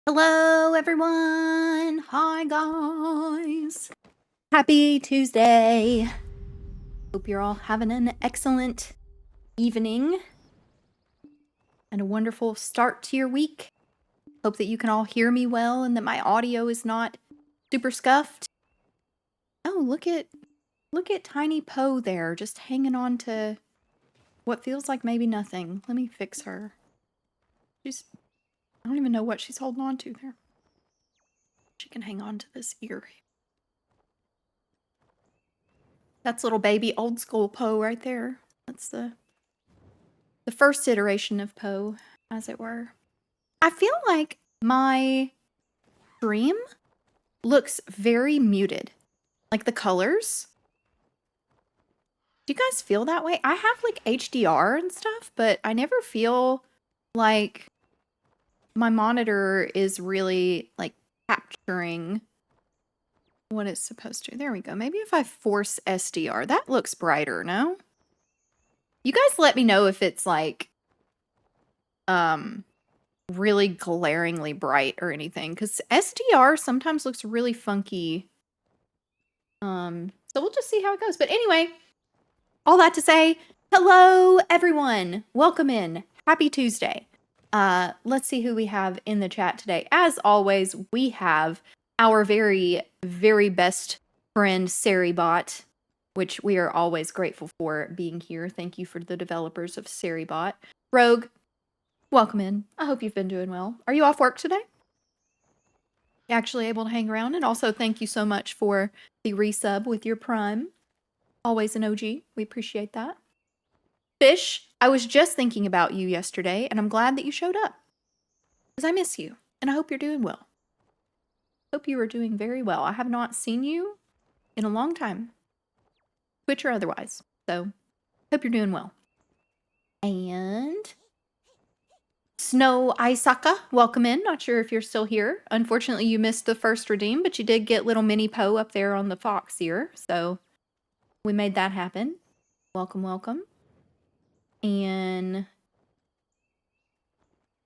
Hello, everyone. Hi, guys. Happy Tuesday. Hope you're all having an excellent evening and a wonderful start to your week. Hope that you can all hear me well and that my audio is not super scuffed. Oh, look at Tiny Poe there, just hanging on to what feels like maybe nothing. Let me fix her. I don't even know what she's holding on to there. She can hang on to this ear. That's little baby old school Poe right there. That's the first iteration of Poe, as it were. I feel like my stream looks very muted. Like the colors. Do you guys feel that way? I have like HDR and stuff, but I never feel like my monitor is really like capturing what it's supposed to. There we go. Maybe if I force SDR, that looks brighter, no? You guys let me know if it's like really glaringly bright or anything, because SDR sometimes looks really funky. So we'll just see how it goes. But anyway, all that to say, hello everyone. Welcome in. Happy Tuesday. Let's see who we have in the chat today. As always, we have our very, very best friend, Saribot, which we are always grateful for being here. Thank you for the developers of Saribot. Rogue, welcome in. I hope you've been doing well. Are you off work today? Actually able to hang around? And also thank you so much for the resub with your Prime. Always an OG. We appreciate that. Fish, I was just thinking about you yesterday, and I'm glad that you showed up. Because I miss you, and I hope you're doing well. Hope you are doing very well. I have not seen you in a long time. Twitch or otherwise. So, hope you're doing well. And Snow Isaka, welcome in. Not sure if you're still here. Unfortunately, you missed the first redeem, but you did get little mini Poe up there on the fox here. So we made that happen. Welcome, welcome. And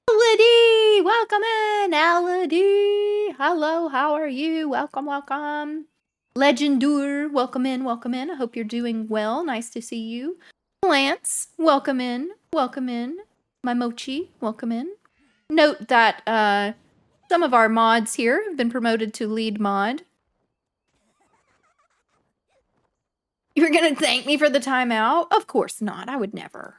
Alady, welcome in. Alady, hello, how are you? Welcome, welcome. Legendur, welcome in, welcome in. I hope you're doing well. Nice to see you. Lance, welcome in, welcome in. My Mochi, welcome in. Note that some of our mods here have been promoted to lead mod. You're gonna thank me for the timeout? Of course not. I would never.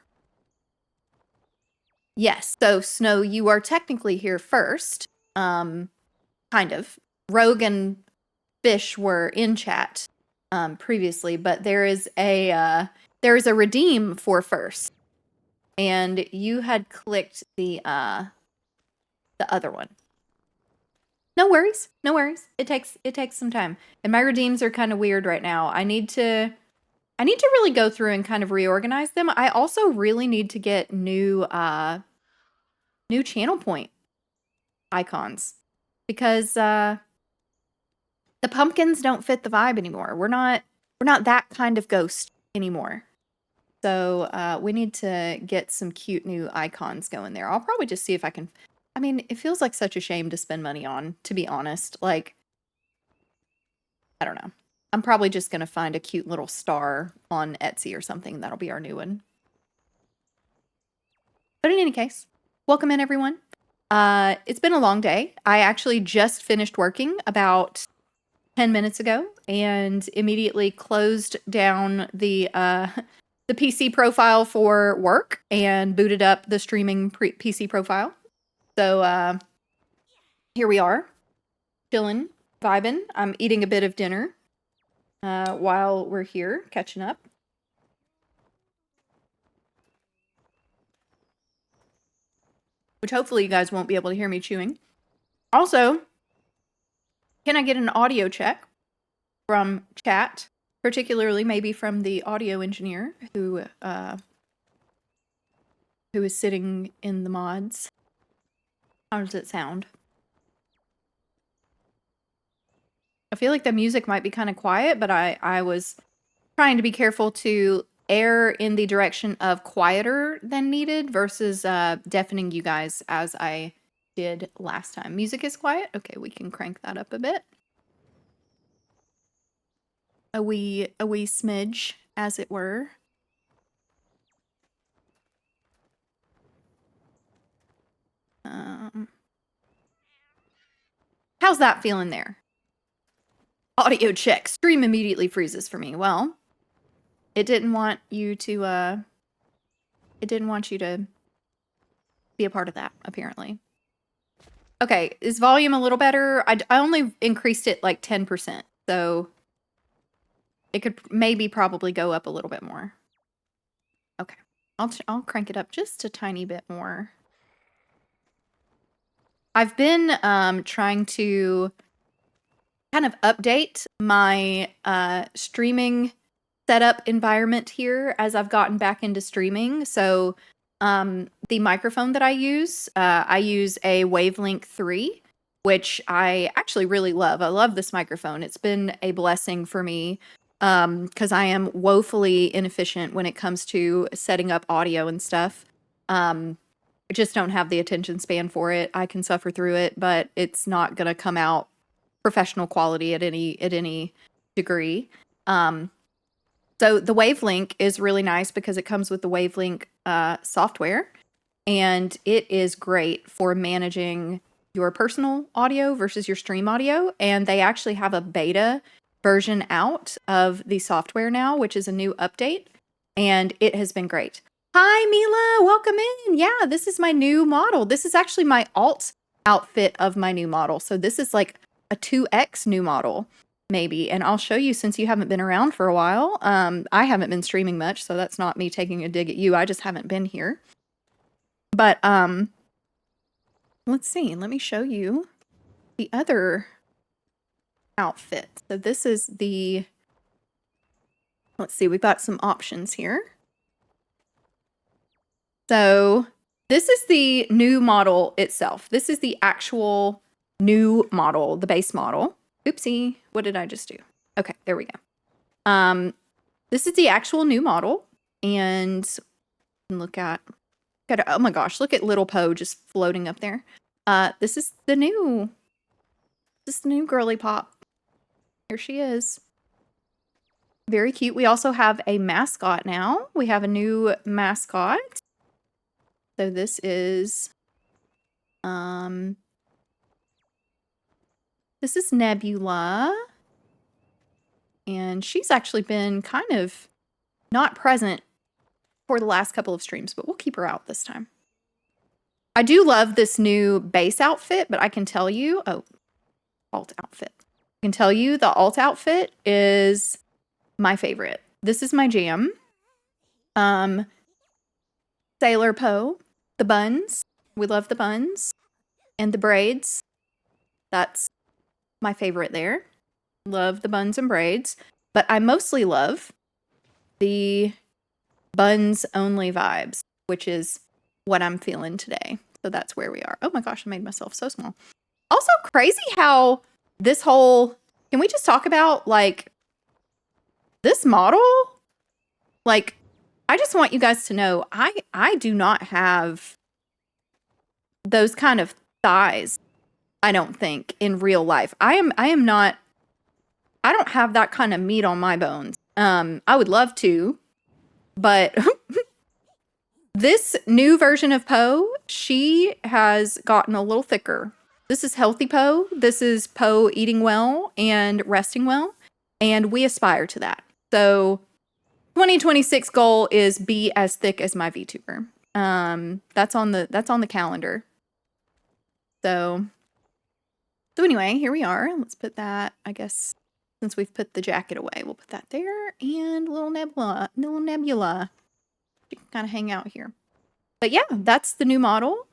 Yes, so Snow, you are technically here first. Kind of. Rogue and Fish were in chat previously, but there is a redeem for first. And you had clicked the other one. No worries. No worries. It takes some time. And my redeems are kind of weird right now. I need to really go through and kind of reorganize them. I also really need to get new channel point icons because the pumpkins don't fit the vibe anymore. We're not that kind of ghost anymore. So we need to get some cute new icons going there. I'll probably just see if I can. I mean, it feels like such a shame to spend money on, to be honest. Like, I don't know. I'm probably just going to find a cute little star on Etsy or something. That'll be our new one. But in any case, welcome in, everyone. It's been a long day. I actually just finished working about 10 minutes ago and immediately closed down the PC profile for work and booted up the streaming PC profile. So here we are, chilling, vibing. I'm eating a bit of dinner while we're here, catching up. Which hopefully you guys won't be able to hear me chewing. Also, can I get an audio check from chat? Particularly maybe from the audio engineer who is sitting in the mods. How does it sound? I feel like the music might be kind of quiet, but I was trying to be careful to err in the direction of quieter than needed versus deafening you guys as I did last time. Music is quiet? Okay, we can crank that up a bit. A wee smidge, as it were. How's that feeling there? Audio check. Stream immediately freezes for me. Well, it didn't want you to, be a part of that, apparently. Okay, is volume a little better? I only increased it like 10%, so it could maybe probably go up a little bit more. Okay, I'll crank it up just a tiny bit more. I've been trying to kind of update my streaming setup environment here as I've gotten back into streaming. So the microphone that I use a Wavelength 3, which I actually really love. I love this microphone. It's been a blessing for me because I am woefully inefficient when it comes to setting up audio and stuff. I just don't have the attention span for it. I can suffer through it, but it's not going to come out professional quality at any degree. So the Wavelink is really nice because it comes with the Wavelink software, and it is great for managing your personal audio versus your stream audio. And they actually have a beta version out of the software now, which is a new update, and it has been great. Hi, Mila, welcome in. Yeah, this is my new model. This is actually my alt outfit of my new model. So this is like a 2X new model, maybe. And I'll show you since you haven't been around for a while. I haven't been streaming much, so that's not me taking a dig at you. I just haven't been here. But let's see. Let me show you the other outfit. So this is the, let's see, we've got some options here. So this is the new model itself. This is the actual new model, the base model. Oopsie, what did I just do? Okay, there we go. This is the actual new model, and look at oh my gosh, look at little Poe just floating up there. This is the new girly pop. Here she is. Very cute. We also have a mascot now. We have a new mascot. So this is Nebula, and she's actually been kind of not present for the last couple of streams, but we'll keep her out this time. I do love this new base outfit, but I can tell you, alt outfit. I can tell you the alt outfit is my favorite. This is my jam. Sailor Poe. The buns. We love the buns. And the braids. That's my favorite there. Love the buns and braids. But I mostly love the buns only vibes, which is what I'm feeling today. So that's where we are. Oh my gosh, I made myself so small. Also crazy how this whole, can we just talk about like this model? Like, I just want you guys to know, I do not have those kind of thighs, I don't think, in real life. I am not, I don't have that kind of meat on my bones. I would love to, but this new version of Poe, she has gotten a little thicker. This is healthy Poe. This is Poe eating well and resting well, and we aspire to that. So 2026 goal is be as thick as my VTuber. That's on the calendar. So anyway, here we are. Let's put that, I guess, since we've put the jacket away, we'll put that there, and little Nebula. She can kind of hang out here. But yeah, that's the new model.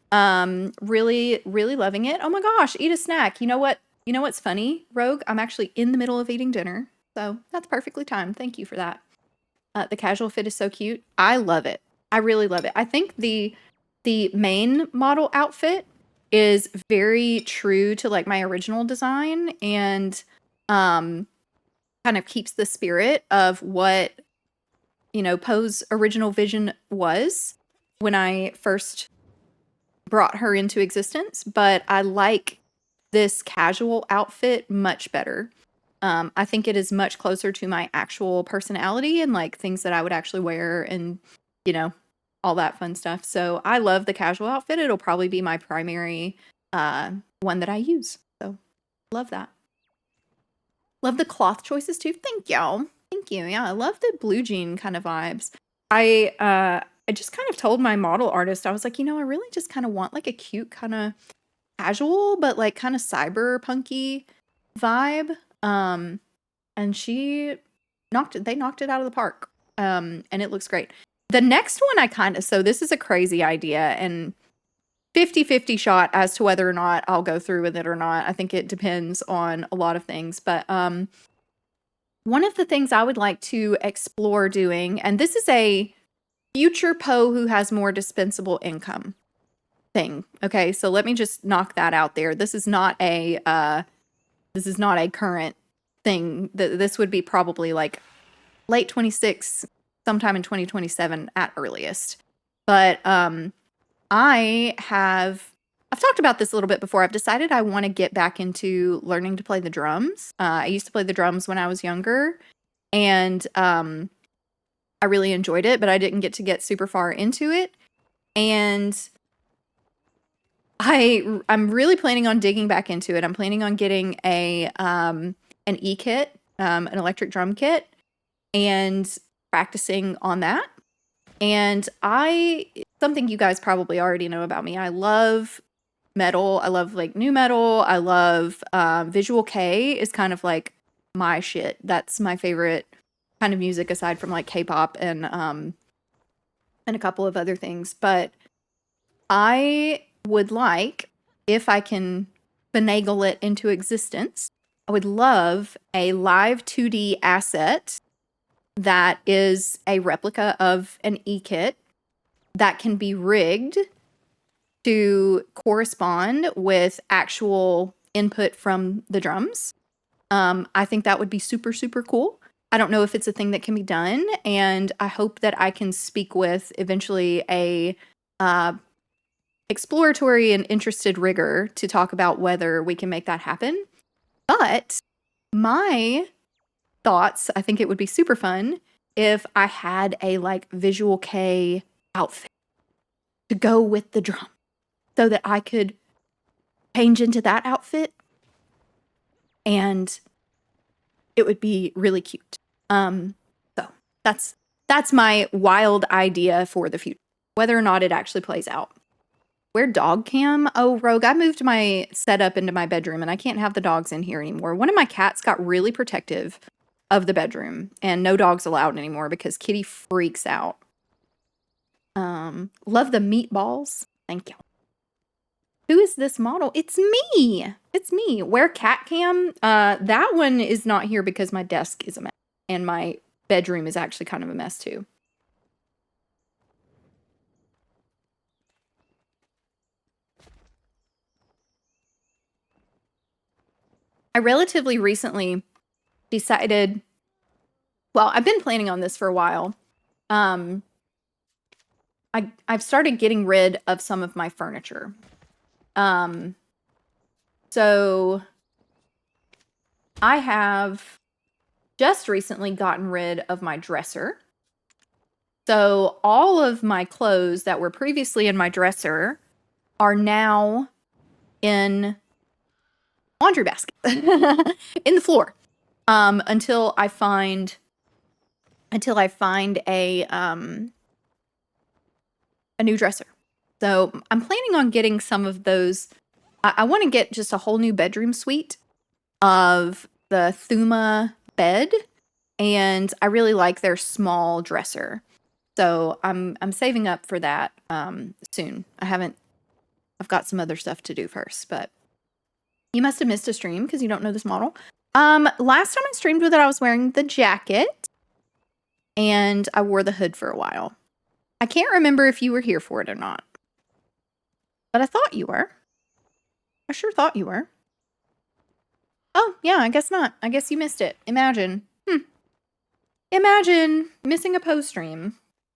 Really, really loving it. Oh my gosh, eat a snack. You know what? You know what's funny, Rogue? I'm actually in the middle of eating dinner, so that's perfectly timed. Thank you for that. The casual fit is so cute. I love it. I really love it. I think the main model outfit is very true to like my original design, and kind of keeps the spirit of what, you know, Poe's original vision was when I first brought her into existence, but I like this casual outfit much better. I think it is much closer to my actual personality and like things that I would actually wear and, you know, all that fun stuff. So I love the casual outfit. It'll probably be my primary one that I use. So love that. Love the cloth choices too. Thank y'all. Thank you. Yeah, I love the blue jean kind of vibes. I just kind of told my model artist, I was like, I really just kind of want like a cute kind of casual, but like kind of cyberpunky vibe. And they knocked it out of the park. And it looks great. The next one so this is a crazy idea and 50-50 shot as to whether or not I'll go through with it or not. I think it depends on a lot of things, but one of the things I would like to explore doing, and this is a future Poe who has more dispensable income thing. Okay, so let me just knock that out there. This is not a current thing. This would be probably like late 26, sometime in 2027 at earliest. But I've talked about this a little bit before. I've decided I want to get back into learning to play the drums. I used to play the drums when I was younger, and I really enjoyed it, but I didn't get super far into it. And I'm really planning on digging back into it. I'm planning on getting an E-kit, an electric drum kit, and practicing on that. And something you guys probably already know about me. I love metal. I love like new metal. I love visual K is kind of like my shit. That's my favorite kind of music aside from like K-pop and a couple of other things. But I would like, if I can finagle it into existence, I would love a live 2D asset that is a replica of an E-kit that can be rigged to correspond with actual input from the drums. I think that would be super, super cool. I don't know if it's a thing that can be done, and I hope that I can speak with eventually a exploratory and interested rigger to talk about whether we can make that happen. But my thoughts, I think it would be super fun if I had a like visual K outfit to go with the drum so that I could change into that outfit and it would be really cute. So that's my wild idea for the future, whether or not it actually plays out. Where dog cam? Oh, Rogue, I moved my setup into my bedroom and I can't have the dogs in here anymore. One of my cats got really protective of the bedroom and no dogs allowed anymore because Kitty freaks out. Love the meatballs. Thank you. Who is this model? It's me. It's me. Where cat cam? That one is not here because my desk is a mess and my bedroom is actually kind of a mess too. I relatively recently decided, well, I've been planning on this for a while. I've started getting rid of some of my furniture. So I have just recently gotten rid of my dresser. So all of my clothes that were previously in my dresser are now in laundry basket in the floor until I find a new dresser. So I'm planning on getting some of those. I want to get just a whole new bedroom suite of the Thuma bed, and I really like their small dresser. So I'm saving up for that soon. I've got some other stuff to do first, but you must have missed a stream because you don't know this model. Last time I streamed with it, I was wearing the jacket and I wore the hood for a while. I can't remember if you were here for it or not, but I thought you were. I sure thought you were. Oh, yeah, I guess not. I guess you missed it. Imagine. Imagine missing a post stream.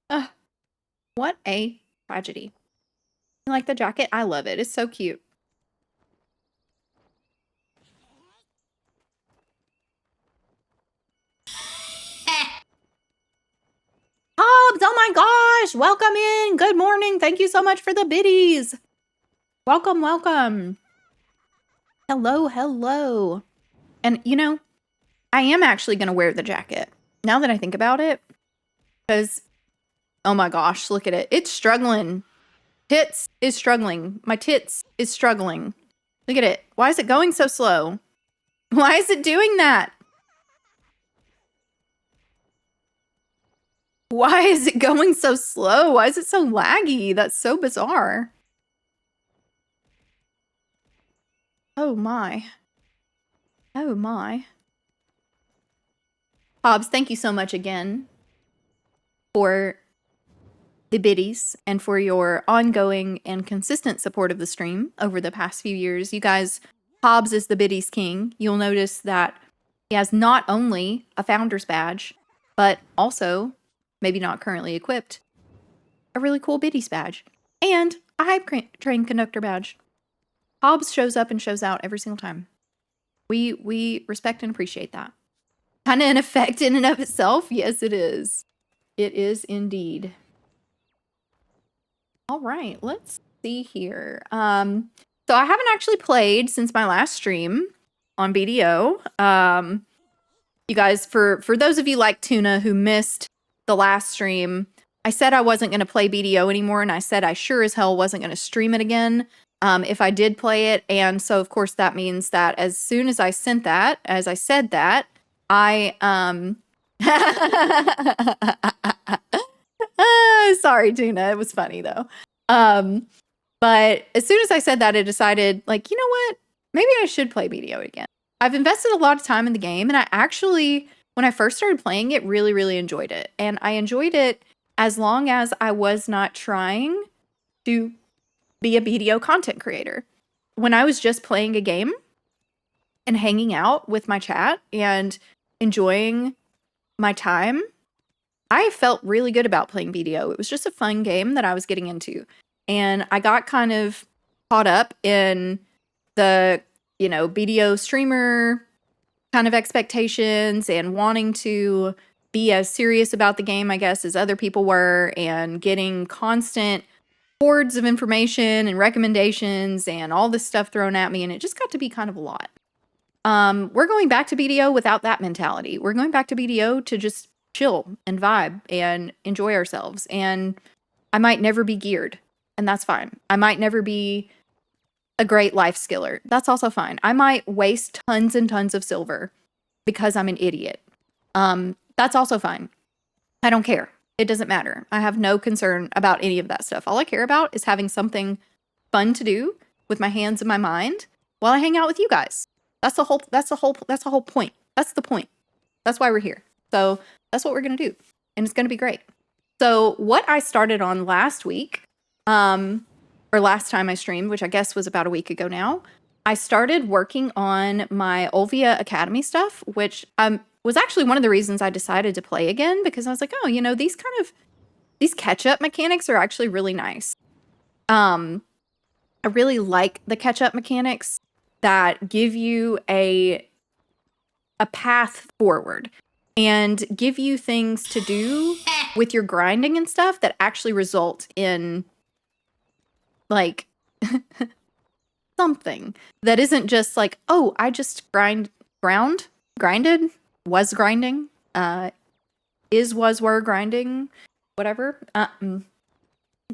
Ugh. What a tragedy. You like the jacket? I love it. It's so cute. Hobbs, oh my gosh, welcome in. Good morning. Thank you so much for the biddies. Welcome, welcome. Hello, hello. And you know, I am actually going to wear the jacket now that I think about it, because, oh my gosh, look at it. It's struggling. Tits is struggling. My tits is struggling. Look at it. Why is it going so slow? Why is it doing that? Why is it going so slow? Why is it so laggy? That's so bizarre. Oh my. Oh my. Hobbs, thank you so much again for the biddies and for your ongoing and consistent support of the stream over the past few years. You guys, Hobbs is the biddies king. You'll notice that he has not only a founder's badge, but also, maybe not currently equipped, a really cool biddies badge and a hype train conductor badge. Hobbs shows up and shows out every single time. We respect and appreciate that. Kind of an effect in and of itself. Yes, it is. It is indeed. All right, let's see here. So I haven't actually played since my last stream on BDO. You guys, for those of you like Tuna who missed the last stream, I said I wasn't going to play BDO anymore, and I said I sure as hell wasn't going to stream it again if I did play it. And so, of course, that means that as soon as I said that, I sorry, Tuna. It was funny though. But as soon as I said that, I decided, like, you know what? Maybe I should play BDO again. I've invested a lot of time in the game, and I actually, when I first started playing it, really, really enjoyed it. And I enjoyed it as long as I was not trying to be a BDO content creator. When I was just playing a game and hanging out with my chat and enjoying my time, I felt really good about playing BDO. It was just a fun game that I was getting into. And I got kind of caught up in the, BDO streamer kind of expectations and wanting to be as serious about the game, I guess, as other people were, and getting constant hordes of information and recommendations and all this stuff thrown at me. And it just got to be kind of a lot. We're going back to BDO without that mentality. We're going back to BDO to just chill and vibe and enjoy ourselves. And I might never be geared, and that's fine. I might never be a great life skiller. That's also fine. I might waste tons and tons of silver because I'm an idiot. That's also fine. I don't care. It doesn't matter. I have no concern about any of that stuff. All I care about is having something fun to do with my hands and my mind while I hang out with you guys. That's the whole point. That's the point. That's why we're here. So that's what we're going to do. And it's going to be great. So what I started on last week, or last time I streamed, which I guess was about a week ago now, I started working on my Olvia Academy stuff, which was actually one of the reasons I decided to play again, because I was like, oh, these catch-up mechanics are actually really nice. I really like the catch-up mechanics that give you a path forward and give you things to do with your grinding and stuff that actually result in, like, something that isn't just like, oh, I just grinded, was grinding, were grinding, whatever.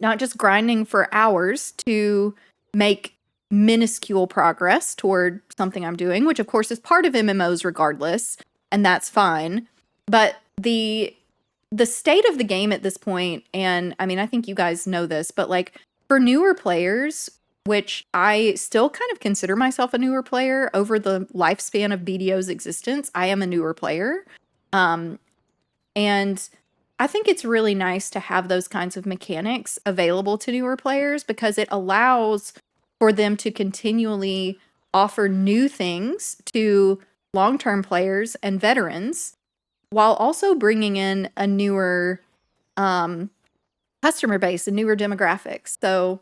Not just grinding for hours to make minuscule progress toward something I'm doing, which of course is part of MMOs regardless, and that's fine. But the state of the game at this point, and I mean, I think you guys know this, but like for newer players, which I still kind of consider myself a newer player over the lifespan of BDO's existence, I am a newer player. And I think it's really nice to have those kinds of mechanics available to newer players because it allows for them to continually offer new things to long-term players and veterans while also bringing in a newer customer base and newer demographics. So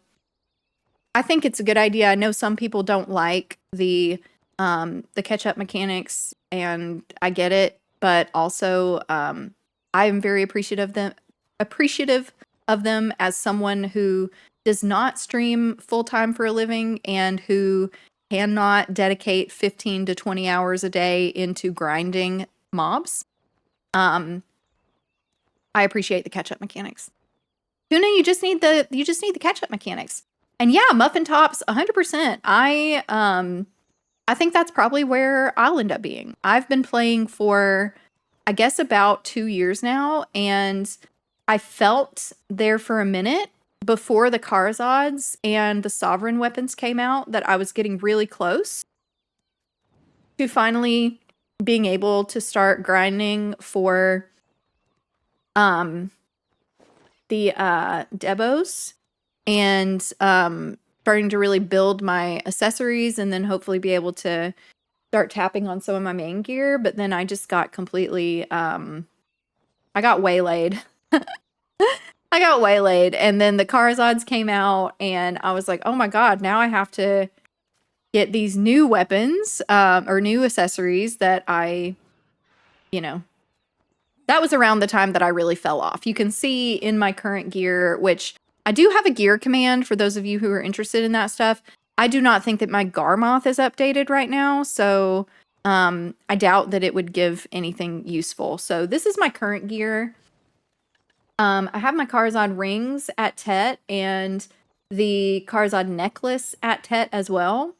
I think it's a good idea. I know some people don't like the catch-up mechanics, and I get it, but also I am very appreciative of them as someone who does not stream full-time for a living and who cannot dedicate 15 to 20 hours a day into grinding mobs. I appreciate the catch-up mechanics. Tuna, you just need the catch-up mechanics. And yeah, muffin tops 100%. I think that's probably where I'll end up being. I've been playing for, I guess, about 2 years now, and I felt there for a minute before the Kharzads and the Sovereign weapons came out that I was getting really close to finally being able to start grinding for the Debos and starting to really build my accessories and then hopefully be able to start tapping on some of my main gear. But then I just got completely, I got waylaid. I got waylaid. And then the Kharzads came out and I was like, oh my God, now I have to get these new weapons or new accessories that I, that was around the time that I really fell off. You can see in my current gear, which I do have a gear command for those of you who are interested in that stuff. I do not think that my Garmoth is updated right now, so I doubt that it would give anything useful. So this is my current gear. I have my Kharzad rings at Tet and the Kharzad necklace at Tet as well.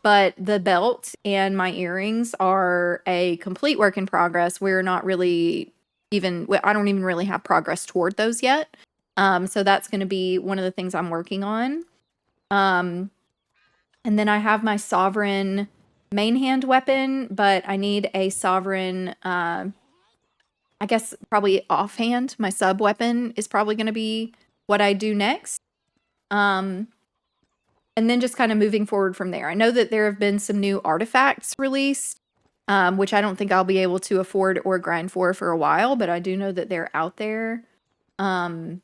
But the belt and my earrings are a complete work in progress. We're not really I don't even really have progress toward those yet. So that's going to be one of the things I'm working on. And then I have my Sovereign main hand weapon, but I need a Sovereign, I guess probably offhand. My sub weapon is probably going to be what I do next. And then just kind of moving forward from there. I know that there have been some new artifacts released, which I don't think I'll be able to afford or grind for a while, but I do know that they're out there. And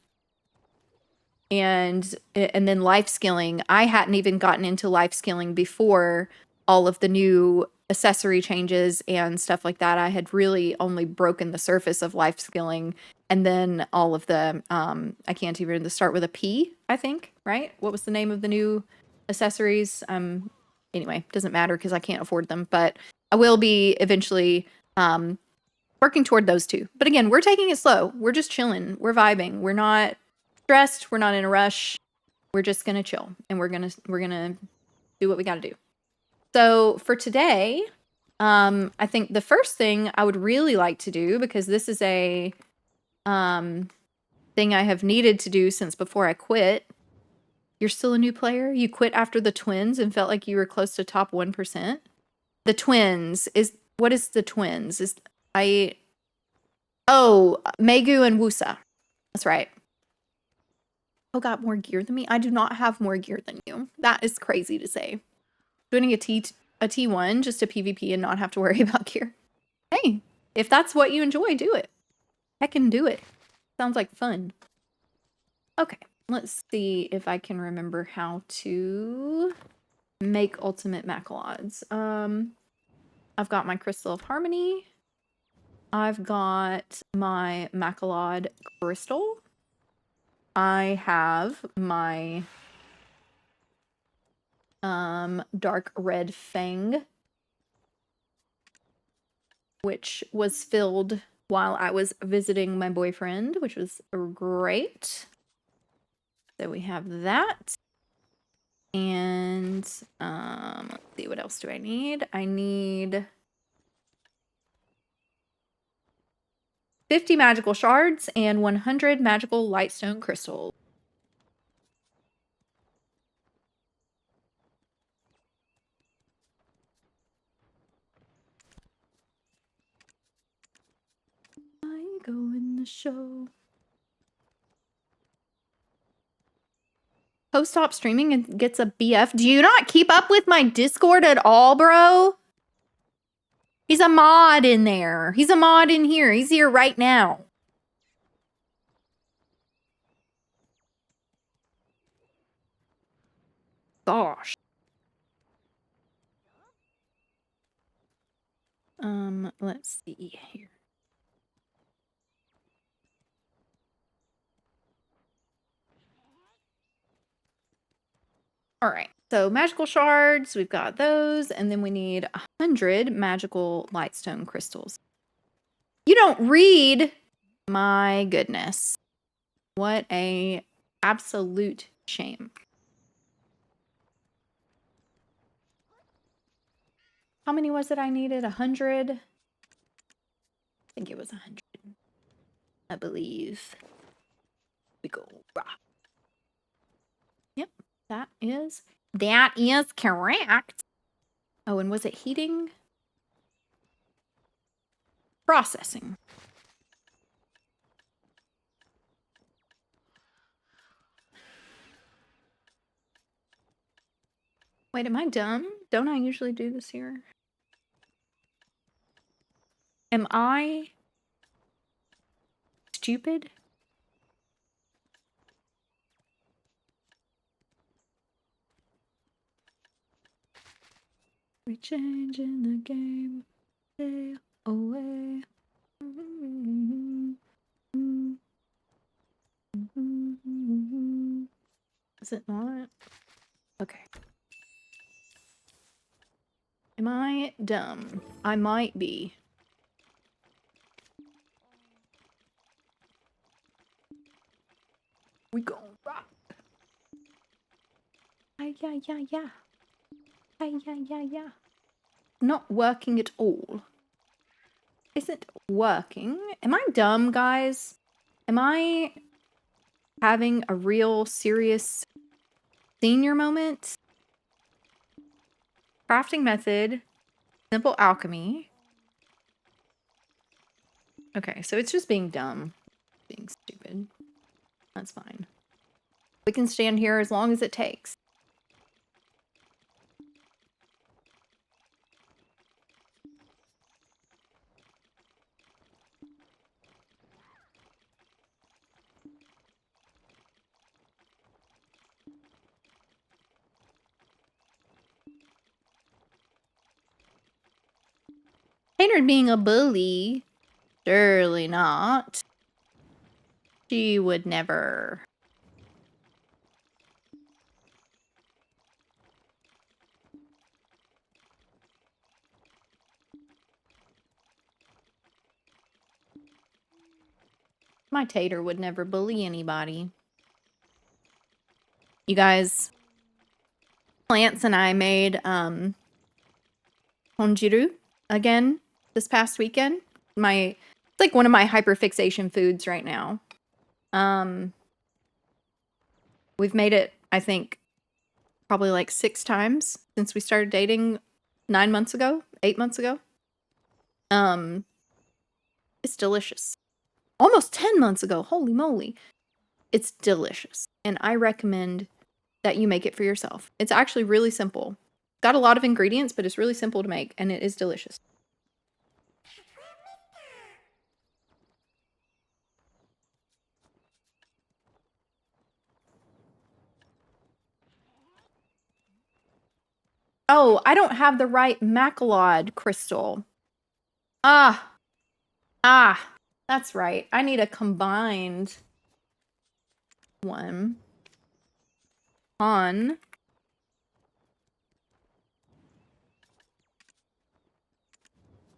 then life skilling. I hadn't even gotten into life skilling before all of the new accessory changes and stuff like that. I had really only broken the surface of life skilling, and then all of the I can't even start with a P, I think, right? What was the name of the new accessories? Anyway, doesn't matter because I can't afford them, but I will be eventually working toward those two. But again, we're taking it slow. We're just chilling. We're vibing. We're not stressed. We're not in a rush. We're just gonna chill, and we're gonna do what we gotta do. So for today, I think the first thing I would really like to do, because this is a thing I have needed to do since before I quit. You're still a new player? You quit after the twins and felt like you were close to top 1%? The twins what is the twins? Megu and Wusa. That's right. Oh, got more gear than me? I do not have more gear than you. That is crazy to say. Doing a T1 just to PvP and not have to worry about gear. Hey, if that's what you enjoy, do it. Heckin' do it. Sounds like fun. Okay, let's see if I can remember how to make ultimate Macalods. I've got my Crystal of Harmony. I've got my Macalod Crystal. I have my Dark Red Fang, which was filled while I was visiting my boyfriend, which was great. So we have that. And let's see, what else do I need? I need 50 magical shards and 100 magical lightstone crystals. I go in the show. Post stop streaming and gets a BF. Do you not keep up with my Discord at all, bro? He's a mod in there. He's a mod in here. He's here right now. gosh. Let's see here. All right, so magical shards, we've got those, and then we need 100 magical lightstone crystals. You don't read? My goodness. What a absolute shame. How many was it I needed? 100? I think it was 100. I believe. We go. Yep, that is correct. Oh, and was it heating? Processing. Wait, am I dumb? Don't I usually do this here? Am I stupid? We changing the game. Stay away. Is it not? Okay. Am I dumb? I might be. We go rock. Yeah. Yeah. Not working at all. Is it working? Am I dumb, guys? Am I having a real serious senior moment? Crafting method. Simple alchemy. Okay, so it's just being dumb. Being stupid. That's fine. We can stand here as long as it takes. Hated being a bully. Surely not. She would never. My tater would never bully anybody. You guys, Plants and I made honjiru again this past weekend. It's like one of my hyperfixation foods right now. We've made it, I think, probably like 6 times since we started dating 8 months ago. It's delicious. Almost 10 months ago. Holy moly. It's delicious. And I recommend that you make it for yourself. It's actually really simple. Got a lot of ingredients, but it's really simple to make, and it is delicious. Oh, I don't have the right Macalod crystal. Ah, that's right. I need a combined one on.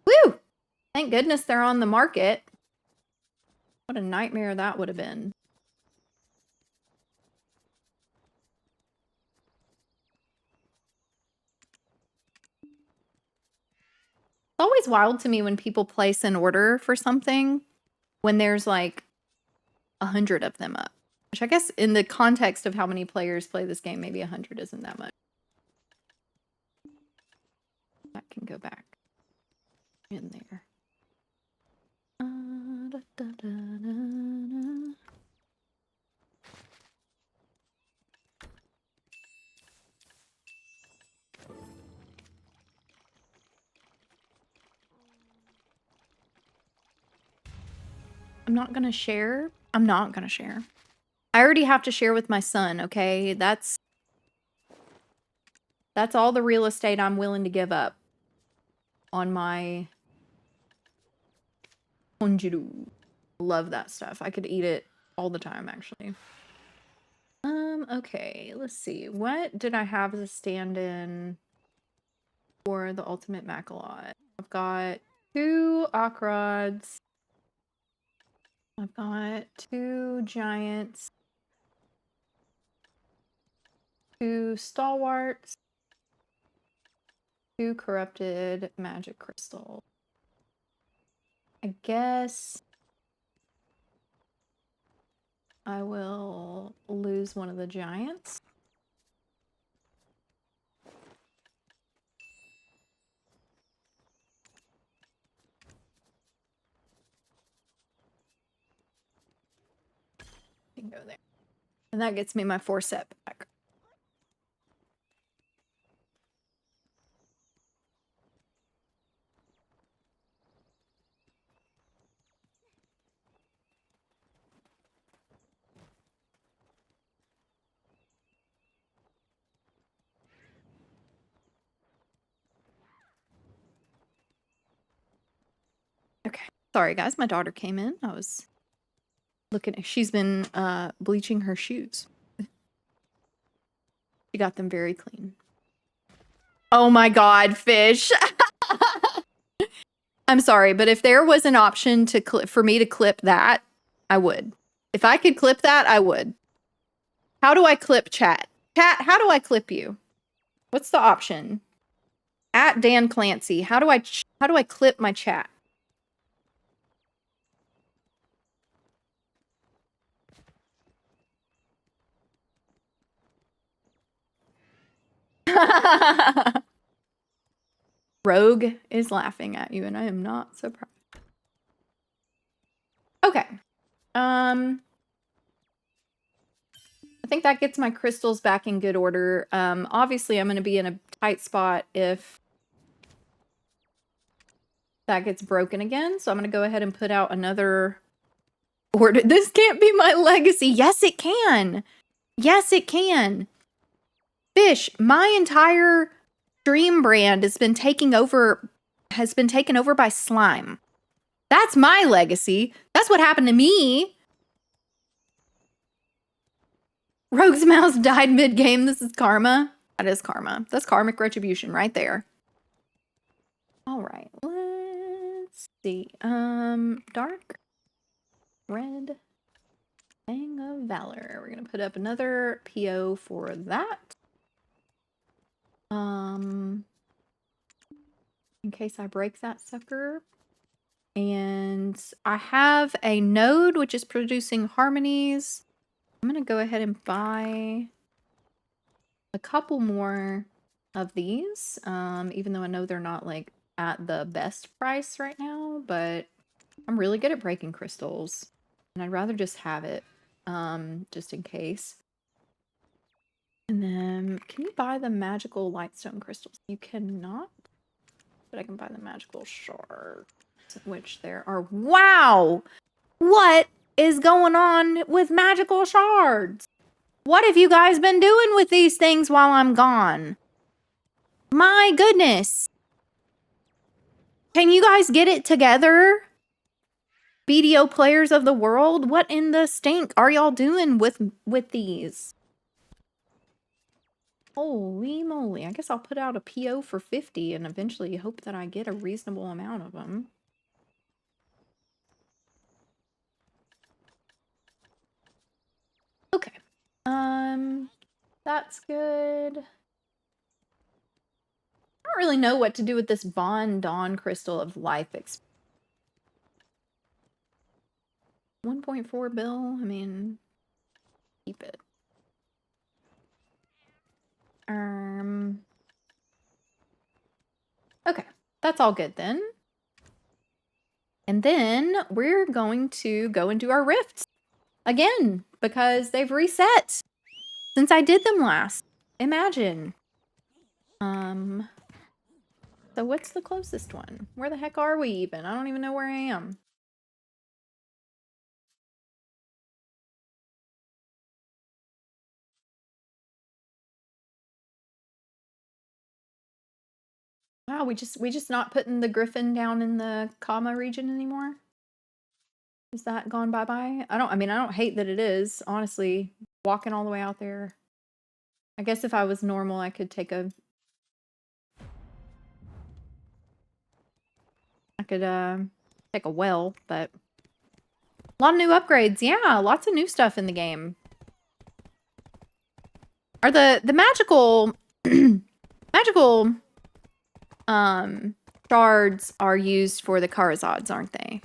Woo! Thank goodness they're on the market. What a nightmare that would have been. It's always wild to me when people place an order for something when there's like 100 of them up. Which I guess in the context of how many players play this game, maybe 100 isn't that much. That can go back in there. I'm not gonna share. I already have to share with my son, okay? That's That's all the real estate I'm willing to give up on my onjiru. Love that stuff. I could eat it all the time, actually. Okay, let's see. What did I have as a stand-in for the ultimate Macalot? I've got 2 Akrods. I've got 2 Giants. 2 Stalwarts. 2 Corrupted Magic Crystals. I guess I will lose one of the Giants. You can go there. And that gets me my 4 set back. Okay. Sorry, guys. My daughter came in. I was looking. She's been bleaching her shoes. She got them very clean. Oh my god, fish. I'm sorry, but if there was an option to for me to clip that, I would. If I could clip that, I would. How do I clip chat? Chat, how do I clip you? What's the option? At Dan Clancy, how do I clip my chat? Rogue is laughing at you, and I am not surprised. Okay. I think that gets my crystals back in good order. Obviously, I'm going to be in a tight spot if that gets broken again. So I'm going to go ahead and put out another order. This can't be my legacy. Yes, it can. Yes, it can. Fish, my entire stream brand has been taken over by slime. That's my legacy. That's what happened to me. Rogue's mouse died mid-game. This is karma. That is karma. That's karmic retribution right there. All right. Let's see. Dark red Fang of Valor. We're going to put up another PO for that. In case I break that sucker. And I have a node which is producing harmonies. I'm going to go ahead and buy a couple more of these, even though I know they're not like at the best price right now, but I'm really good at breaking crystals, and I'd rather just have it, just in case. And then, can you buy the magical lightstone crystals? You cannot, but I can buy the magical shards, which there are. Wow! What is going on with magical shards? What have you guys been doing with these things while I'm gone? My goodness. Can you guys get it together? BDO players of the world, what in the stink are y'all doing with these? Holy moly. I guess I'll put out a PO for 50 and eventually hope that I get a reasonable amount of them. Okay. That's good. I don't really know what to do with this Bond Dawn Crystal of Life. 1.4 bill? I mean, keep it. Okay, that's all good then. And then we're going to go and do our rifts again because they've reset since I did them last. Imagine. So what's the closest one? Where the heck are we even? I don't even know where I am. Wow, we just not putting the griffin down in the comma region anymore? Is that gone bye-bye? I mean, I don't hate that it is, honestly. Walking all the way out there. I guess if I was normal, I could take a... I could, take a well, but... A lot of new upgrades. Yeah, lots of new stuff in the game. Are the magical... magical... shards are used for the Karazads, aren't they?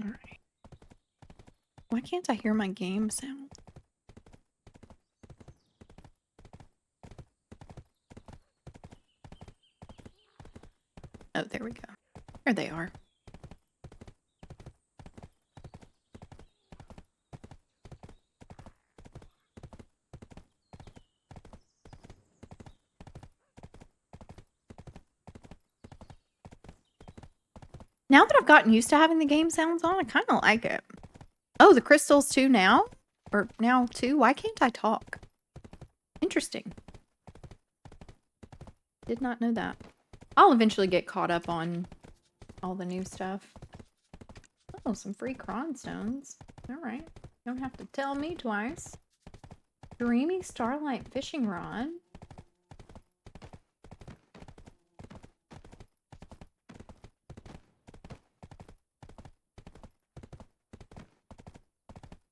Alright. Why can't I hear my game sound? Oh, there we go. There they are. Now that I've gotten used to having the game sounds on, I kind of like it. Oh, the crystals too now? Or now too? Why can't I talk? Interesting. Did not know that. I'll eventually get caught up on all the new stuff. Oh, some free cron stones. Alright. Don't have to tell me twice. Dreamy Starlight Fishing Rod.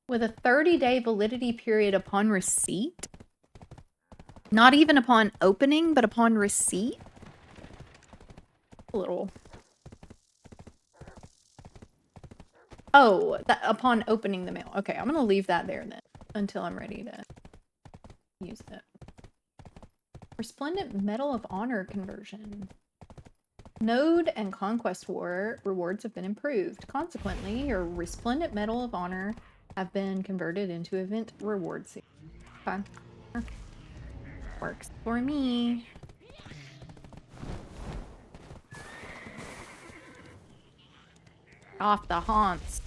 With a 30-day validity period upon receipt? Not even upon opening, but upon receipt? A little. Oh, that upon opening the mail. Okay, I'm gonna leave that there then until I'm ready to use it. Resplendent Medal of Honor conversion. Node and Conquest War rewards have been improved. Consequently, your Resplendent Medal of Honor have been converted into event rewards. Fine. Works for me. Off the haunts.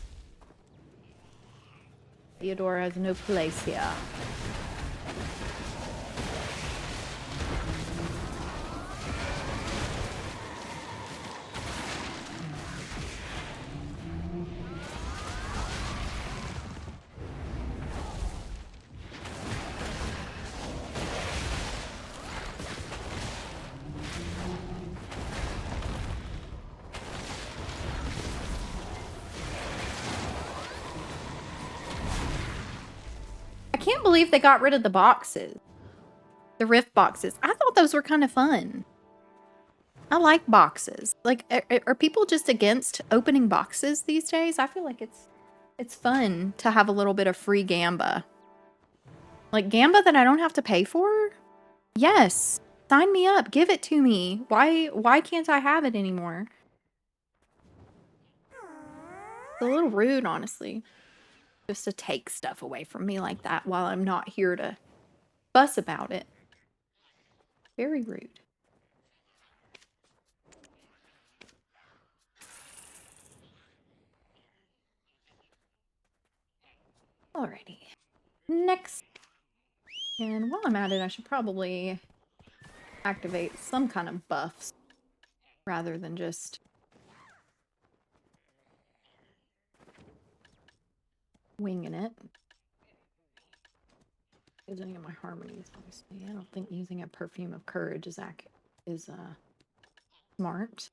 Theodore has no place here. I can't believe they got rid of the boxes. The rift boxes. I thought those were kind of fun. I like boxes. Like, are people just against opening boxes these days? I feel like it's fun to have a little bit of free Gamba. Like, Gamba that I don't have to pay for? Yes. Sign me up. Give it to me. Why can't I have it anymore? It's a little rude, honestly. Just to take stuff away from me like that while I'm not here to fuss about it. Very rude. Alrighty. Next. And while I'm at it, I should probably activate some kind of buffs rather than just winging it. Using my harmonies, obviously. I don't think using a perfume of courage is smart.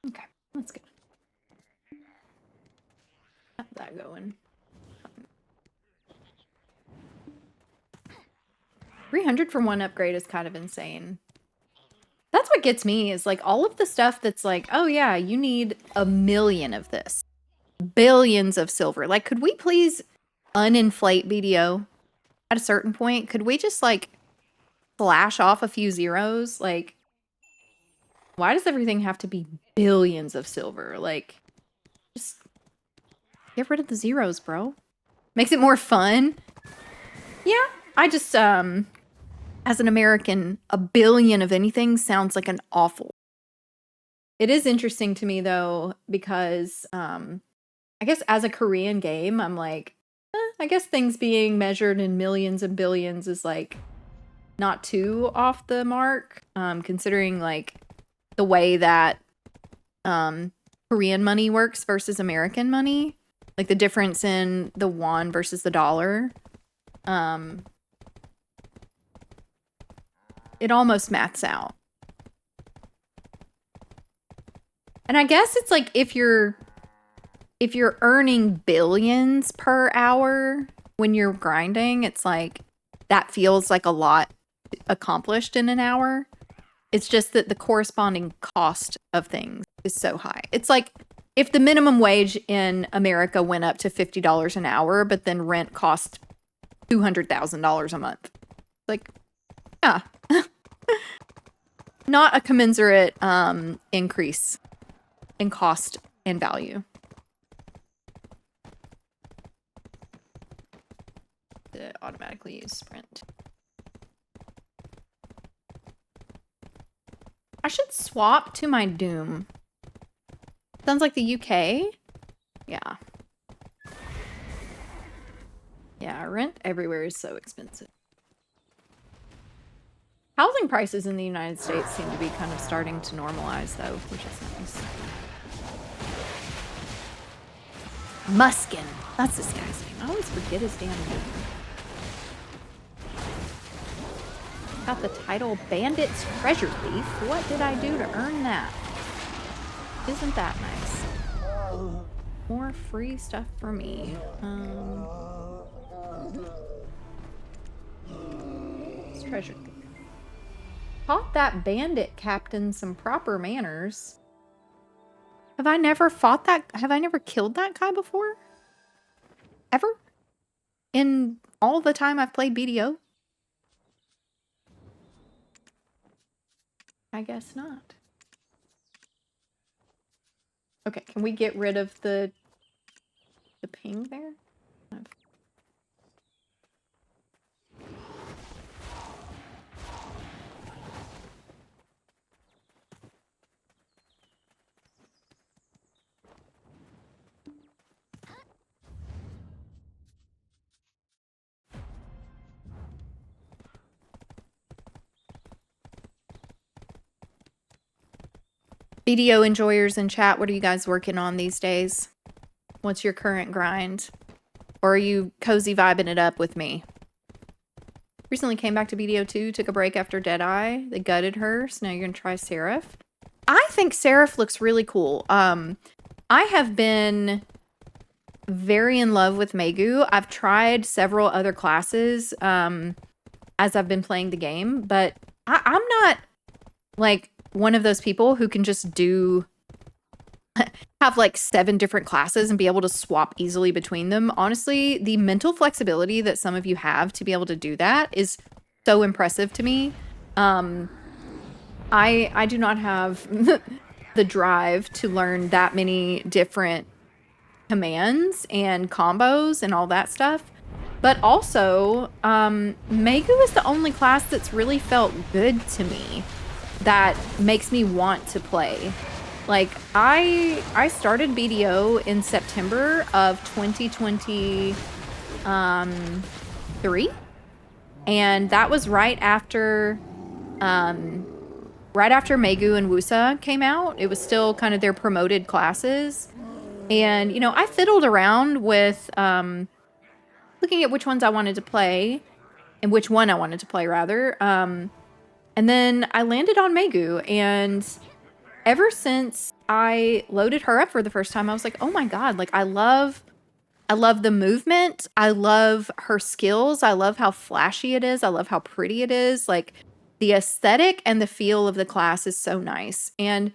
Okay, let's go. Got that going. 300 for one upgrade is kind of insane. That's what gets me, is like all of the stuff that's like, oh yeah, you need 1,000,000 of this. Billions of silver. Like, could we please uninflate BDO at a certain point? Could we just like flash off a few zeros? Like, why does everything have to be billions of silver? Like, just get rid of the zeros, bro. Makes it more fun. Yeah, I just, as an American, 1,000,000,000 of anything sounds like an awful. It is interesting to me, though, because, I guess as a Korean game, I'm like, I guess things being measured in millions and billions is, like, not too off the mark, considering, like, the way that, Korean money works versus American money. Like, the difference in the won versus the dollar. It almost maths out. And I guess it's like if you're earning billions per hour when you're grinding, it's like that feels like a lot accomplished in an hour. It's just that the corresponding cost of things is so high. It's like if the minimum wage in America went up to $50 an hour, but then rent cost $200,000 a month. Like, yeah. Not a commensurate increase in cost and value. To automatically use sprint. I should swap to my Doom. Sounds like the UK. Yeah. Yeah, rent everywhere is so expensive. Housing prices in the United States seem to be kind of starting to normalize, though, which is nice. Muskin. That's this guy's name. I always forget his damn name. Got the title Bandit's Treasure Thief. What did I do to earn that? Isn't that nice? More free stuff for me. It's Treasure Thief. Taught that bandit captain some proper manners. Have I never fought that? Have I never killed that guy before? Ever? In all the time I've played BDO? I guess not. Okay, can we get rid of the ping there? BDO enjoyers in chat, what are you guys working on these days? What's your current grind? Or are you cozy vibing it up with me? Recently came back to BDO 2, took a break after Deadeye. They gutted her, so now you're gonna try Seraph. I think Seraph looks really cool. I have been very in love with Megu. I've tried several other classes as I've been playing the game, but I'm not like one of those people who can just have like 7 different classes and be able to swap easily between them. Honestly, the mental flexibility that some of you have to be able to do that is so impressive to me. I do not have the drive to learn that many different commands and combos and all that stuff. But also, Megu is the only class that's really felt good to me, that makes me want to play. Like, I started BDO in September of 2023, and that was right after Megu and Wusa came out. It was still kind of their promoted classes, and you know, I fiddled around with looking at which ones I wanted to play, and which one I wanted to play rather. And then I landed on Megu, and ever since I loaded her up for the first time, I was like, oh my god, like I love I love the movement. I love her skills. I love how flashy it is. I love how pretty it is. Like, the aesthetic and the feel of the class is so nice. And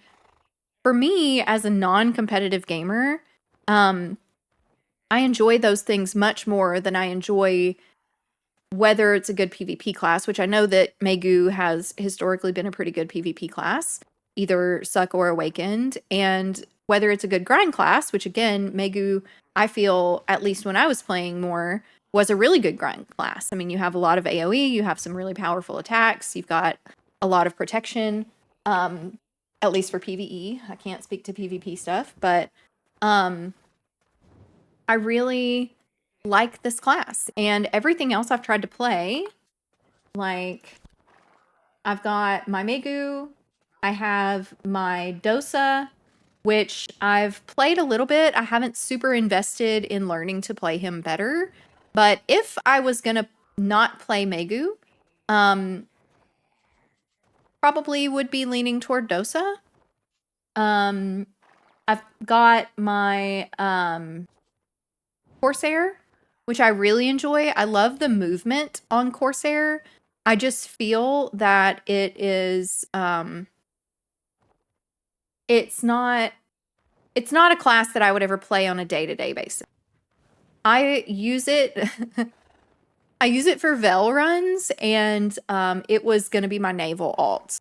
for me, as a non-competitive gamer, I enjoy those things much more than I enjoy whether it's a good PvP class, which I know that Megu has historically been a pretty good PvP class, either Suck or Awakened, and whether it's a good grind class, which again, Megu, I feel, at least when I was playing more, was a really good grind class. I mean, you have a lot of AoE, you have some really powerful attacks, you've got a lot of protection, at least for PvE. I can't speak to PvP stuff, but I really like this class, and everything else I've tried to play, like, I've got my Megu, I have my Dosa, which I've played a little bit. I haven't super invested in learning to play him better, but if I was gonna not play Megu, probably would be leaning toward Dosa. I've got my Corsair, which I really enjoy. I love the movement on Corsair. I just feel that it is it's not a class that I would ever play on a day-to-day basis. I use it I use it for Vel runs, and it was going to be my naval alt,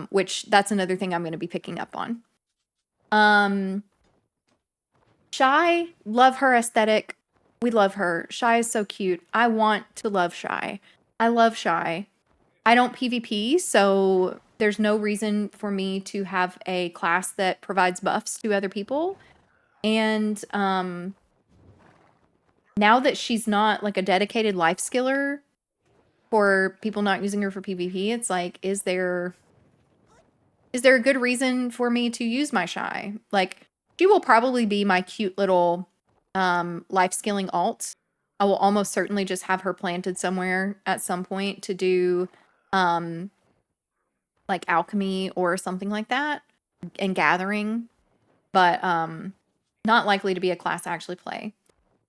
which that's another thing I'm going to be picking up on. Shy, love her aesthetic. We love her. Shy is so cute. I want to love Shy. I love Shy. I don't PvP, so there's no reason for me to have a class that provides buffs to other people. And now that she's not like a dedicated life skiller for people not using her for PvP, it's like, is there a good reason for me to use my Shy? Like, she will probably be my cute little life skilling alt. I will almost certainly just have her planted somewhere at some point to do like alchemy or something like that, and gathering, but not likely to be a class I actually play.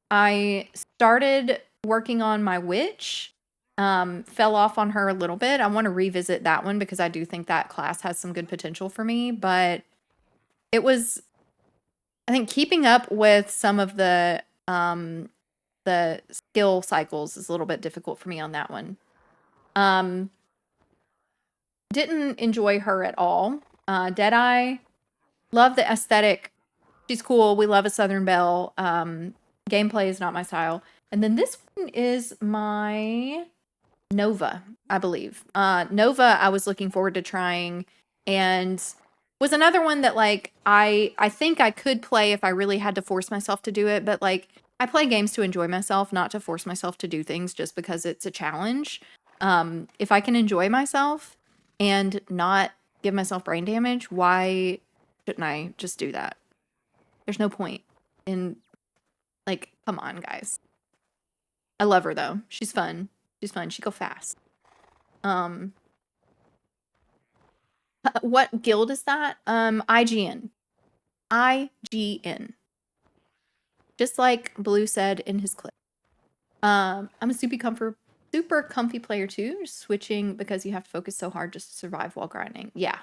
I started working on my witch, fell off on her a little bit. I want to revisit that one because I do think that class has some good potential for me, but it was, I think, keeping up with some of the skill cycles is a little bit difficult for me on that one. Didn't enjoy her at all. Deadeye, love the aesthetic. She's cool. We love a Southern Belle. Gameplay is not my style. And then this one is my Nova, I believe. Nova, I was looking forward to trying, and was another one that, like, I think I could play if I really had to force myself to do it, but, like, I play games to enjoy myself, not to force myself to do things just because it's a challenge. If I can enjoy myself and not give myself brain damage, why shouldn't I just do that? There's no point in, like, come on, guys. I love her, though. She's fun. She's fun. She go fast. What guild is that? IGN. IGN. Just like Blue said in his clip. I'm a super comfy player too, just switching because you have to focus so hard just to survive while grinding. Yeah.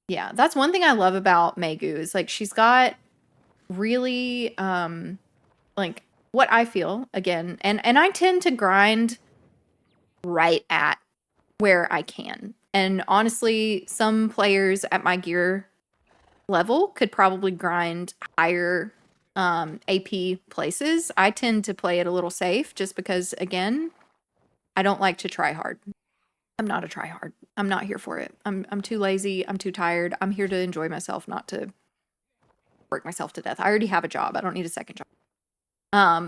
Yeah, that's one thing I love about Megu is, like, she's got really like, what I feel, again, and I tend to grind right at where I can. And honestly, some players at my gear level could probably grind higher AP places. I tend to play it a little safe just because, again, I don't like to try hard. I'm not a try hard. I'm not here for it. I'm too lazy. I'm too tired. I'm here to enjoy myself, not to work myself to death. I already have a job. I don't need a second job. I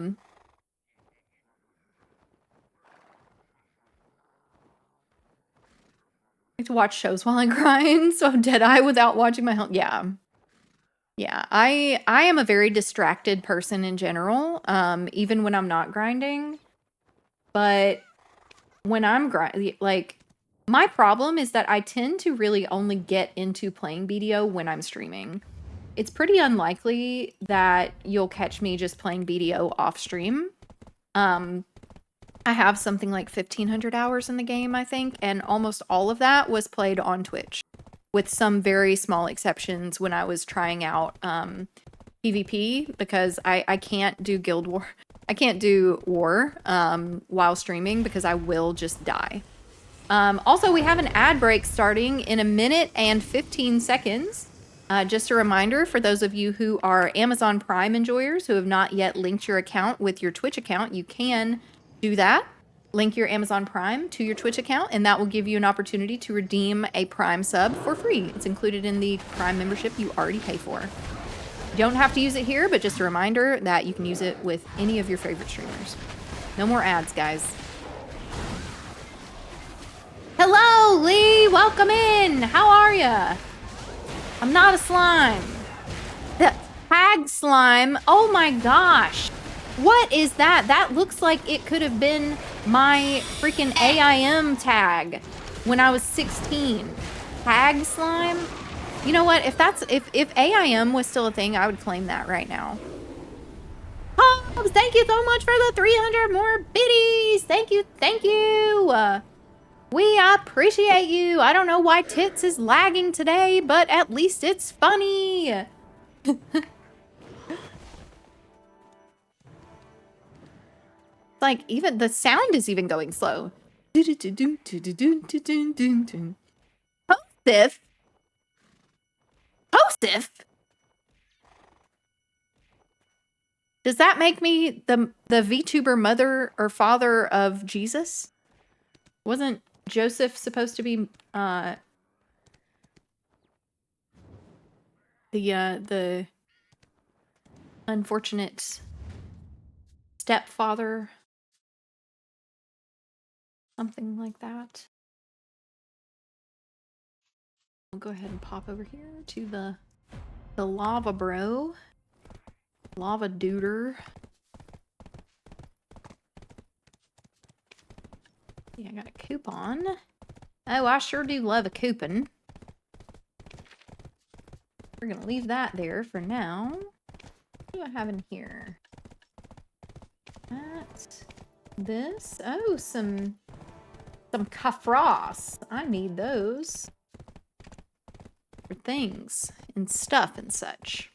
like to watch shows while I grind, so Deadeye without watching my health. Yeah. Yeah, I am a very distracted person in general, even when I'm not grinding. But when I'm grinding, like, my problem is that I tend to really only get into playing BDO when I'm streaming. it's pretty unlikely that you'll catch me just playing BDO off stream. I have something like 1,500 hours in the game, I think, and almost all of that was played on Twitch, with some very small exceptions when I was trying out PvP, because I can't do Guild War. I can't do War while streaming because I will just die. Also, we have an ad break starting in 1 minute and 15 seconds. Just a reminder for those of you who are Amazon Prime enjoyers who have not yet linked your account with your Twitch account, you can do that. Link your Amazon Prime to your Twitch account, and that will give you an opportunity to redeem a Prime sub for free. It's included in the Prime membership you already pay for. You don't have to use it here, but just a reminder that you can use it with any of your favorite streamers. No more ads, guys. Hello, Lee! Welcome in! How are ya? I'm not a slime. The tag slime. Oh my gosh. What is that? That looks like it could have been my freaking AIM tag when I was 16. Tag slime? You know what? If AIM was still a thing, I would claim that right now. Hobbs, thank you so much for the 300 more biddies. Thank you, thank you. We appreciate you. I don't know why Tits is lagging today, but at least it's funny. Like, even the sound is even going slow. Postif? Postif? Does that make me the VTuber mother or father of Jesus? Wasn't Joseph supposed to be the unfortunate stepfather? Something like that. I'll go ahead and pop over here to the lava bro. Lava duder. Yeah, I got a coupon. Oh, I sure do love a coupon. We're gonna leave that there for now. What do I have in here? That. This. Oh, some kafras. I need those for things and stuff and such.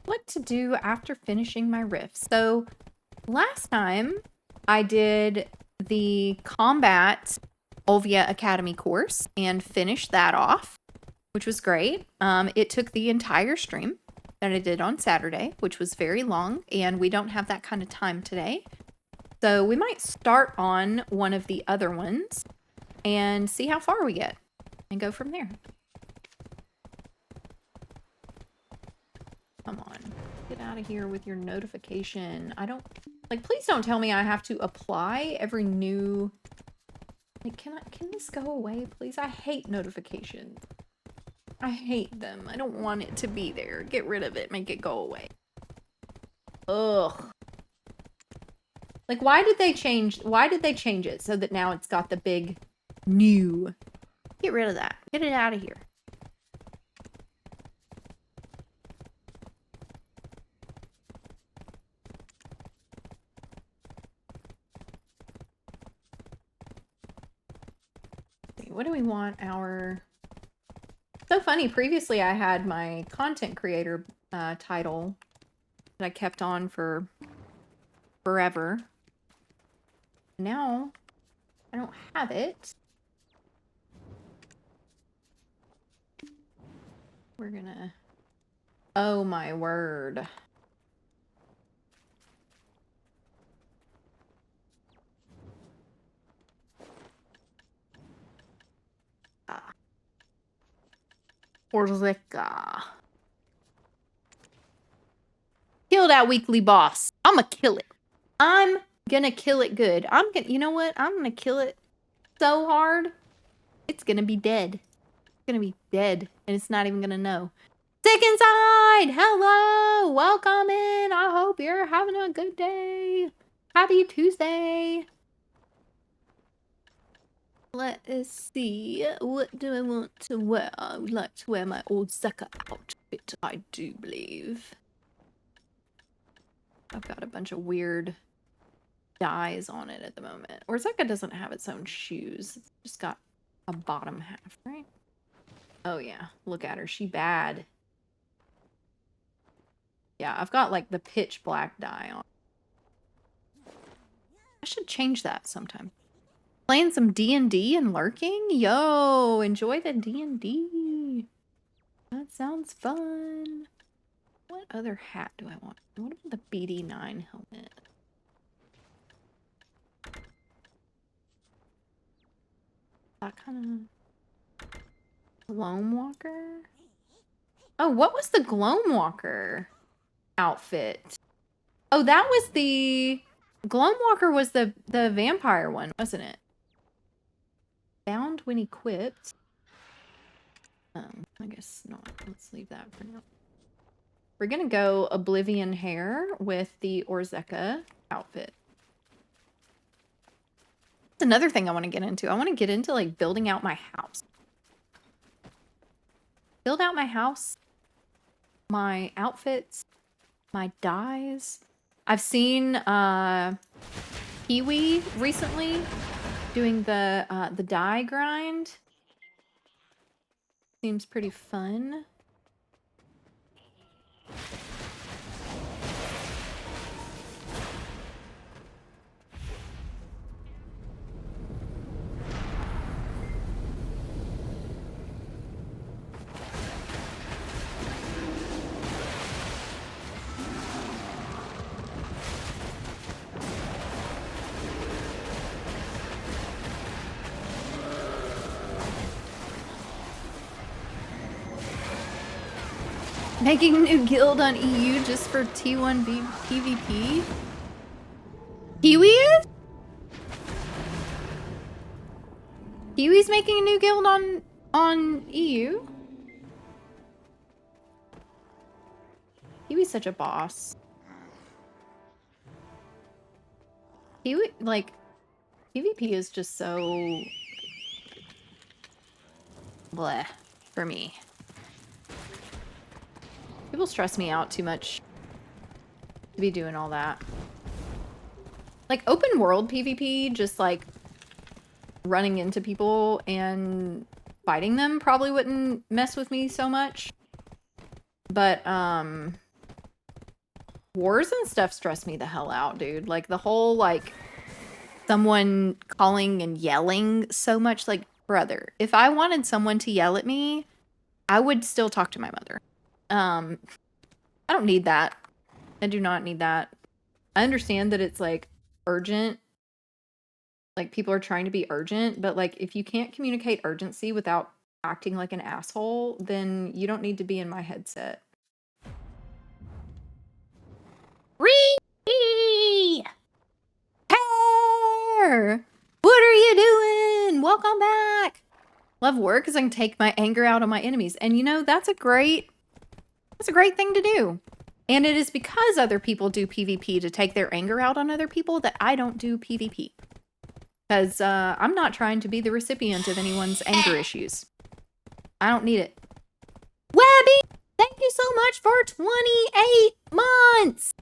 What to do after finishing my riff. So last time I did the combat Olvia Academy course and finished that off, which was great. It took the entire stream that I did on Saturday, which was very long, and we don't have that kind of time today. So we might start on one of the other ones and see how far we get and go from there. Come on, get out of here with your notification. I don't, like, please don't tell me I have to apply every new, like, can this go away, please? I hate notifications. I hate them. I don't want it to be there. Get rid of it, make it go away. Ugh. Like, why did they change it so that now it's got the big new? Get rid of that. Get it out of here. What do we want our... So funny, previously I had my content creator title that I kept on for forever. Now, I don't have it. We're gonna... Oh my word. Orlica. Kill that weekly boss. I'ma kill it. I'm gonna kill it good. You know what? I'm gonna kill it so hard, it's gonna be dead. gonna be dead, and it's not even gonna know. Sick Inside! Hello! Welcome in! I hope you're having a good day. Happy Tuesday! Let us see. What do I want to wear? I would like to wear my old sucker outfit, I do believe. I've got a bunch of weird dyes on it at the moment. Orzeka doesn't have its own shoes. It's just got a bottom half, right? Oh yeah, look at her. She bad. Yeah, I've got like the pitch black dye on. I should change that sometime. Playing some D&D and lurking? Yo, enjoy the D&D. That sounds fun. What other hat do I want? What about the BD9 helmet? That kind of... Gloam Walker? Oh, what was the Gloam Walker outfit? Oh, that was the... Gloam Walker was the vampire one, wasn't it? Bound when equipped. I guess not. Let's leave that for now. We're gonna go Oblivion hair with the Orzeka outfit. That's another thing I want to get into. I want to get into like building out my house. Build out my house, my outfits, my dyes. I've seen Kiwi recently doing the dye grind. Seems pretty fun. Making a new guild on EU just for T1 PvP? Kiwi is? Kiwi's making a new guild on EU? Kiwi's such a boss. Kiwi, like, PvP is just so... bleh for me. People stress me out too much to be doing all that. Like, open world PvP, just like running into people and fighting them probably wouldn't mess with me so much. But, wars and stuff stress me the hell out, dude. Like, the whole, like, someone calling and yelling so much. Like, brother, if I wanted someone to yell at me, I would still talk to my mother. I don't need that. I do not need that. I understand that it's, like, urgent. Like, people are trying to be urgent, but, like, if you can't communicate urgency without acting like an asshole, then you don't need to be in my headset. Ree! Hair! What are you doing? Welcome back! Love work because I can take my anger out on my enemies. And, you know, that's a great thing to do. And it is because other people do PvP to take their anger out on other people that I don't do PvP. Because I'm not trying to be the recipient of anyone's anger issues. I don't need it. Webby, thank you so much for 28 months!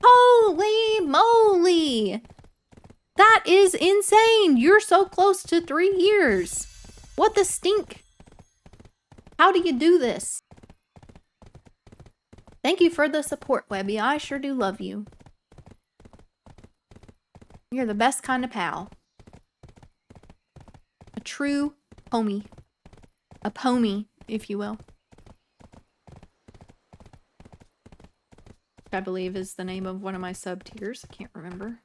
Holy moly! That is insane! You're so close to 3 years! What the stink? How do you do this? Thank you for the support, Webby. I sure do love you. You're the best kind of pal. A true homie. A pomie, if you will. Which I believe is the name of one of my sub-tiers. I can't remember.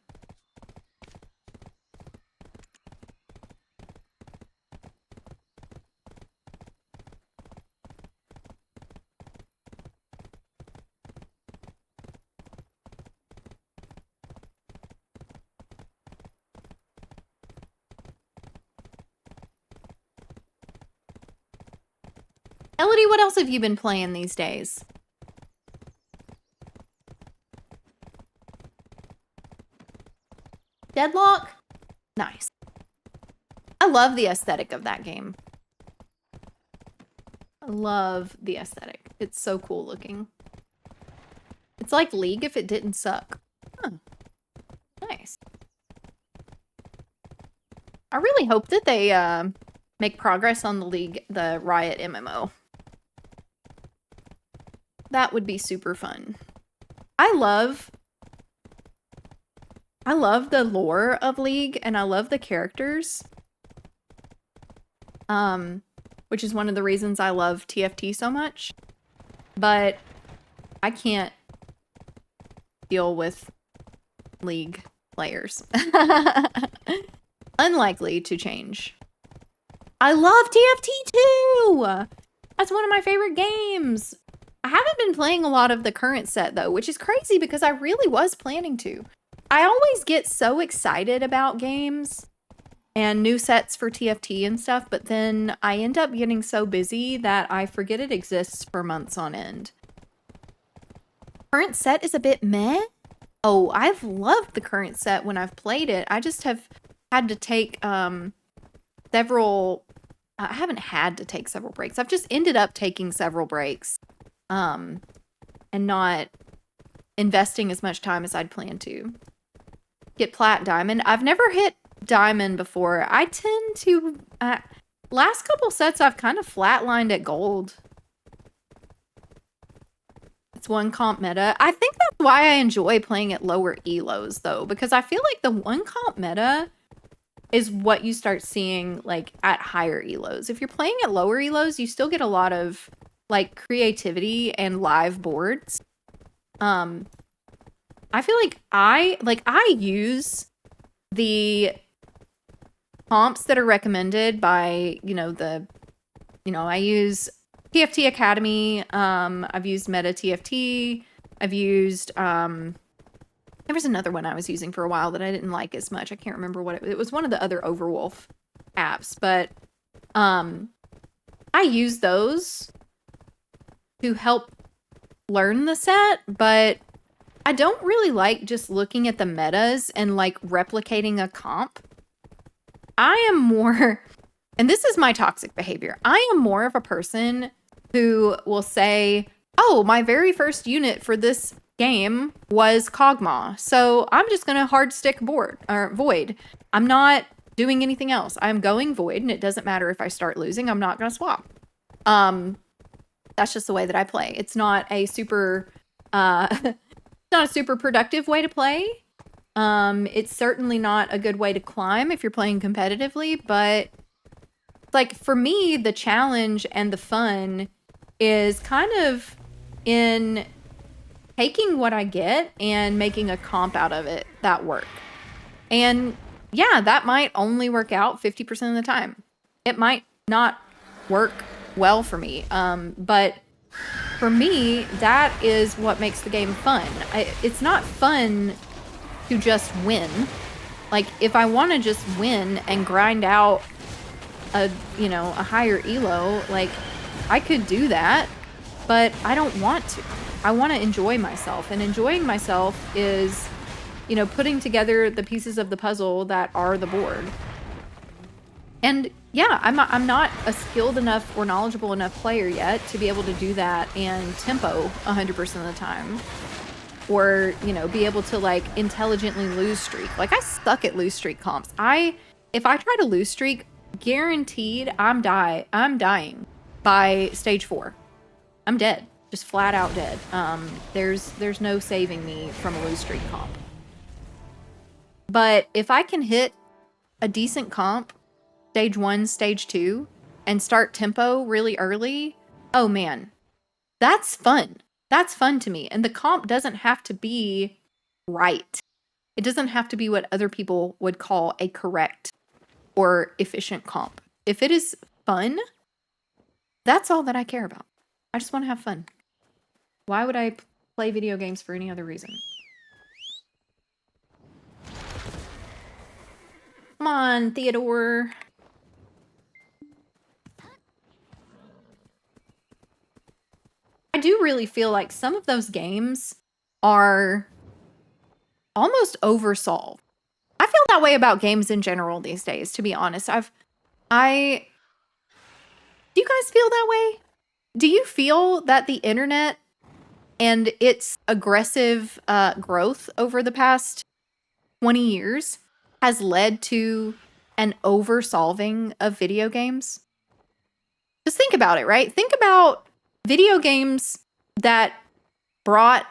Elodie, what else have you been playing these days? Deadlock? Nice. I love the aesthetic of that game. I love the aesthetic. It's so cool looking. It's like League if it didn't suck. Huh. Nice. I really hope that they make progress on the Riot MMO. That would be super fun. I love the lore of League and I love the characters. Which is one of the reasons I love TFT so much. But I can't deal with League players. Unlikely to change. I love TFT too! That's one of my favorite games. I haven't been playing a lot of the current set though, which is crazy because I really was planning to. I always get so excited about games and new sets for TFT and stuff, but then I end up getting so busy that I forget it exists for months on end. Current set is a bit meh. Oh, I've loved the current set when I've played it. I just have had to take several... I haven't had to take several breaks. I've just ended up taking several breaks and not investing as much time as I'd planned to. Get Plat Diamond. I've never hit Diamond before. I tend to... last couple sets I've kind of flatlined at Gold. It's one comp meta. I think that's why I enjoy playing at lower elos though, because I feel like the one comp meta is what you start seeing like at higher elos. If you're playing at lower elos, you still get a lot of like creativity and live boards. I feel like I use the comps that are recommended by, I use TFT Academy, I've used Meta TFT, I've used, there was another one I was using for a while that I didn't like as much. I can't remember what it was one of the other Overwolf apps, but I use those to help learn the set, but I don't really like just looking at the metas and like replicating a comp. I am more, and this is my toxic behavior, I am more of a person who will say, oh, my very first unit for this game was Kog'Maw, so I'm just gonna hard stick Void. I'm not doing anything else. I'm going Void, and it doesn't matter if I start losing, I'm not gonna swap. That's just the way that I play. It's not a super productive way to play. It's certainly not a good way to climb if you're playing competitively, but like for me, the challenge and the fun is kind of in taking what I get and making a comp out of it that work. And yeah, that might only work out 50% of the time. It might not work well for me. But for me, that is what makes the game fun. It's not fun to just win. Like if I want to just win and grind out a higher elo, like I could do that, but I don't want to. I want to enjoy myself, and enjoying myself is, putting together the pieces of the puzzle that are the board. And yeah, I'm not a skilled enough or knowledgeable enough player yet to be able to do that and tempo 100% of the time. Or, be able to like intelligently lose streak. Like I suck at lose streak comps. If I try to lose streak, guaranteed I'm dying by stage 4. I'm dead. Just flat out dead. There's no saving me from a lose streak comp. But if I can hit a decent comp, stage 1, stage 2, and start tempo really early, oh man, that's fun. That's fun to me. And the comp doesn't have to be right. It doesn't have to be what other people would call a correct or efficient comp. If it is fun, that's all that I care about. I just want to have fun. Why would I play video games for any other reason? Come on, Theodore. really feel like some of those games are almost oversolved. I feel that way about games in general these days, to be honest. Do you guys feel that way? Do you feel that the internet and its aggressive growth over the past 20 years has led to an oversolving of video games? Just think about it, right? Think about video games that brought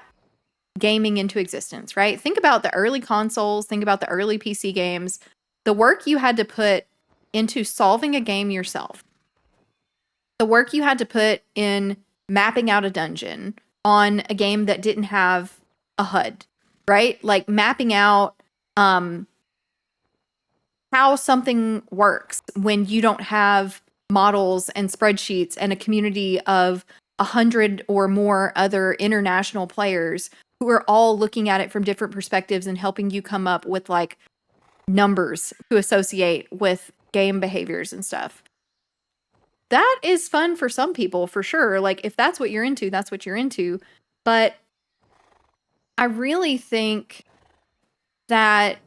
gaming into existence, right? Think about the early consoles, think about the early PC games, the work you had to put into solving a game yourself, the work you had to put in mapping out a dungeon on a game that didn't have a HUD, right? Like mapping out how something works when you don't have models and spreadsheets and a community of 100 or more other international players who are all looking at it from different perspectives and helping you come up with like numbers to associate with game behaviors and stuff. That is fun for some people, for sure. Like, if that's what you're into, that's what you're into. But I really think that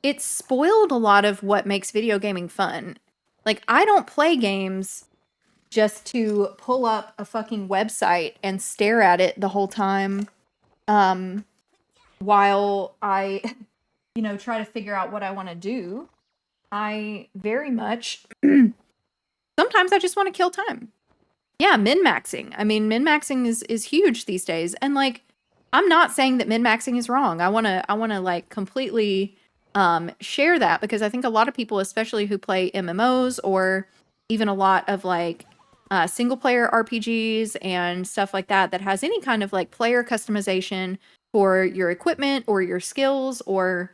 it spoiled a lot of what makes video gaming fun. Like, I don't play games just to pull up a fucking website and stare at it the whole time while I, try to figure out what I want to do. I very much, sometimes I just want to kill time. Yeah, min-maxing. I mean, min-maxing is huge these days. And like, I'm not saying that min-maxing is wrong. I want to like completely share that, because I think a lot of people, especially who play MMOs or even a lot of like single player RPGs and stuff like that, that has any kind of like player customization for your equipment or your skills or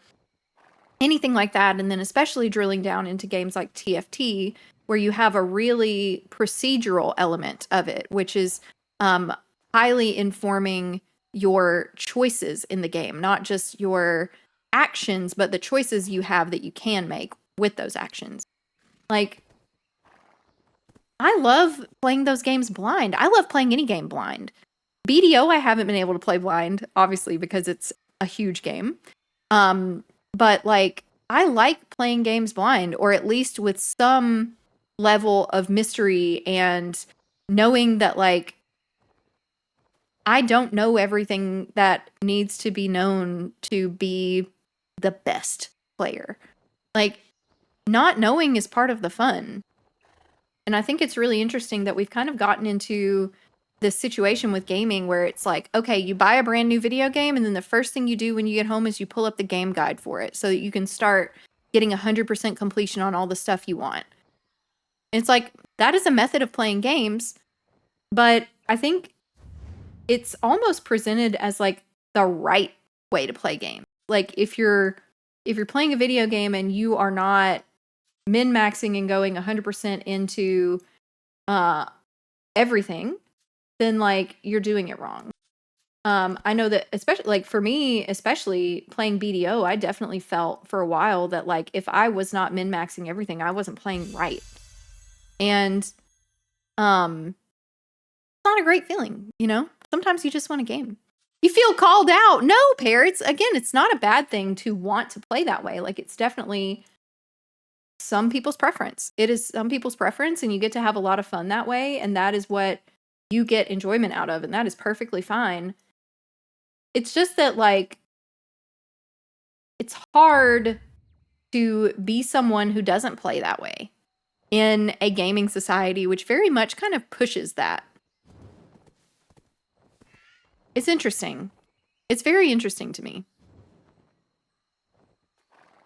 anything like that. And then especially drilling down into games like TFT, where you have a really procedural element of it, which is highly informing your choices in the game, not just your actions, but the choices you have that you can make with those actions. Like, I love playing those games blind. I love playing any game blind. BDO, I haven't been able to play blind, obviously, because it's a huge game. But like, I like playing games blind, or at least with some level of mystery and knowing that like I don't know everything that needs to be known to be the best player. Like, not knowing is part of the fun. And I think it's really interesting that we've kind of gotten into this situation with gaming where it's like, okay, you buy a brand new video game, and then the first thing you do when you get home is you pull up the game guide for it so that you can start getting 100% completion on all the stuff you want. And it's like, that is a method of playing games, but I think it's almost presented as like the right way to play games. Like, if you're playing a video game and you are not min-maxing and going 100% into everything, then like you're doing it wrong. I know that, especially like for me, especially playing BDO, I definitely felt for a while that like if I was not min-maxing everything, I wasn't playing right. And it's not a great feeling, Sometimes you just want a game. You feel called out. No, parrots. Again, it's not a bad thing to want to play that way. Like, it's definitely some people's preference. It is some people's preference, and you get to have a lot of fun that way, and that is what you get enjoyment out of, and that is perfectly fine. It's just that, like, it's hard to be someone who doesn't play that way in a gaming society, which very much kind of pushes that. It's interesting. It's very interesting to me.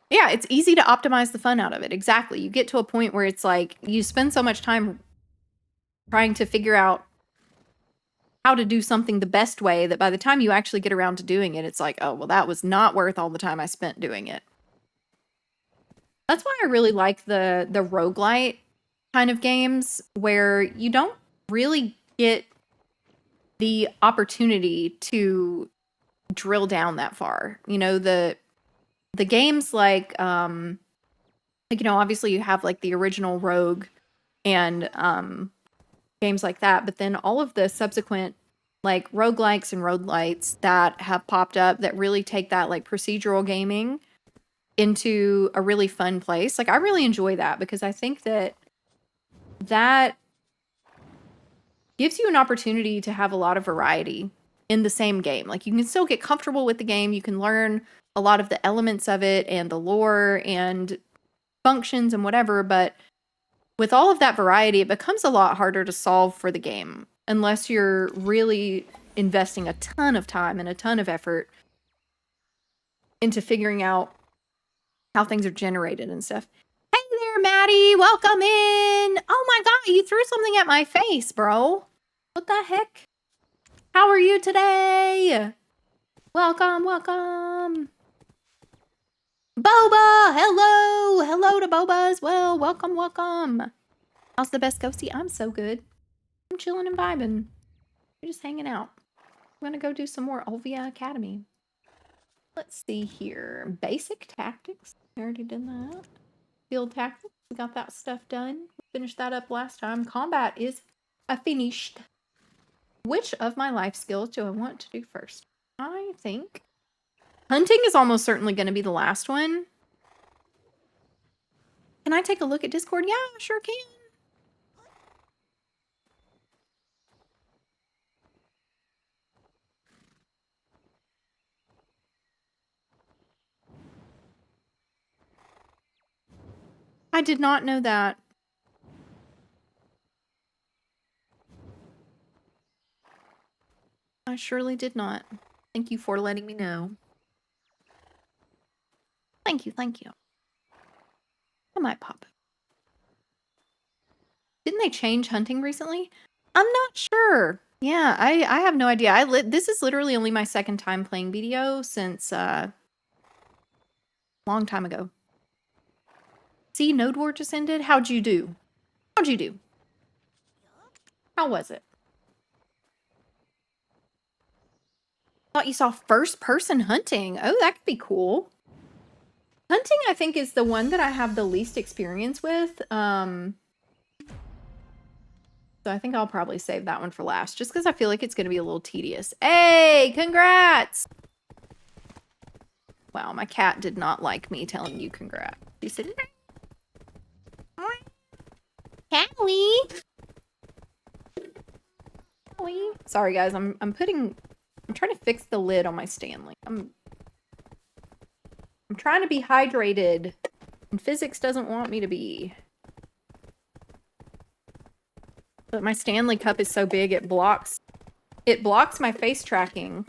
Yeah, it's easy to optimize the fun out of it. Exactly. You get to a point where it's like you spend so much time trying to figure out how to do something the best way that by the time you actually get around to doing it, it's like, oh, well, that was not worth all the time I spent doing it. That's why I really like the roguelite kind of games where you don't really get the opportunity to drill down that far. The games like obviously you have like the original Rogue and games like that, but then all of the subsequent like roguelikes and roguelites that have popped up that really take that like procedural gaming into a really fun place. Like I really enjoy that because I think that gives you an opportunity to have a lot of variety in the same game. Like you can still get comfortable with the game, you can learn a lot of the elements of it and the lore and functions and whatever, but with all of that variety, it becomes a lot harder to solve for the game unless you're really investing a ton of time and a ton of effort into figuring out how things are generated and stuff. Hey there, Maddie. Welcome in. Oh my god, you threw something at my face, bro. What the heck? How are you today? Welcome, welcome. Boba, hello. Hello to Boba as well. Welcome, welcome. How's the best ghosty? I'm so good. I'm chilling and vibing. We're just hanging out. I'm gonna go do some more Olvia Academy. Let's see here. Basic tactics. I already did that. Field tactics. We got that stuff done. We finished that up last time. Combat is finished. Which of my life skills do I want to do first? I think hunting is almost certainly going to be the last one. Can I take a look at Discord? Yeah, I sure can. I did not know that. I surely did not. Thank you for letting me know. Thank you, thank you. I might pop it. Didn't they change hunting recently? I'm not sure. Yeah, I have no idea. This is literally only my second time playing BDO since long time ago. See, Node War just ended. How'd you do? How'd you do? How was it? Thought you saw first-person hunting. Oh, that could be cool. Hunting, I think, is the one that I have the least experience with. So I think I'll probably save that one for last, just because I feel like it's going to be a little tedious. Hey, congrats! Wow, my cat did not like me telling you congrats. She said, Callie! Callie! Sorry, guys, I'm trying to fix the lid on my Stanley. I'm trying to be hydrated, and physics doesn't want me to be. But my Stanley cup is so big it blocks my face tracking.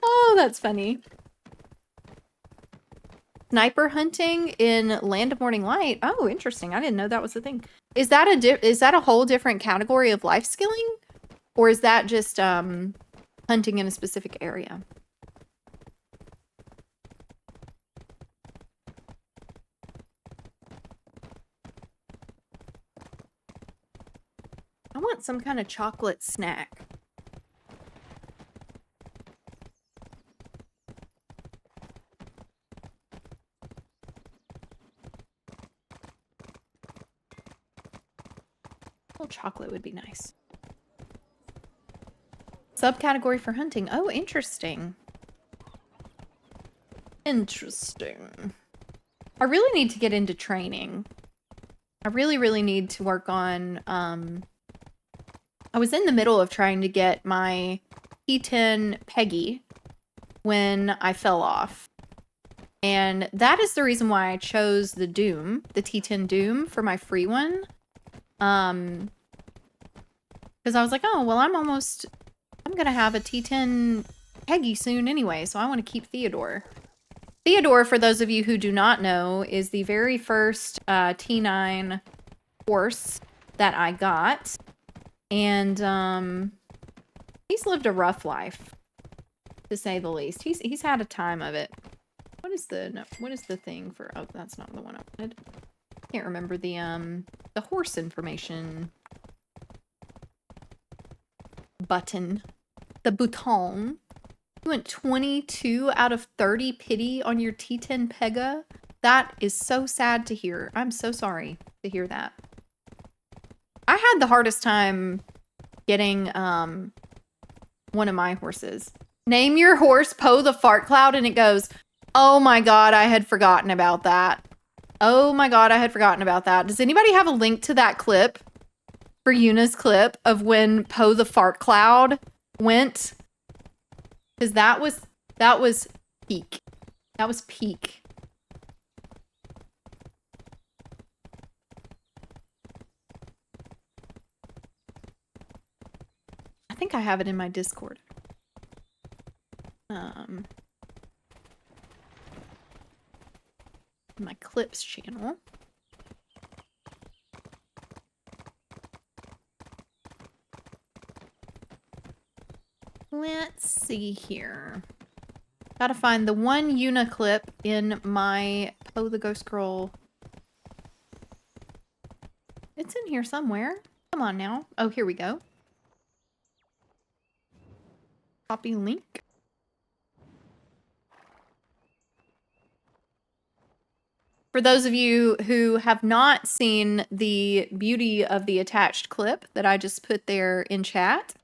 Oh, that's funny. Sniper hunting in Land of Morning Light. Oh, interesting. I didn't know that was a thing. Is that a whole different category of life skilling? Or is that just hunting in a specific area? I want some kind of chocolate snack. A little chocolate would be nice. Subcategory for hunting. Oh, interesting. Interesting. I really need to get into training. I really, really need to work on, I was in the middle of trying to get my T10 Peggy when I fell off. And that is the reason why I chose the Doom, the T10 Doom for my free one. Because I was like, oh, well, I'm gonna have a T10 Peggy soon anyway, so I want to keep Theodore. Theodore, for those of you who do not know, is the very first T9 horse that I got. And he's lived a rough life, to say the least. He's had a time of it. What is the thing for, oh, that's not the one I wanted. Can't remember the horse information button. The bouton. You went 22 out of 30 pity on your T10 Pega. That is so sad to hear. I'm so sorry to hear that. I had the hardest time getting one of my horses. Name your horse Poe the Fart Cloud, and it goes, oh my god, I had forgotten about that. Oh my god, I had forgotten about that. Does anybody have a link to that clip for Yuna's clip of when Poe the Fart Cloud went? Because that was peak. That was peak. I think I have it in my Discord. My clips channel. Let's see here. Gotta find the one Yuna clip in my Poe the Ghost Girl. It's in here somewhere. Come on now. Oh, here we go. Copy link. For those of you who have not seen the beauty of the attached clip that I just put there in chat,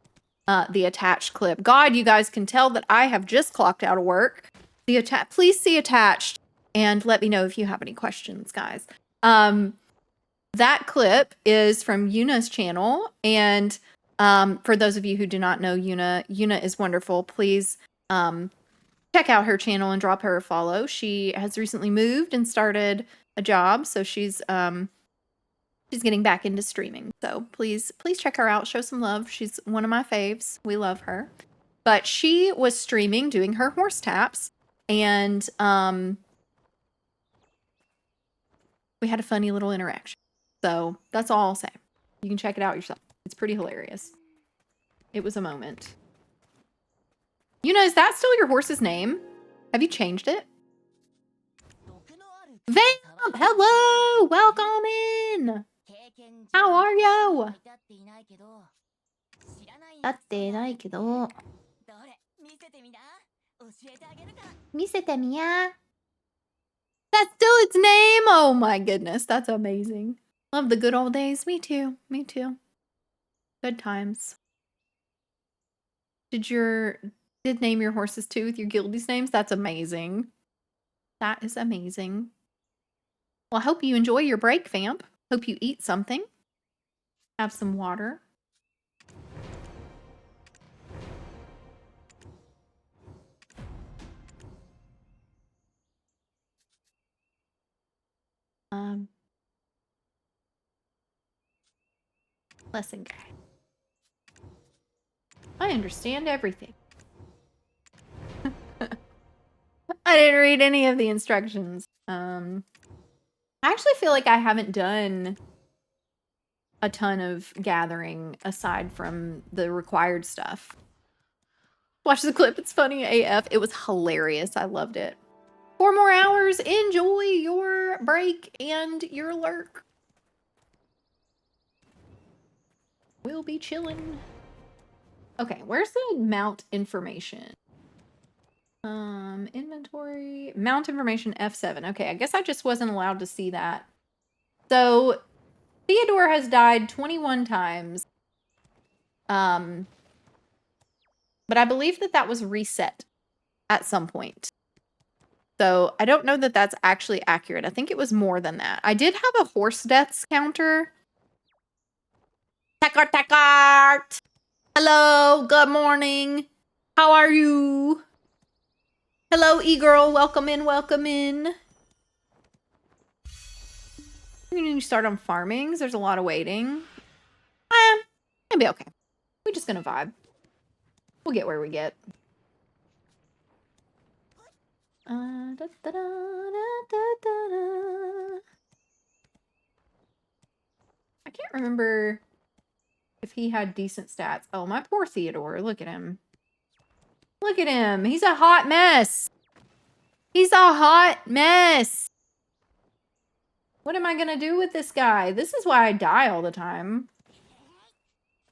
the attached clip. God, you guys can tell that I have just clocked out of work. Please see attached and let me know if you have any questions, guys. That clip is from Yuna's channel, and for those of you who do not know Yuna is wonderful. Please check out her channel and drop her a follow. She has recently moved and started a job, so she's getting back into streaming. So please check her out. Show some love. She's one of my faves. We love her. But she was streaming, doing her horse taps, and we had a funny little interaction. So that's all I'll say. You can check it out yourself. It's pretty hilarious. It was a moment. Yuna, is that still your horse's name? Have you changed it? Vamp! Hello! Welcome in! How are you? That's still its name? Oh my goodness, that's amazing. Love the good old days. Me too. Me too. Good times. Did name your horses too with your guildies names? That's amazing. That is amazing. Well, I hope you enjoy your break, Vamp. Hope you eat something. Have some water. Lesson guide. I understand everything. I didn't read any of the instructions. I actually feel like I haven't done a ton of gathering aside from the required stuff. Watch the clip. It's funny AF. It was hilarious. I loved it. 4 more hours. Enjoy your break and your lurk. We'll be chilling. Okay, where's the mount information? Inventory, mount information F7. Okay, I guess I just wasn't allowed to see that. So Theodore has died 21 times. But I believe that was reset at some point. So I don't know that that's actually accurate. I think it was more than that. I did have a horse deaths counter. Tackart! Hello, good morning. How are you? Hello, e-girl. Welcome in, welcome in. We need to start on farmings. There's a lot of waiting. It'll be okay. We're just gonna vibe. We'll get where we get. I can't remember if he had decent stats. Oh, my poor Theodore. Look at him. Look at him. He's a hot mess. He's a hot mess. What am I going to do with this guy? This is why I die all the time.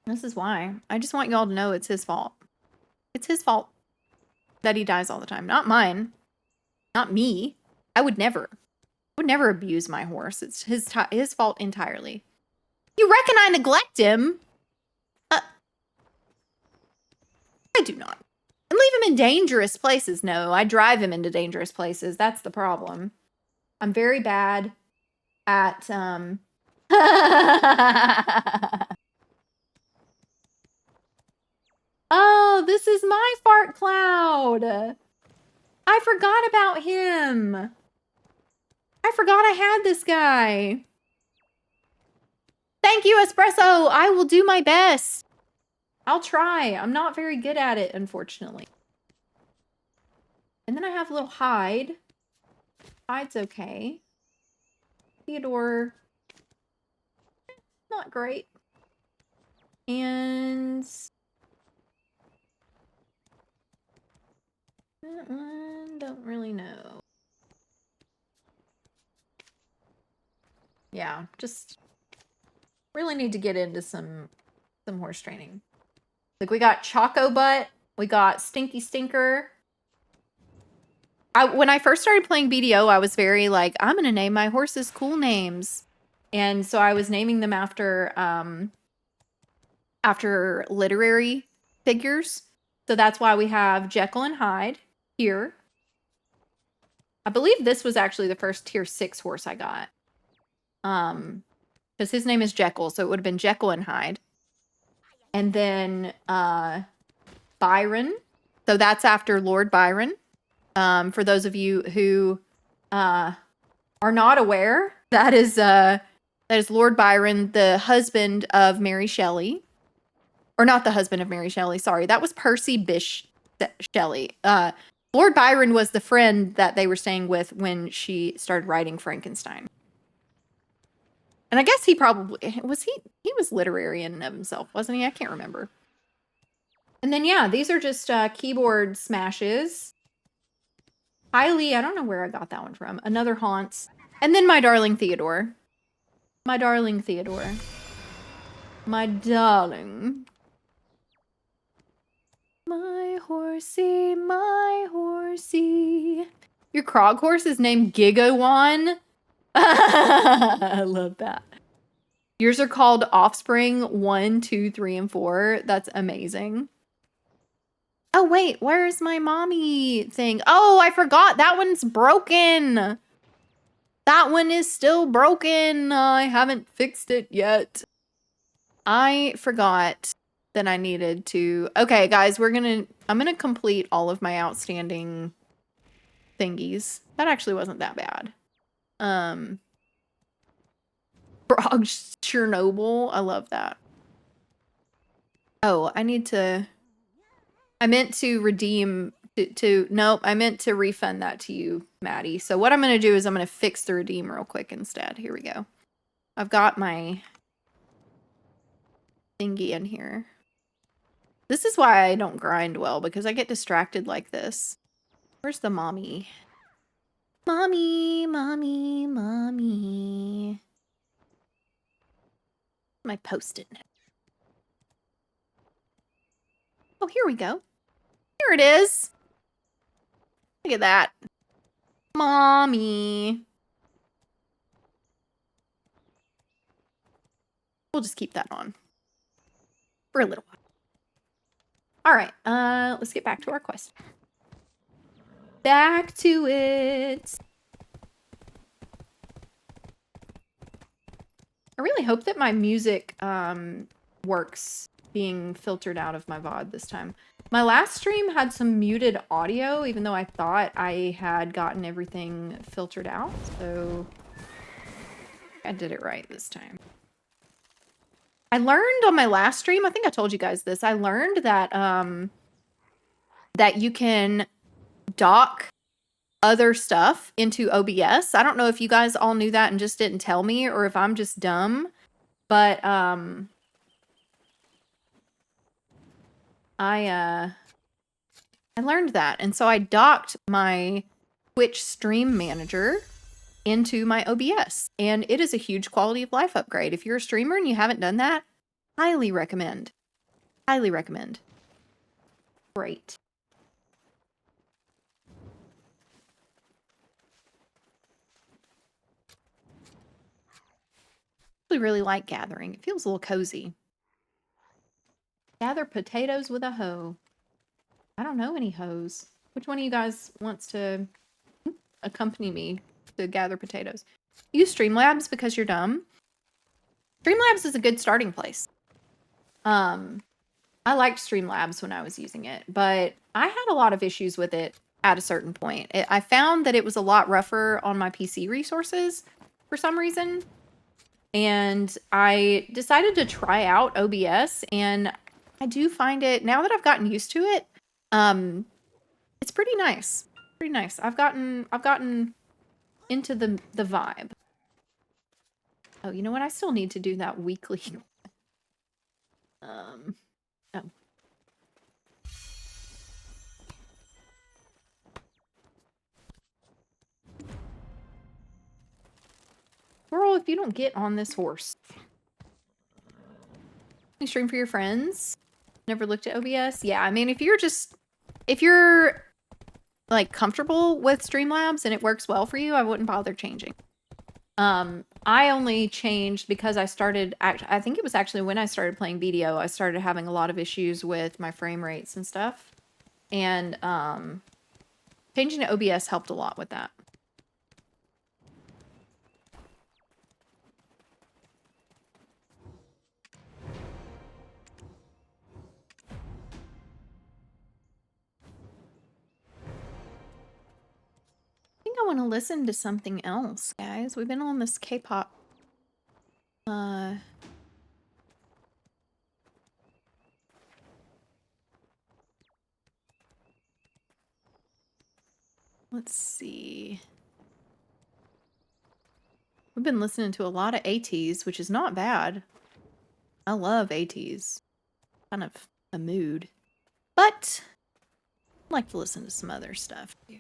This is why. I just want y'all to know it's his fault. It's his fault that he dies all the time. Not mine. Not me. I would never abuse my horse. It's his fault entirely. You reckon I neglect him? I do not. And leave him in dangerous places. No, I drive him into dangerous places. That's the problem. I'm very bad at, Oh, this is my fart cloud. I forgot about him. I forgot I had this guy. Thank you, Espresso. I will do my best. I'll try. I'm not very good at it, unfortunately. And then I have a little Hyde. Hyde's okay. Theodore, not great. And that one, don't really know. Yeah, just really need to get into some horse training. Like, we got Choco Butt, we got Stinky Stinker. When I first started playing BDO, I was very like, I'm gonna name my horses cool names. And so I was naming them after literary figures. So that's why we have Jekyll and Hyde here. I believe this was actually the first tier 6 horse I got. Because his name is Jekyll, so it would have been Jekyll and Hyde. And then Byron. So that's after Lord Byron. For those of you who are not aware, that is Lord Byron, the husband of Mary Shelley. Or not the husband of Mary Shelley, sorry. That was Percy Bysshe Shelley. Lord Byron was the friend that they were staying with when she started writing Frankenstein. And I guess he probably was literary in and of himself, wasn't he? I can't remember. And then yeah, these are just keyboard smashes. Highly, I don't know where I got that one from. Another Haunts. And then my darling Theodore. My darling Theodore. My darling. My horsey, my horsey. Your Krog horse is named Gigawan? I love that. Yours are called Offspring 1, 2, 3, and 4. That's amazing. Oh, wait. Where's my mommy thing? Oh, I forgot. That one's broken. That one is still broken. I haven't fixed it yet. I forgot that I needed to... Okay, guys, I'm gonna complete all of my outstanding thingies. That actually wasn't that bad. Frog Chernobyl. I love that. Oh, I meant to redeem... Nope, I meant to refund that to you, Maddie. So what I'm gonna do is I'm gonna fix the redeem real quick instead. Here we go. I've got my thingy in here. This is why I don't grind well, because I get distracted like this. Where's the mommy? Mommy, mommy, mommy. My post-it note. Oh, here we go. Here it is. Look at that. Mommy. We'll just keep that on for a little while. All right, let's get back to our quest. Back to it. I really hope that my music works being filtered out of my VOD this time. My last stream had some muted audio, even though I thought I had gotten everything filtered out, so I did it right this time. I learned on my last stream, I think I told you guys this, I learned that that you can dock other stuff into OBS. I don't know if you guys all knew that and just didn't tell me, or if I'm just dumb, but I learned that, and so I docked my Twitch stream manager into my OBS, and it is a huge quality of life upgrade. If you're a streamer and you haven't done that, highly recommend. Highly recommend. Great. I really like gathering. It feels a little cozy. Gather potatoes with a hoe. I don't know any hoes. Which one of you guys wants to accompany me to gather potatoes? Use Streamlabs because you're dumb. Streamlabs is a good starting place. I liked Streamlabs when I was using it, but I had a lot of issues with it at a certain point. I found that it was a lot rougher on my PC resources for some reason. And I decided to try out OBS, and I do find it, now that I've gotten used to it, it's pretty nice. Pretty nice. I've gotten into the vibe. Oh, you know what? I still need to do that weekly. Oh. Girl, if you don't get on this horse. You stream for your friends? Never looked at OBS? Yeah, I mean, if you're like comfortable with Streamlabs and it works well for you, I wouldn't bother changing. I only changed because I think it was actually when I started playing video, I started having a lot of issues with my frame rates and stuff. And changing to OBS helped a lot with that. I think I want to listen to something else, guys. We've been on this K-pop. Let's see. We've been listening to a lot of ATs, which is not bad. I love ATs. Kind of a mood. But I'd like to listen to some other stuff too.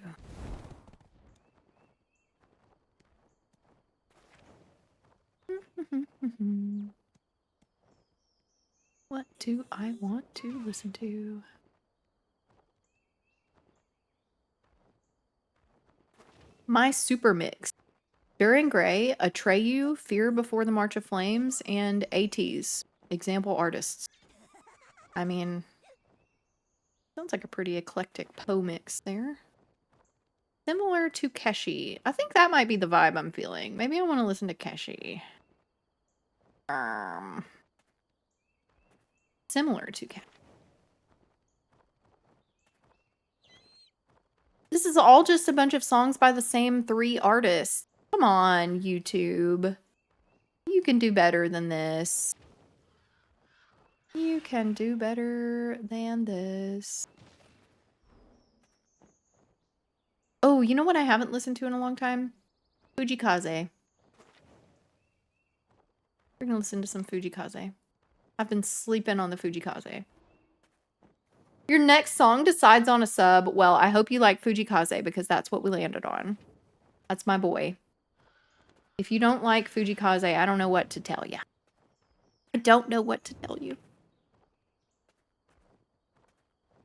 What do I want to listen to? My super mix. During Gray, Atreyu, Fear Before the March of Flames, and ATs. Example artists. I mean, sounds like a pretty eclectic Poe mix there. Similar to Keshi. I think that might be the vibe I'm feeling. Maybe I want to listen to Keshi. Similar to Keshi. This is all just a bunch of songs by the same 3 artists. Come on, YouTube. You can do better than this. You can do better than this. Oh, you know what I haven't listened to in a long time? Fujikaze. We're gonna listen to some Fujikaze. I've been sleeping on the Fujikaze. Your next song decides on a sub. Well, I hope you like Fujikaze because that's what we landed on. That's my boy. If you don't like Fujikaze, I don't know what to tell you. I don't know what to tell you.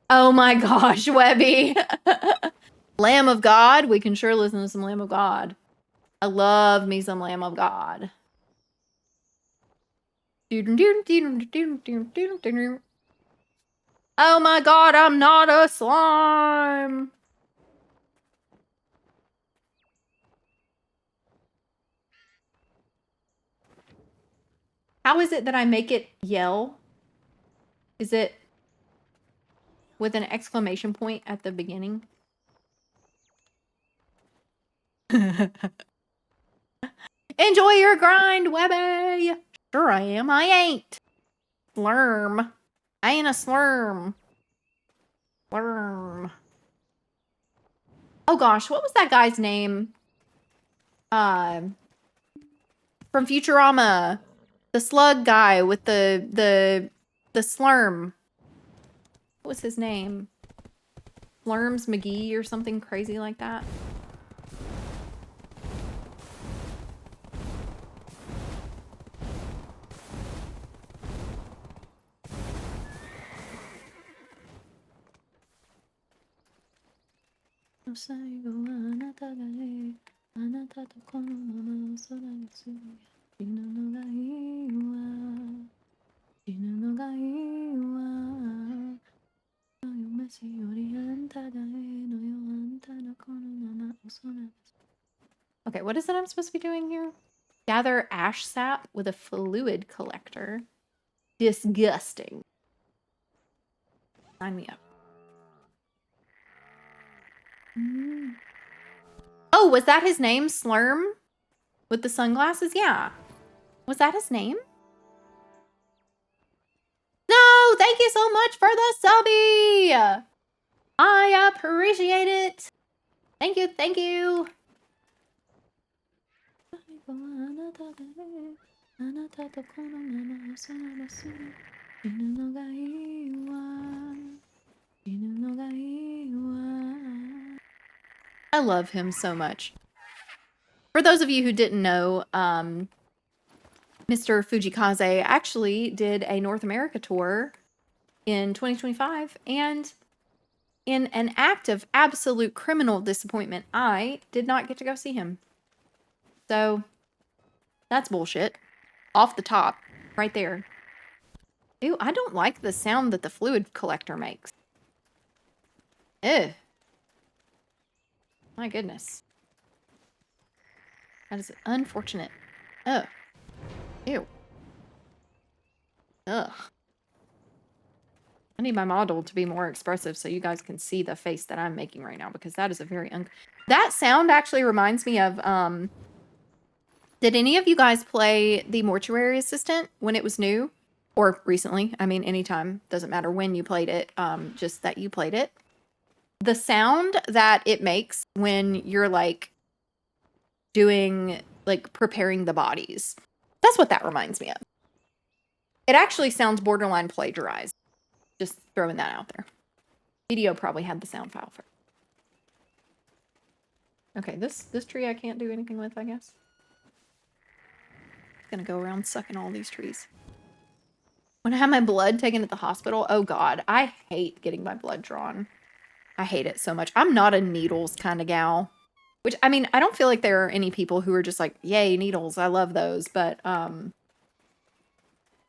Oh my gosh, Webby. Lamb of God. We can sure listen to some Lamb of God. I love me some Lamb of God. Oh my god, I'm not a slime. How is it that I make it yell? Is it with an exclamation point at the beginning? Enjoy your grind, Webby! Sure I am. I ain't. Slurm. I ain't a slurm. Slurm. Oh gosh, what was that guy's name? From Futurama. The slug guy with the slurm. What was his name? Slurms McGee or something crazy like that. Okay, what is it I'm supposed to be doing here? Gather ash sap with a fluid collector. Disgusting. Sign me up. Oh, was that his name, Slurm? With the sunglasses? Yeah. Was that his name? No, thank you so much for the subby. I appreciate it. Thank you, thank you. I love him so much. For those of you who didn't know, Mr. Fujikaze actually did a North America tour in 2025, and in an act of absolute criminal disappointment, I did not get to go see him. So, that's bullshit. Off the top, right there. Ew, I don't like the sound that the fluid collector makes. Ew. My goodness. That is unfortunate. Ugh. Ew. Ugh. I need my model to be more expressive so you guys can see the face that I'm making right now, because that is a very that sound actually reminds me of did any of you guys play the Mortuary Assistant when it was new? Or recently? I mean, anytime. Doesn't matter when you played it, just that you played it. The sound that it makes when you're like doing, like preparing the bodies. That's what that reminds me of. It actually sounds borderline plagiarized. Just throwing that out there. Video probably had the sound file for it. Okay, this tree I can't do anything with, I guess. I'm gonna go around sucking all these trees. When I had my blood taken at the hospital, oh god, I hate getting my blood drawn. I hate it so much. I'm not a needles kind of gal. Which, I mean, I don't feel like there are any people who are just like, yay, needles, I love those. But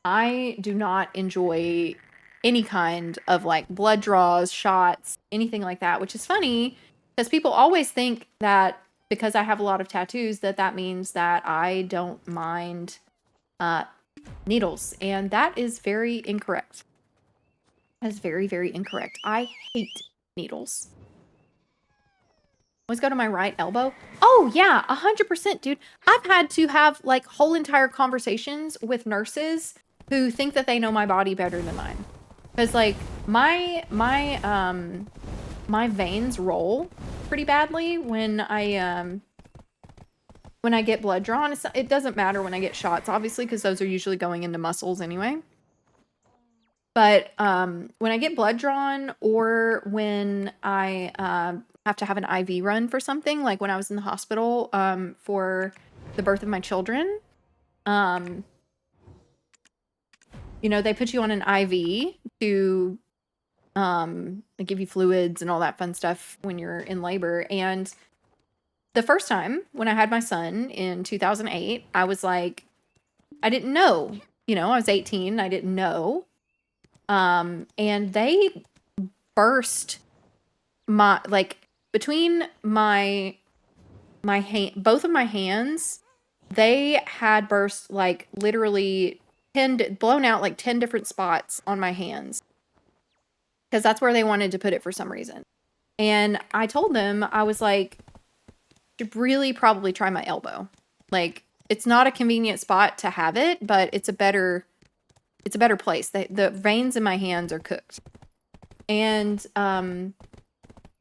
I do not enjoy any kind of like blood draws, shots, anything like that. Which is funny, because people always think that because I have a lot of tattoos, that means that I don't mind needles. And that is very incorrect. That is very, very incorrect. I hate needles. Let's go to my right elbow. Oh yeah, 100%, dude. I've had to have like whole entire conversations with nurses who think that they know my body better than mine. Because like my veins roll pretty badly when I get blood drawn. It doesn't matter when I get shots, obviously, because those are usually going into muscles anyway. But when I get blood drawn, or when I have to have an IV run for something, like when I was in the hospital for the birth of my children, you know, they put you on an IV to they give you fluids and all that fun stuff when you're in labor. And the first time when I had my son in 2008, I was like, I didn't know, you know, I was 18, I didn't know. And they burst my, like, between my hand, both of my hands, they had burst, like, literally blown out like 10 different spots on my hands. Because that's where they wanted to put it for some reason. And I told them, I was like, should really probably try my elbow. Like, it's not a convenient spot to have it, but it's a better place. The veins in my hands are cooked. And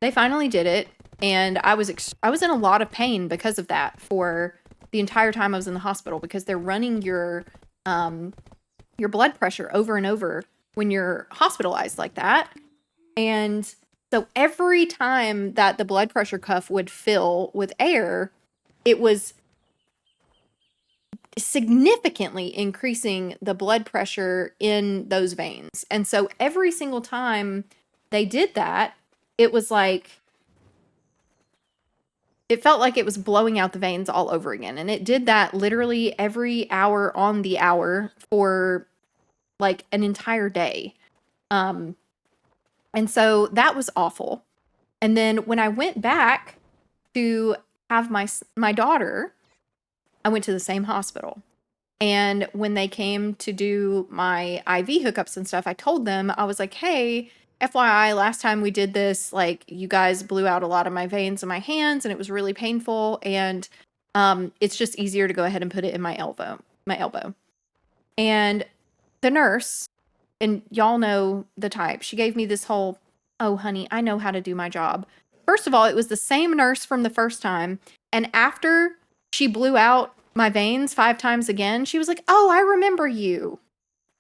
they finally did it, and I was in a lot of pain because of that for the entire time I was in the hospital, because they're running your blood pressure over and over when you're hospitalized like that. And so every time that the blood pressure cuff would fill with air, it was significantly increasing the blood pressure in those veins. And so every single time they did that, it was like, it felt like it was blowing out the veins all over again. And it did that literally every hour on the hour for like an entire day. And so that was awful. And then when I went back to have my daughter, I went to the same hospital. And when they came to do my IV hookups and stuff, I told them, I was like, hey, FYI, last time we did this, like, you guys blew out a lot of my veins in my hands and it was really painful. And it's just easier to go ahead and put it in my elbow. And the nurse, and y'all know the type, she gave me this whole, oh, honey, I know how to do my job. First of all, it was the same nurse from the first time. And after she blew out my veins 5 times again, she was like, oh, I remember you.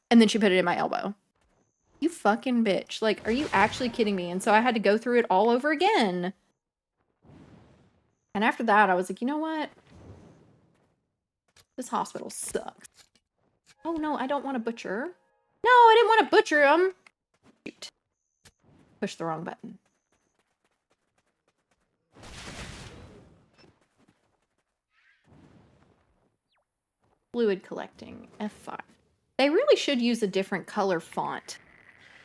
And then she put it in my elbow. You fucking bitch. Like, are you actually kidding me? And so I had to go through it all over again. And after that, I was like, you know what? This hospital sucks. Oh, no, I don't want to butcher. No, I didn't want to butcher him. Shoot. Push the wrong button. Fluid collecting, F5. They really should use a different color font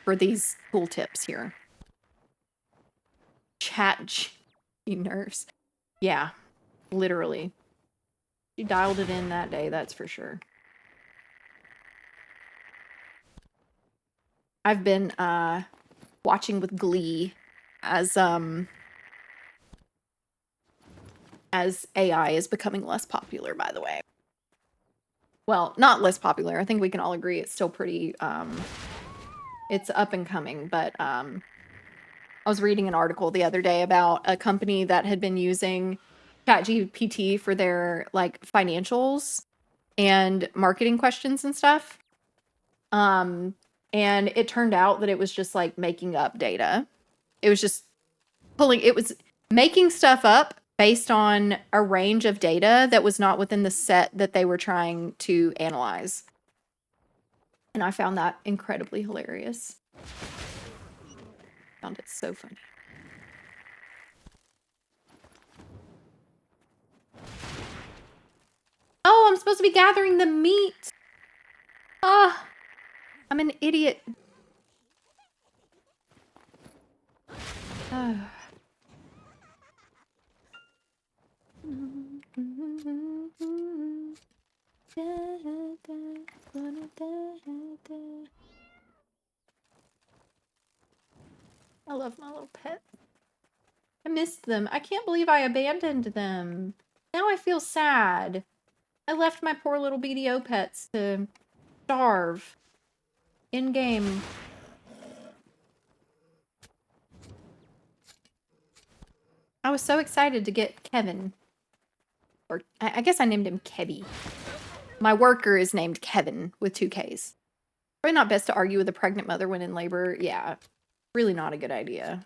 for these tooltips here. Chat nurse. Yeah, literally. She dialed it in that day, that's for sure. I've been watching with glee as AI is becoming less popular, by the way. Well, not less popular. I think we can all agree it's still pretty it's up and coming, but I was reading an article the other day about a company that had been using ChatGPT for their like financials and marketing questions and stuff. And it turned out that it was just like making up data. It was just it was making stuff up based on a range of data that was not within the set that they were trying to analyze. And I found that incredibly hilarious. Found it so funny. Oh, I'm supposed to be gathering the meat. Ah, I'm an idiot. I love my little pet. I missed them. I can't believe I abandoned them. Now I feel sad. I left my poor little BDO pets to starve. In-game. I was so excited to get Kevin. Or I guess I named him Kebby. My worker is named Kevin with 2 Ks. Probably not best to argue with a pregnant mother when in labor. Yeah, really not a good idea.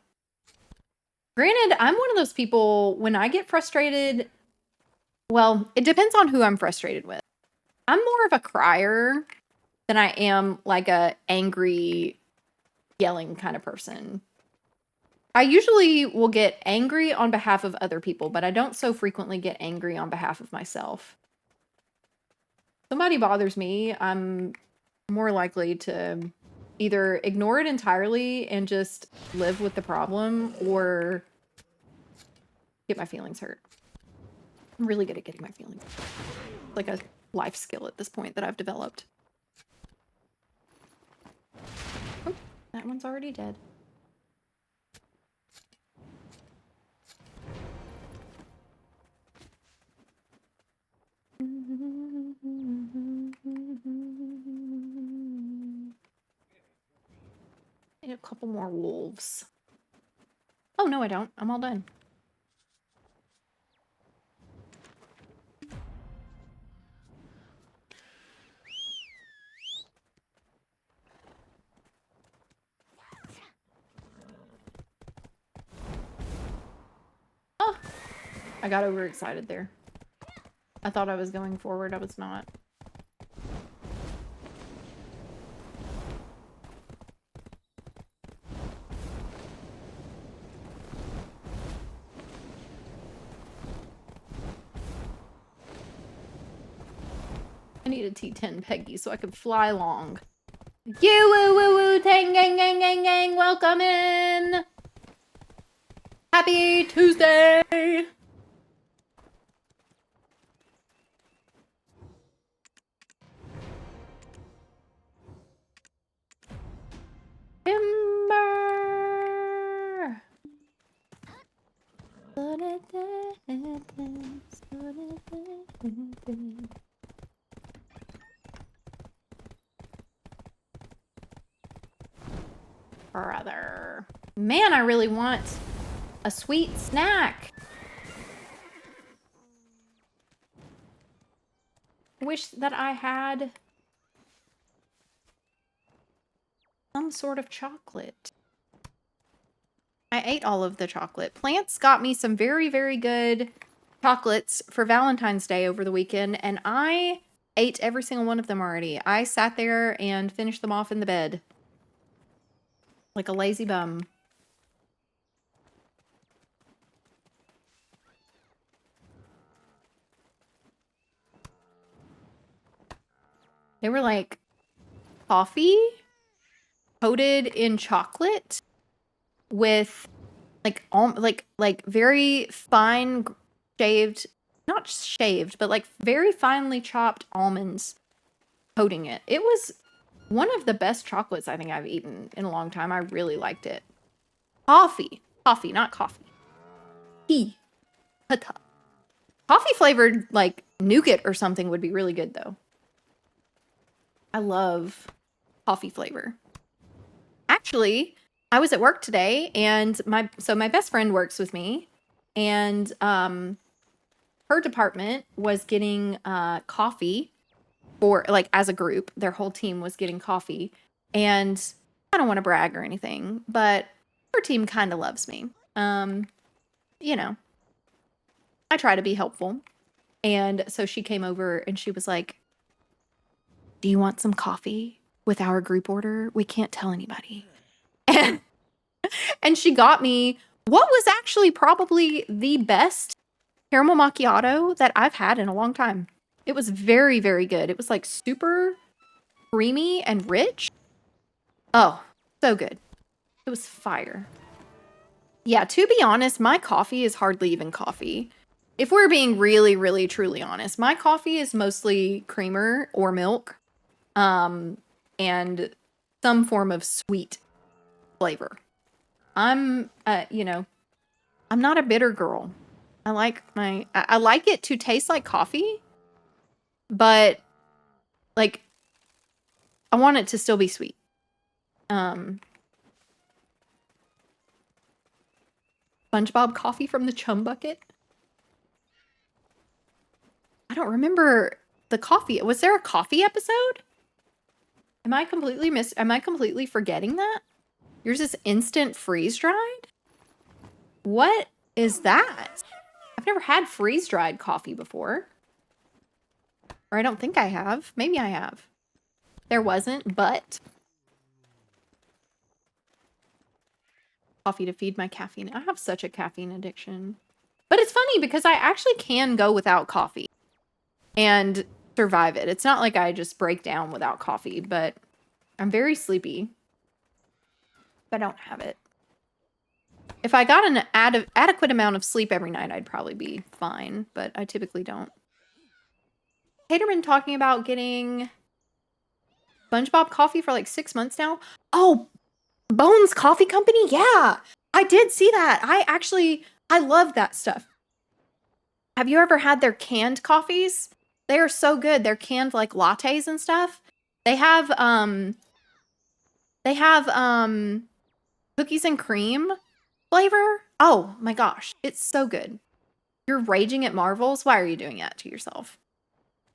Granted, I'm one of those people, when I get frustrated, well, it depends on who I'm frustrated with. I'm more of a crier than I am like a angry, yelling kind of person. I usually will get angry on behalf of other people, but I don't so frequently get angry on behalf of myself. If somebody bothers me, I'm more likely to either ignore it entirely and just live with the problem or get my feelings hurt. I'm really good at getting my feelings hurt. It's like a life skill at this point that I've developed. Oh, that one's already dead. Need a couple more wolves. Oh, no, I don't. I'm all done. Oh, I got overexcited there. I thought I was going forward. I was not. I need a T10 Peggy so I could fly long. You woo woo woo tang gang gang gang gang, welcome in. Happy Tuesday. Timber. Brother. Man, I really want a sweet snack. I wish that I had some sort of chocolate. I ate all of the chocolate. Plants got me some very, very good chocolates for Valentine's Day over the weekend, and I ate every single one of them already. I sat there and finished them off in the bed. Like a lazy bum. They were like coffee coated in chocolate with like very fine shaved, not shaved, but like very finely chopped almonds coating it. It was one of the best chocolates I think I've eaten in a long time. I really liked it. Coffee, not coffee. Tea. Coffee flavored like nougat or something would be really good though. I love coffee flavor. Actually, I was at work today and my best friend works with me and her department was getting coffee for like as a group. Their whole team was getting coffee and I don't want to brag or anything, but her team kind of loves me. You know, I try to be helpful. And so she came over and she was like, "Do you want some coffee with our group order? We can't tell anybody." And she got me what was actually probably the best caramel macchiato that I've had in a long time. It was very, very good. It was like super creamy and rich. Oh, so good. It was fire. Yeah, to be honest, my coffee is hardly even coffee. If we're being really, really, truly honest, my coffee is mostly creamer or milk, and some form of sweet flavor. I'm, I'm not a bitter girl. I like I like it to taste like coffee, but like I want it to still be sweet. SpongeBob coffee from the Chum Bucket. I don't remember the coffee. Was there a coffee episode? Am I completely forgetting that? Yours is instant freeze dried? What is that? I've never had freeze dried coffee before. Or I don't think I have. Maybe I have. There wasn't, but coffee to feed my caffeine. I have such a caffeine addiction. But it's funny because I actually can go without coffee and survive it. It's not like I just break down without coffee, but I'm very sleepy. If I don't have it. If I got an adequate amount of sleep every night, I'd probably be fine, but I typically don't. Haterman talking about getting SpongeBob coffee for like 6 months now. Oh, Bones Coffee Company? Yeah, I did see that. I love that stuff. Have you ever had their canned coffees? They are so good. They're canned like lattes and stuff. They have cookies and cream flavor. Oh my gosh, it's so good. You're raging at Marvels? Why are you doing that to yourself?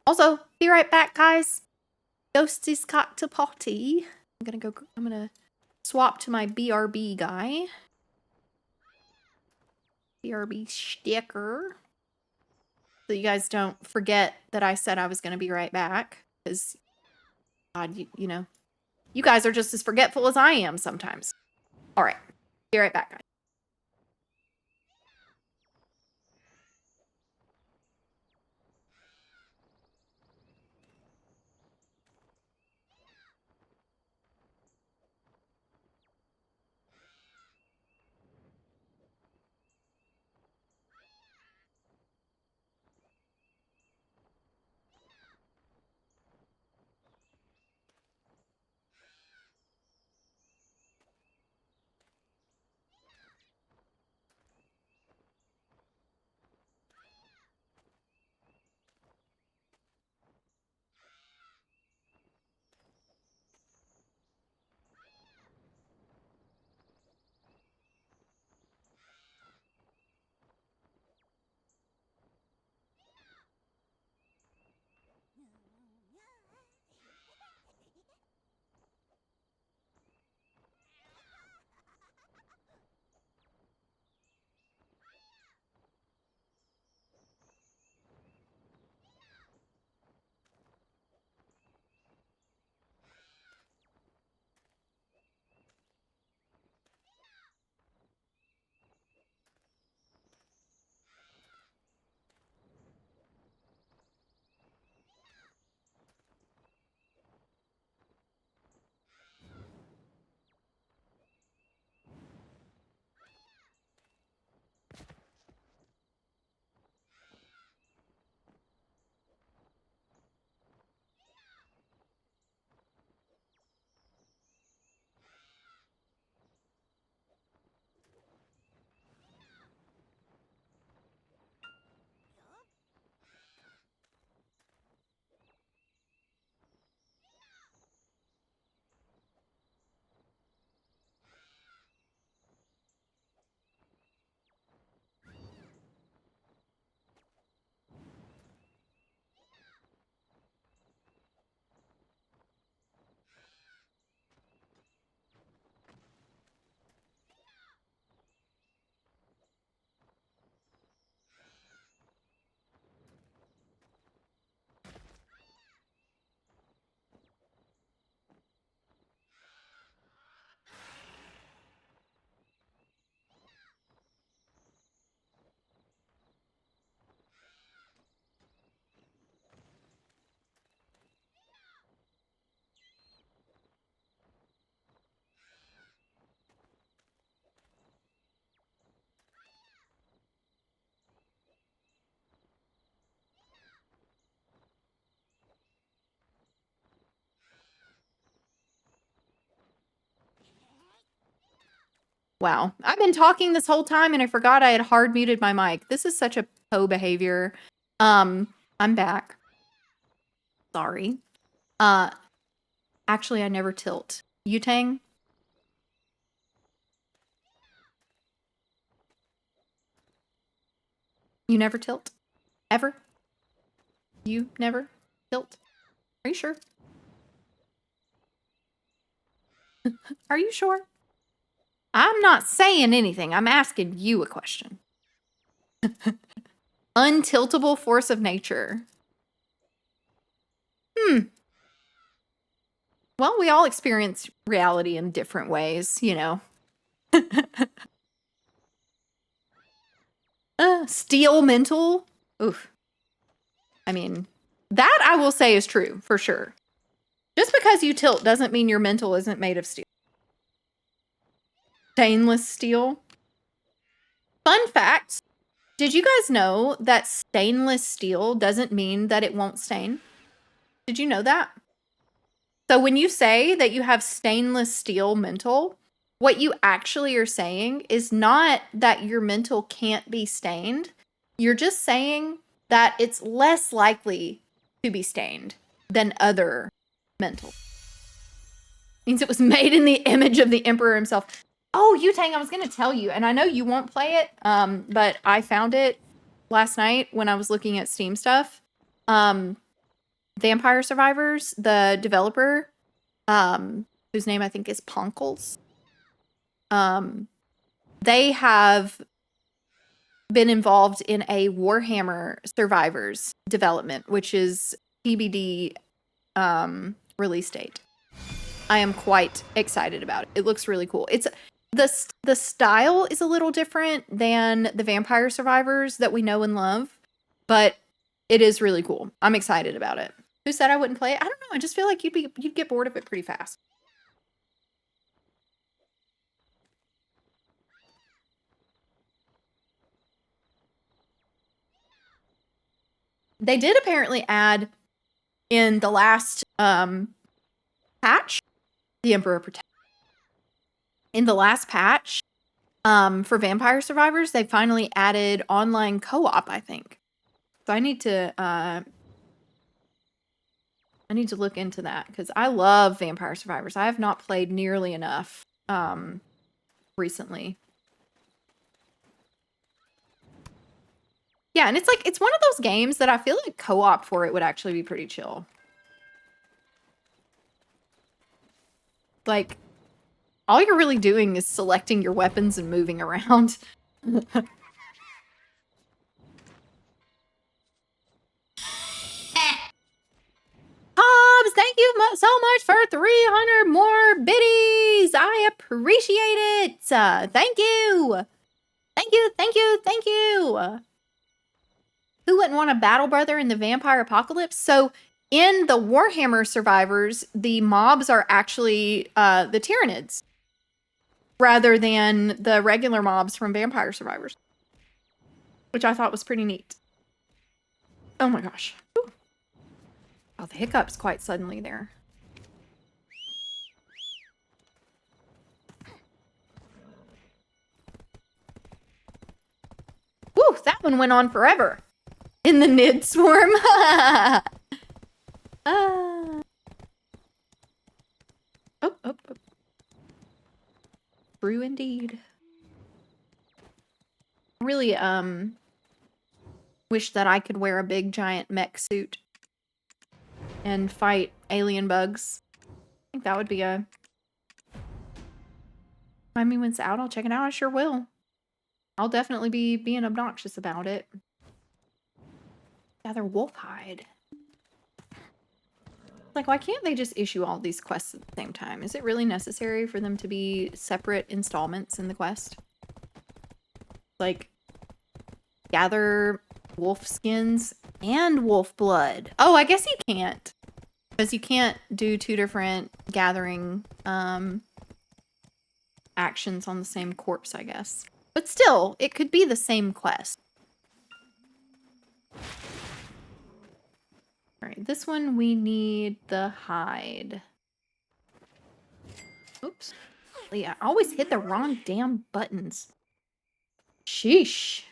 Also, be right back, guys. Ghosty's cocktail party. I'm gonna swap to my BRB guy. BRB sticker. So you guys don't forget that I said I was gonna be right back. Because, God, you know, you guys are just as forgetful as I am sometimes. All right, be right back, guys. Wow. I've been talking this whole time and I forgot I had hard muted my mic. This is such a po behavior. I'm back. Sorry. Actually, I never tilt. Yutang? You never tilt? Ever? You never tilt? Are you sure? Are you sure? I'm not saying anything. I'm asking you a question. Untiltable force of nature. Well, we all experience reality in different ways, you know. Steel mental? Oof. I mean, that I will say is true, for sure. Just because you tilt doesn't mean your mental isn't made of steel. Stainless steel. Fun fact. Did you guys know that stainless steel doesn't mean that it won't stain? Did you know that? So when you say that you have stainless steel mental, what you actually are saying is not that your mental can't be stained. You're just saying that it's less likely to be stained than other mental. Means it was made in the image of the emperor himself. Oh, Yutang, I was going to tell you, and I know you won't play it, but I found it last night when I was looking at Steam stuff. Vampire Survivors, the developer, whose name I think is Ponkles, they have been involved in a Warhammer Survivors development, which is TBD release date. I am quite excited about it. It looks really cool. It's the style is a little different than the Vampire Survivors that we know and love, but it is really cool. I'm excited about it. Who said I wouldn't play it? I don't know. I just feel like you'd get bored of it pretty fast. They did apparently add in the last patch the Emperor Protect. In the last patch for Vampire Survivors, they finally added online co-op, I think. So I need to look into that because I love Vampire Survivors. I have not played nearly enough recently. Yeah, and it's like it's one of those games that I feel like co-op for it would actually be pretty chill. Like all you're really doing is selecting your weapons and moving around. Hobbs, thank you so much for 300 more biddies. I appreciate it. Thank you. Thank you, thank you, thank you. Who wouldn't want a battle brother in the vampire apocalypse? So in the Warhammer Survivors, the mobs are actually the Tyranids rather than the regular mobs from Vampire Survivors, which I thought was pretty neat. Oh my gosh. Ooh. Oh, the hiccups quite suddenly there. Woo, that one went on forever. In the Nid Swarm. Oh. True indeed. I really, wish that I could wear a big giant mech suit and fight alien bugs. I think that would be a... I mean, when it's out, I'll check it out. I sure will. I'll definitely be being obnoxious about it. Gather wolf hide. Like, why can't they just issue all these quests at the same time? Is it really necessary for them to be separate installments in the quest? Like, gather wolf skins and wolf blood. Oh, I guess you can't. Because you can't do two different gathering actions on the same corpse, I guess. But still, it could be the same quest. Alright, this one we need the hide. Oops. Golly, I always hit the wrong damn buttons. Sheesh.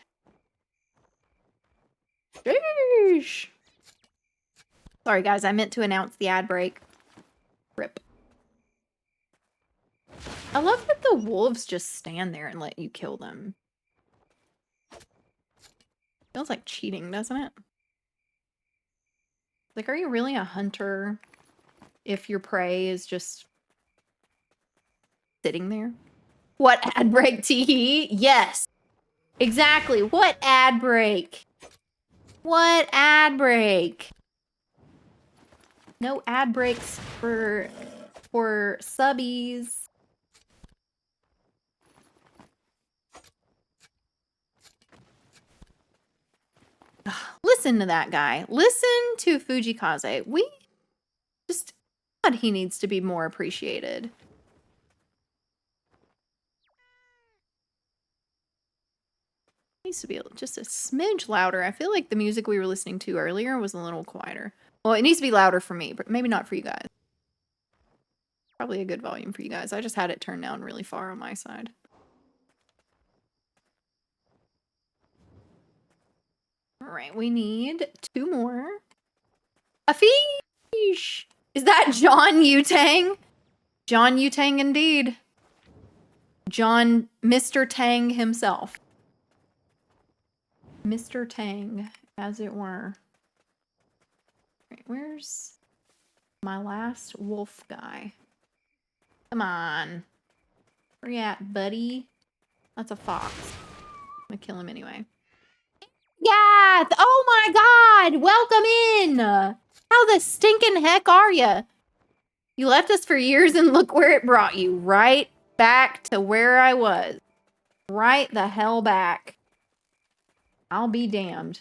Sheesh. Sorry, guys. I meant to announce the ad break. Rip. I love that the wolves just stand there and let you kill them. Feels like cheating, doesn't it? Like, are you really a hunter if your prey is just sitting there? What ad break, teehee? Yes. Exactly. What ad break? What ad break? No ad breaks for subbies. Listen to that guy. Listen to Fujikaze. God, he needs to be more appreciated. Needs to be just a smidge louder. I feel like the music we were listening to earlier was a little quieter. Well, it needs to be louder for me, but maybe not for you guys. Probably a good volume for you guys. I just had it turned down really far on my side. All right, we need 2 more. A fish! Is that John Yutang? John Yutang indeed. John, Mr. Tang himself. Mr. Tang, as it were. Right, where's my last wolf guy? Come on. Where you at, buddy? That's a fox. I'm gonna kill him anyway. Yeah! Oh my god! Welcome in! How the stinking heck are ya? You left us for years and look where it brought you. Right back to where I was. Right the hell back. I'll be damned.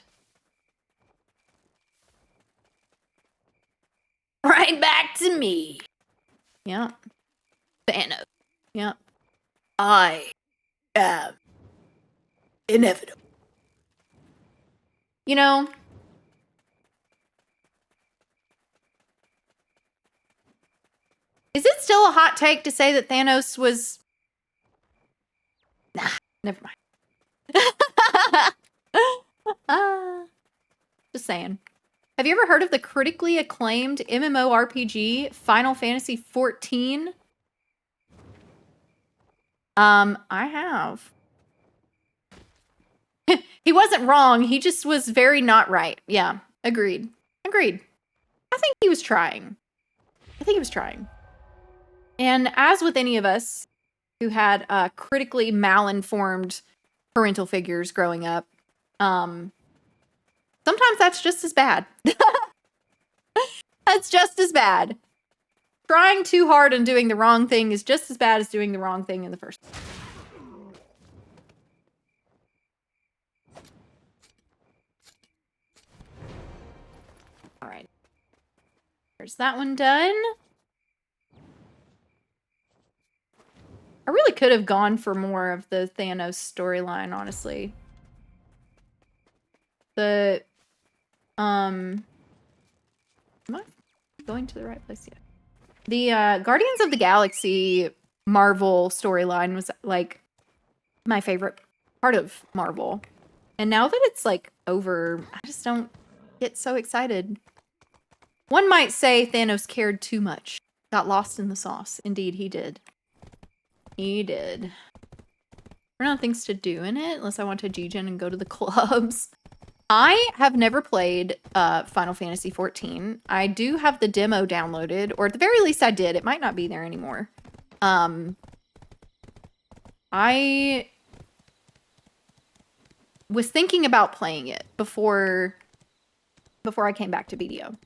Right back to me. Yep. Thanos. Yep. I am inevitable. You know, is it still a hot take to say that Thanos was... Nah, never mind. Just saying. Have you ever heard of the critically acclaimed MMORPG Final Fantasy XIV? I have. He wasn't wrong. He just was very not right. Yeah, agreed. Agreed. I think he was trying. And as with any of us who had critically malinformed parental figures growing up, sometimes that's just as bad. That's just as bad. Trying too hard and doing the wrong thing is just as bad as doing the wrong thing in the first place. All right. There's that one done. I really could have gone for more of the Thanos storyline, honestly. Am I going to the right place yet? The Guardians of the Galaxy Marvel storyline was like my favorite part of Marvel. And now that it's like over, I just don't get so excited. One might say Thanos cared too much. Got lost in the sauce. Indeed, he did. He did. There are no things to do in it unless I want to G-Gen and go to the clubs. I have never played Final Fantasy XIV. I do have the demo downloaded, or at the very least I did. It might not be there anymore. I was thinking about playing it before I came back to BDO.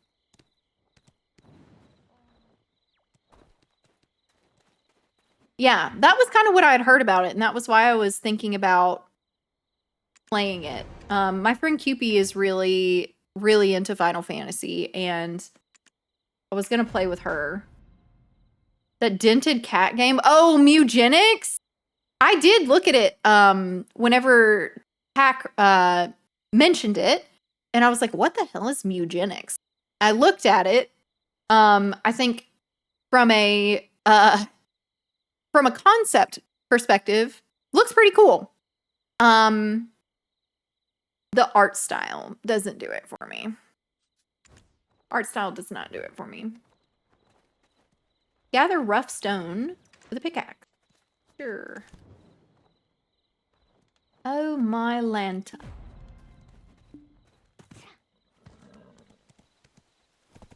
Yeah, that was kind of what I had heard about it, and that was why I was thinking about playing it. My friend Cupie is really, really into Final Fantasy, and I was gonna play with her. That dented cat game? Oh, Mugenics? I did look at it whenever Pack mentioned it, and I was like, what the hell is Mugenics? I looked at it, I think from from a concept perspective, looks pretty cool. The art style doesn't do it for me. Art style does not do it for me. Gather rough stone with a pickaxe. Sure. Oh my Lanta.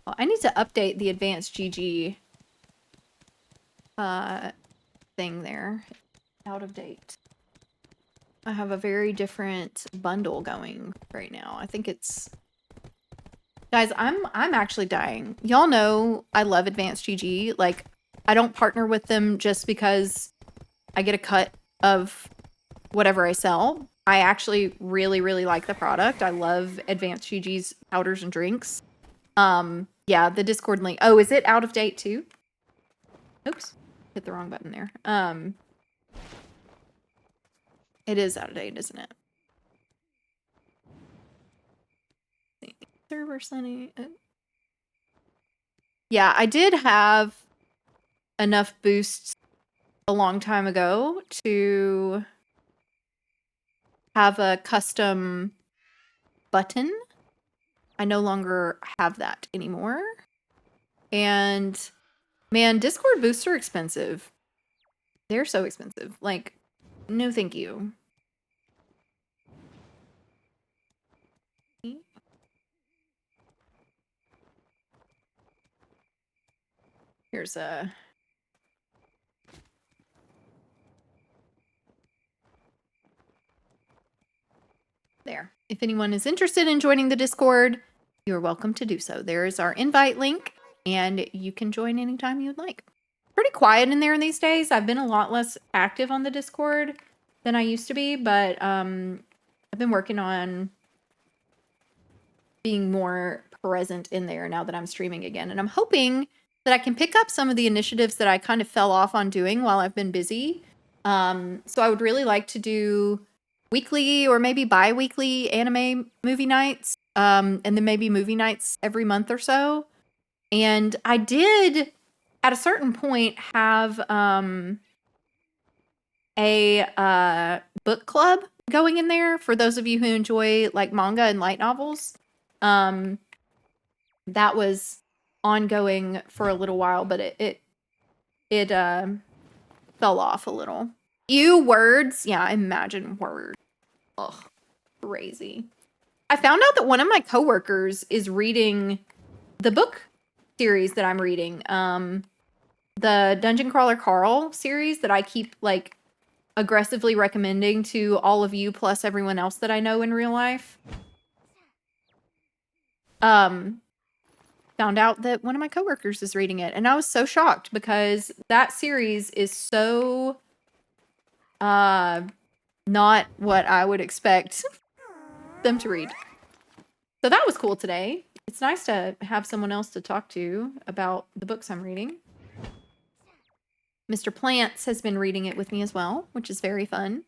Oh, I need to update the advanced GG thing there. Out of date. I have a very different bundle going right now. I think it's... Guys, I'm actually dying. Y'all know I love advanced GG. Like, I don't partner with them just because I get a cut of whatever I sell. I actually really, really like the product. I love advanced GG's powders and drinks. Yeah, the Discord link. Oh, is it out of date too? Oops, hit the wrong button there. It is out of date, isn't it? Server sunny. Yeah, I did have enough boosts a long time ago to have a custom button. I no longer have that anymore. And man, Discord boosts are expensive. They're so expensive. Like, no thank you. Here's a... There. If anyone is interested in joining the Discord, you're welcome to do so. There is our invite link, and you can join anytime you'd like. Pretty quiet in there these days. I've been a lot less active on the Discord than I used to be, but I've been working on being more present in there now that I'm streaming again. And I'm hoping that I can pick up some of the initiatives that I kind of fell off on doing while I've been busy. So I would really like to do weekly or maybe bi-weekly anime movie nights, and then maybe movie nights every month or so. And I did, at a certain point, have a book club going in there for those of you who enjoy like manga and light novels. That was ongoing for a little while, but it fell off a little. Ew, words. Yeah, imagine words. Ugh, crazy. I found out that one of my coworkers is reading the book series that I'm reading. The Dungeon Crawler Carl series that I keep like aggressively recommending to all of you plus everyone else that I know in real life. Found out that one of my coworkers is reading it, and I was so shocked because that series is so not what I would expect them to read. So that was cool today. It's nice to have someone else to talk to about the books I'm reading. Mr. Plants has been reading it with me as well, which is very fun.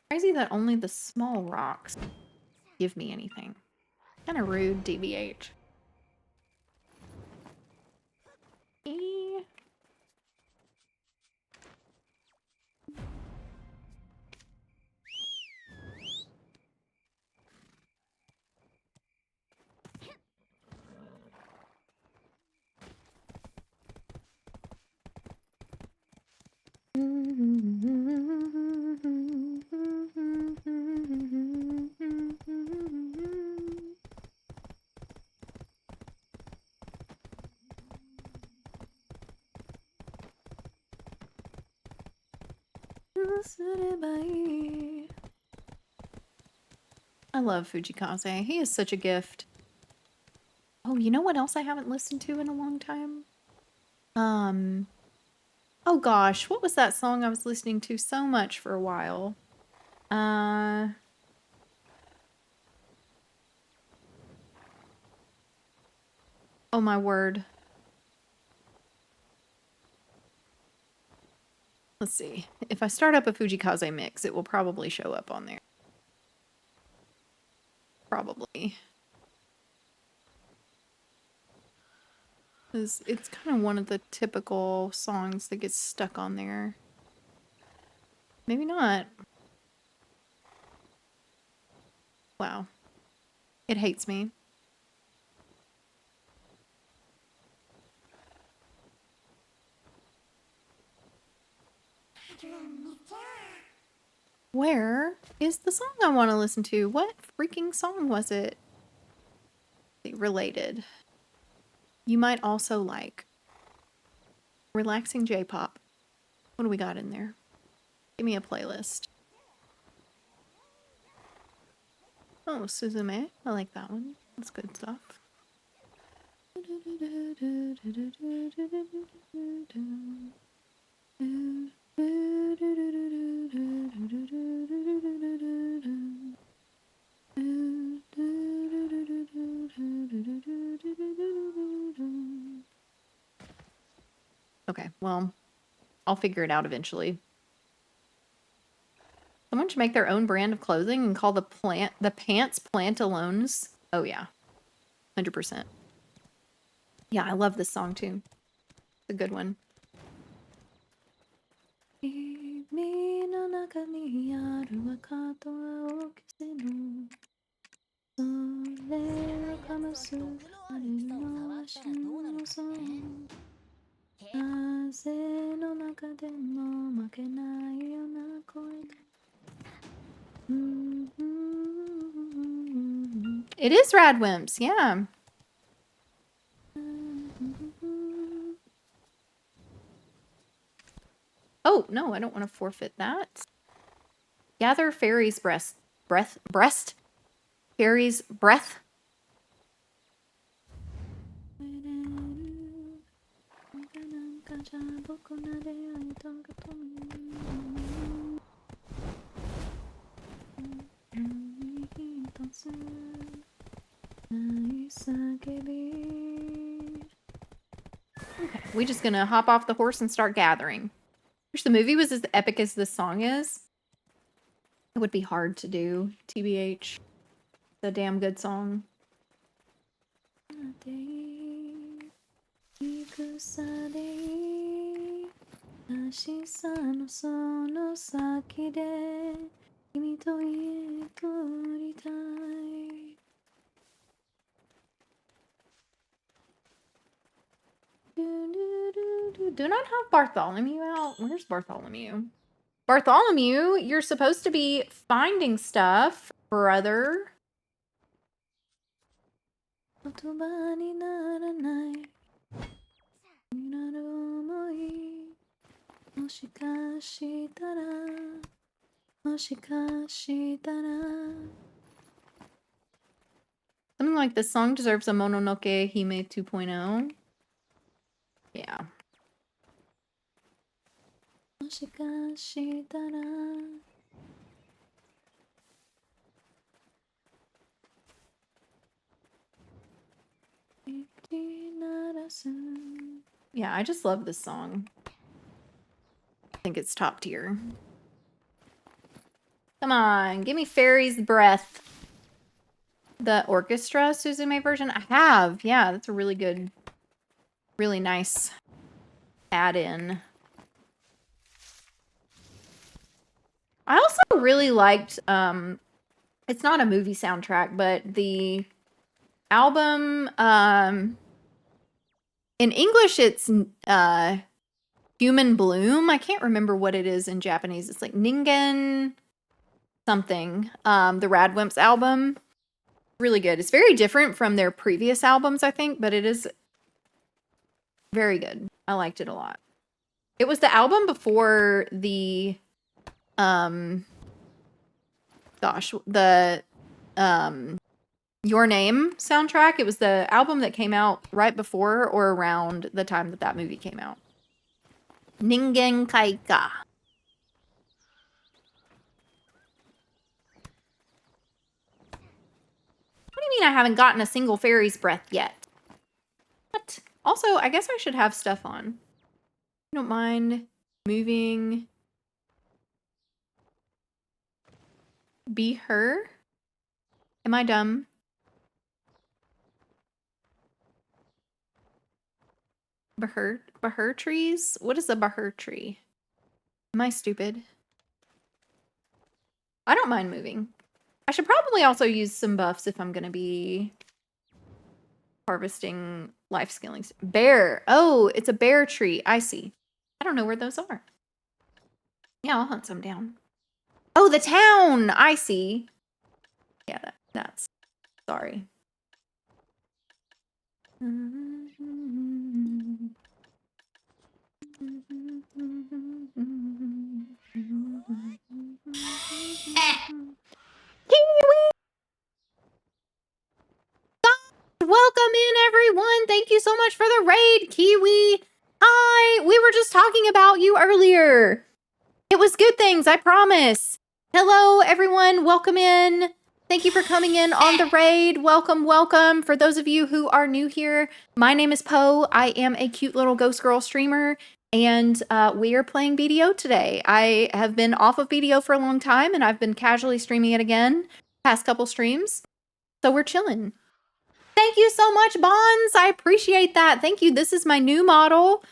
Crazy that only the small rocks give me anything. Kind of rude, DBH. I love Fujikaze. He is such a gift. Oh, you know what else I haven't listened to in a long time? Oh gosh, what was that song I was listening to so much for a while? Oh my word. Let's see. If I start up a Fujikaze mix, it will probably show up on there. Probably. Because it's kind of one of the typical songs that gets stuck on there. Maybe not. Wow. It hates me. Where is the song I want to listen to? What freaking song was it? Related. You might also like relaxing J-pop. What do we got in there? Give me a playlist. Oh, Suzume. I like that one. That's good stuff. Okay, well, I'll figure it out eventually. Someone should make their own brand of clothing and call the pants Plantalones. Oh yeah, 100%. Yeah, I love this song too. It's a good one. It is Radwimps, yeah. Oh, no, I don't want to forfeit that. Gather fairy's breast. Fairy's breath. Okay, we just gonna hop off the horse and start gathering. Wish the movie was as epic as this song is. It would be hard to do, TBH. It's a damn good song. Do not have Bartholomew out. Where's Bartholomew? Bartholomew, you're supposed to be finding stuff, brother. Something like this song deserves a Mononoke Hime 2.0. Yeah. Yeah, I just love this song. I think it's top tier. Come on, give me Fairy's Breath. The orchestra Suzume version? I have. Yeah, that's a really good, really nice add-in. I also really liked, it's not a movie soundtrack, but the album, in English it's Human Bloom. I can't remember what it is in Japanese. It's like Ningen something. The Radwimps album. Really good. It's very different from their previous albums, I think, but it is very good. I liked it a lot. It was the album before the the Your Name soundtrack. It was the album that came out right before or around the time that that movie came out. Ningen Kaika. What do you mean I haven't gotten a single fairy's breath yet? What? Also, I guess I should have stuff on. I don't mind moving Be her? Am I dumb? Bahur trees? What is a bahur tree? Am I stupid? I don't mind moving. I should probably also use some buffs if I'm gonna be harvesting life skilling. Bear. Oh, it's a bear tree. I see. I don't know where those are. Yeah, I'll hunt some down. Oh, the town. I see. Yeah, that's. Sorry. Welcome in, everyone. Thank you so much for the raid, Kiwi. Hi. We were just talking about you earlier. It was good things, I promise. Hello, everyone. Welcome in. Thank you for coming in on the raid. Welcome, welcome. For those of you who are new here, my name is Poe. I am a cute little ghost girl streamer, and we are playing BDO today. I have been off of BDO for a long time, and I've been casually streaming it again past couple streams. So we're chilling. Thank you so much, Bonds. I appreciate that. Thank you. This is my new model.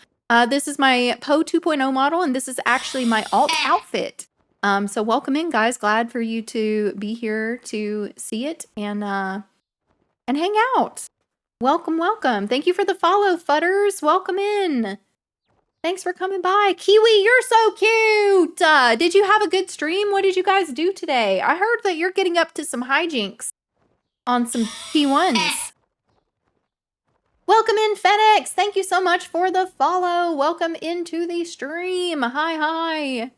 This is my Poe 2.0 model, and this is actually my alt outfit. So welcome in, guys. Glad for you to be here to see it and hang out. Welcome, welcome. Thank you for the follow, Futters. Welcome in. Thanks for coming by. Kiwi, you're so cute. Did you have a good stream? What did you guys do today? I heard that you're getting up to some hijinks on some P1s. Welcome in, FedEx. Thank you so much for the follow. Welcome into the stream. Hi, hi.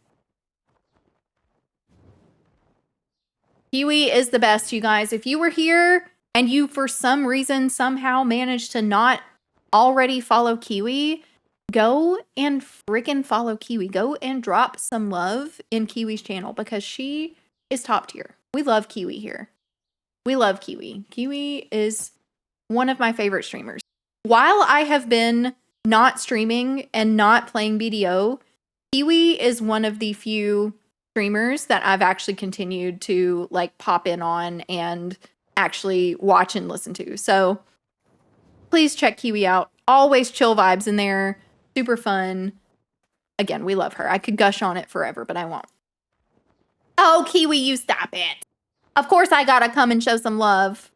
Kiwi is the best, you guys. If you were here and you, for some reason, somehow managed to not already follow Kiwi, go and freaking follow Kiwi. Go and drop some love in Kiwi's channel because she is top tier. We love Kiwi here. We love Kiwi. Kiwi is one of my favorite streamers. While I have been not streaming and not playing BDO, Kiwi is one of the few streamers that I've actually continued to like pop in on and actually watch and listen to. So please check Kiwi out. Always chill vibes in there. Super fun. Again, we love her. I could gush on it forever, but I won't. Oh, Kiwi, you stop it. Of course I gotta come and show some love.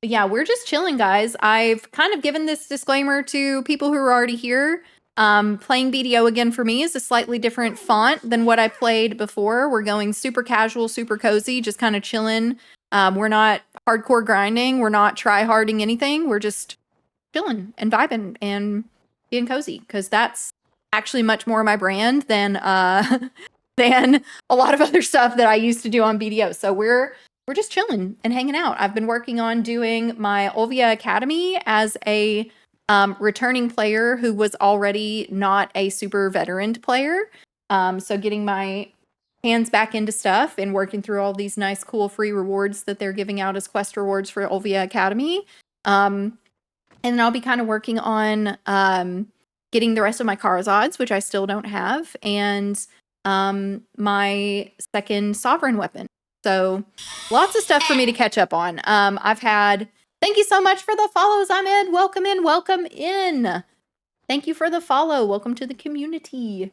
But yeah, we're just chilling, guys. I've kind of given this disclaimer to people who are already here. Playing BDO again for me is a slightly different font than what I played before. We're going super casual, super cozy, just kind of chilling. We're not hardcore grinding. We're not try-harding anything. We're just chilling and vibing and being cozy because that's actually much more my brand than than a lot of other stuff that I used to do on BDO. So we're just chilling and hanging out. I've been working on doing my Olvia Academy as a returning player who was already not a super veteran player. So getting my hands back into stuff and working through all these nice, cool free rewards that they're giving out as quest rewards for Olvia Academy. And then I'll be kind of working on getting the rest of my Karazods, which I still don't have, and my second Sovereign weapon. So lots of stuff for me to catch up on. Thank you so much for the follows, Ahmed. Welcome in, welcome in. Thank you for the follow. Welcome to the community.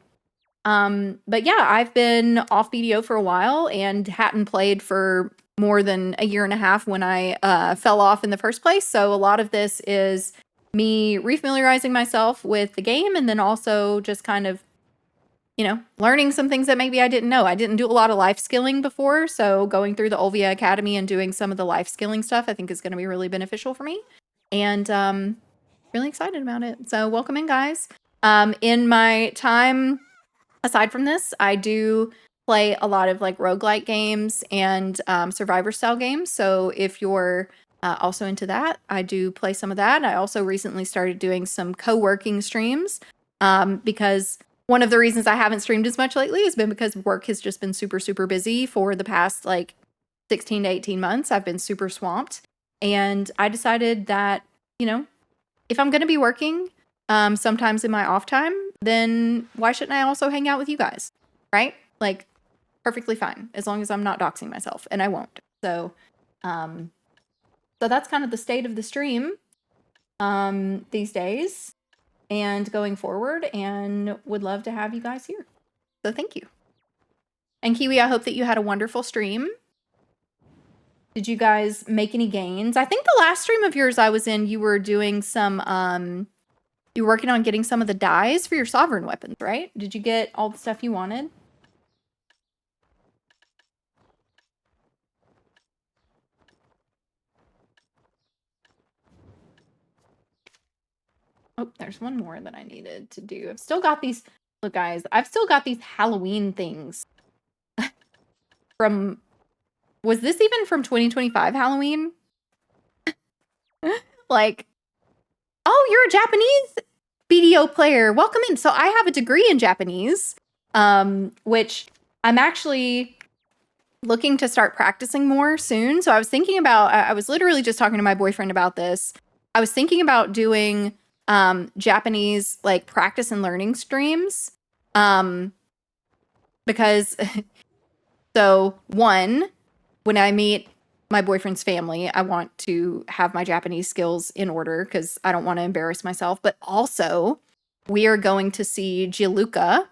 But yeah, I've been off BDO for a while and hadn't played for more than a year and a half when I fell off in the first place. So a lot of this is me refamiliarizing myself with the game and then also just kind of, you know, learning some things that maybe I didn't know. I didn't do a lot of life skilling before, so going through the Olvia Academy and doing some of the life skilling stuff I think is going to be really beneficial for me. And really excited about it. So welcome in, guys. In my time aside from this, I do play a lot of like roguelike games and survivor style games. So if you're also into that, I do play some of that. I also recently started doing some co-working streams because one of the reasons I haven't streamed as much lately has been because work has just been super, super busy for the past like 16 to 18 months. I've been super swamped. And I decided that, you know, if I'm going to be working sometimes in my off time, then why shouldn't I also hang out with you guys? Right? Like, perfectly fine, as long as I'm not doxing myself, and I won't. So, so that's kind of the state of the stream these days and going forward, and would love to have you guys here. So thank you. And Kiwi, I hope that you had a wonderful stream. Did you guys make any gains? I think the last stream of yours I was in, you were doing some, you were working on getting some of the dyes for your sovereign weapons, right? Did you get all the stuff you wanted? Oh, there's one more that I needed to do. I've still got these, look guys, I've still got these Halloween things from, was this even from 2025 Halloween? Like, oh, you're a Japanese BDO player. Welcome in. So I have a degree in Japanese, which I'm actually looking to start practicing more soon. So I was thinking about, I was literally just talking to my boyfriend about this. I was thinking about doing Japanese like practice and learning streams. Because so one, when I meet my boyfriend's family, I want to have my Japanese skills in order because I don't want to embarrass myself. But also, we are going to see Gianluca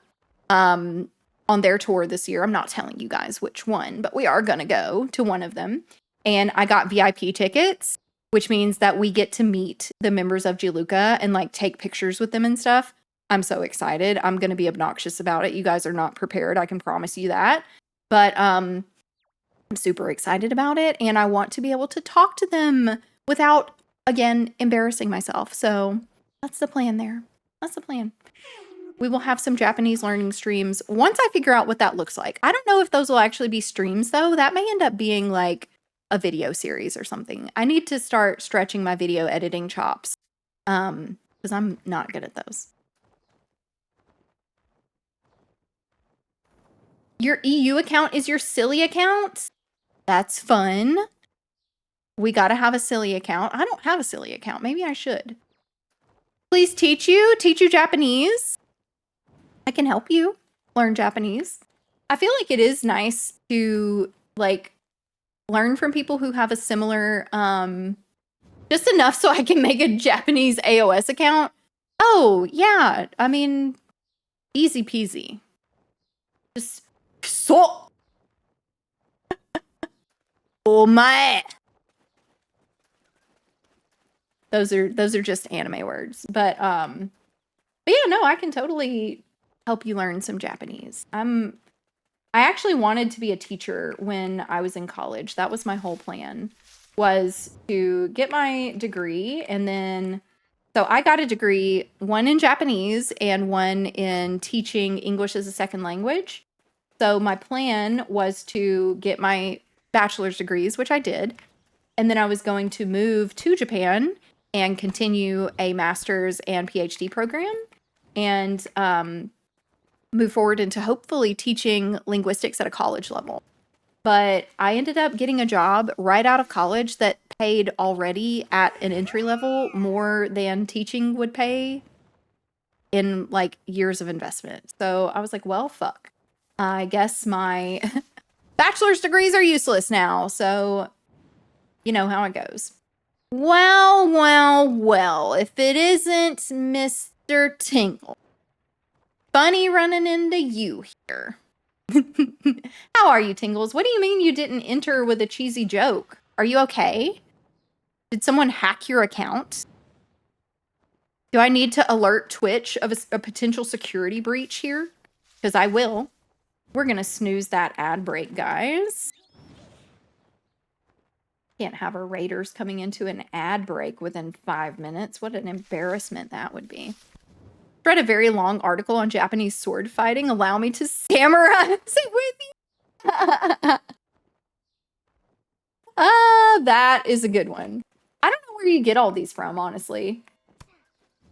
on their tour this year. I'm not telling you guys which one, but we are going to go to one of them. And I got VIP tickets, which means that we get to meet the members of Gianluca and like take pictures with them and stuff. I'm so excited. I'm going to be obnoxious about it. You guys are not prepared. I can promise you that. But I'm super excited about it, and I want to be able to talk to them without, again, embarrassing myself. So that's the plan there. That's the plan. We will have some Japanese learning streams once I figure out what that looks like. I don't know if those will actually be streams, though. That may end up being like a video series or something. I need to start stretching my video editing chops because I'm not good at those. Your EU account is your silly account? That's fun. We gotta have a silly account. I don't have a silly account. Maybe I should. Please teach you Japanese. I can help you learn Japanese. I feel like it is nice to like learn from people who have a similar, just enough so I can make a Japanese AOS account. Oh, yeah. I mean, easy peasy. Just so. Oh my. Those are just anime words. But yeah, no, I can totally help you learn some Japanese. I actually wanted to be a teacher when I was in college. That was my whole plan, was to get my degree. And then, so I got a degree, one in Japanese and one in teaching English as a second language. So my plan was to get my bachelor's degrees, which I did. And then I was going to move to Japan and continue a master's and PhD program and move forward into hopefully teaching linguistics at a college level. But I ended up getting a job right out of college that paid already at an entry level more than teaching would pay in like years of investment. So I was like, well, fuck. I guess my bachelor's degrees are useless now. So you know how it goes. Well, well, well, if it isn't Mr. Tingle. Funny running into you here. How are you, Tingles? What do you mean you didn't enter with a cheesy joke? Are you okay? Did someone hack your account? Do I need to alert Twitch of a potential security breach here? Because I will. We're going to snooze that ad break, guys. Can't have our raiders coming into an ad break within 5 minutes. What an embarrassment that would be. Read a very long article on Japanese sword fighting. Allow me to samurai sit with you. That is a good one. I don't know where you get all these from, honestly.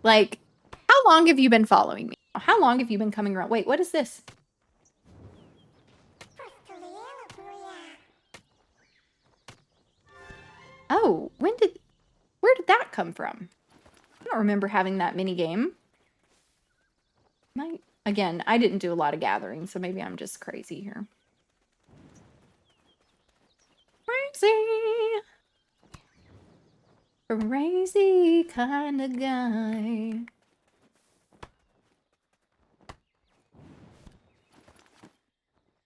Like, how long have you been following me? How long have you been coming around? Wait, what is this? Oh, where did that come from? I don't remember having that mini game. Again, I didn't do a lot of gathering, so maybe I'm just crazy here. Crazy kind of guy.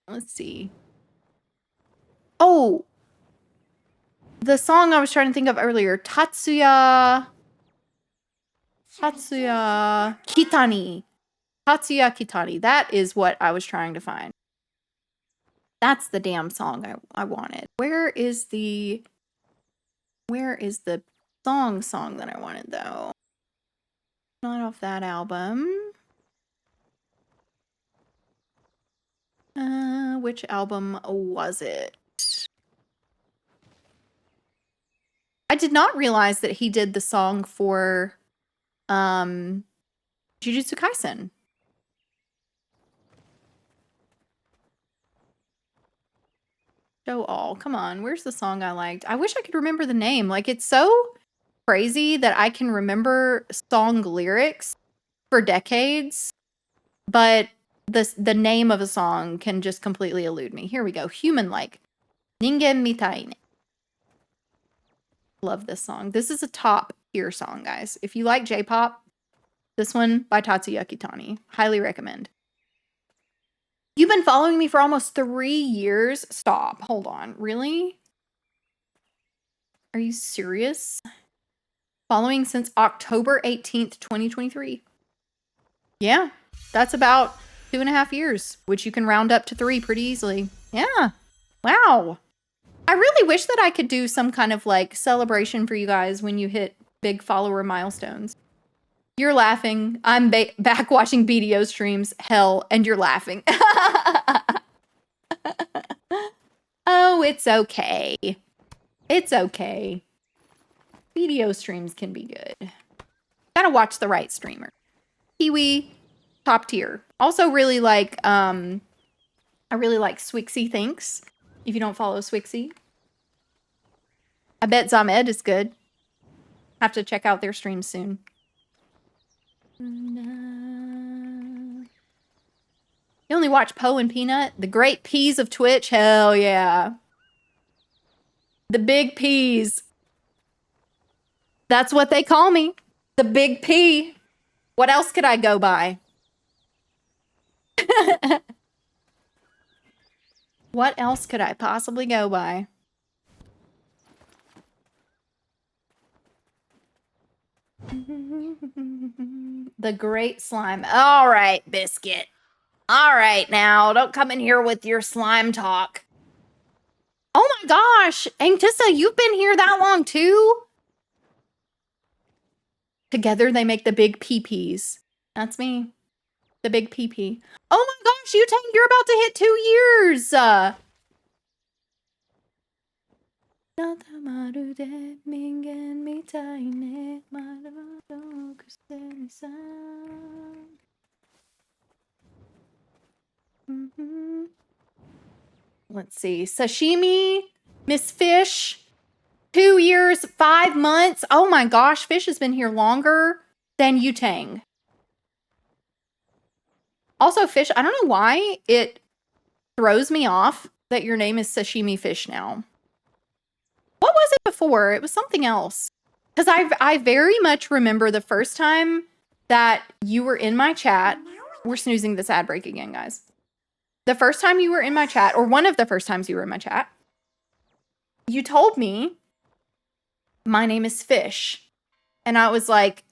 Let's see. Oh! The song I was trying to think of earlier. Tatsuya Kitani. Tatsuya Kitani. That is what I was trying to find. That's the damn song I wanted. Where is the song that I wanted, though? Not off that album. Which album was it? I did not realize that he did the song for Jujutsu Kaisen. Show all. Come on, where's the song I liked? I wish I could remember the name. Like, it's so crazy that I can remember song lyrics for decades, but the name of a song can just completely elude me. Here we go. Human Like. Ningen mitai ne. Love this song. This is a top tier song, guys. If you like J-pop, this one by Tatsuya Kitani. Highly recommend. You've been following me for almost 3 years? Stop. Hold on. Really? Are you serious? Following since October 18th, 2023. Yeah, that's about 2.5 years, which you can round up to 3 pretty easily. Yeah. Wow. I really wish that I could do some kind of like celebration for you guys when you hit big follower milestones. You're laughing. I'm back watching BDO streams. Hell, and you're laughing. Oh, it's okay. It's okay. BDO streams can be good. Gotta watch the right streamer. Kiwi, top tier. Also really like, I really like Swixy Thinks. If you don't follow Swixy. I bet Zamed is good. Have to check out their stream soon. You only watch Poe and Peanut? The great peas of Twitch? Hell yeah. The big peas. That's what they call me. The big P. What else could I go by? What else could I possibly go by? The great slime. All right, Biscuit. All right, now, don't come in here with your slime talk. Oh my gosh, Angtissa, you've been here that long too? Together they make the big peepees. That's me. The big peepee. Oh my gosh, Yutang, you're about to hit 2 years! Let's see. Sashimi, Miss Fish, 2 years, 5 months. Oh my gosh, Fish has been here longer than Yutang. Also, Fish, I don't know why it throws me off that your name is Sashimi Fish now. What was it before? It was something else. Because I very much remember the first time that you were in my chat. We're snoozing this ad break again, guys. The first time you were in my chat, or one of the first times you were in my chat, you told me, my name is Fish. And I was like,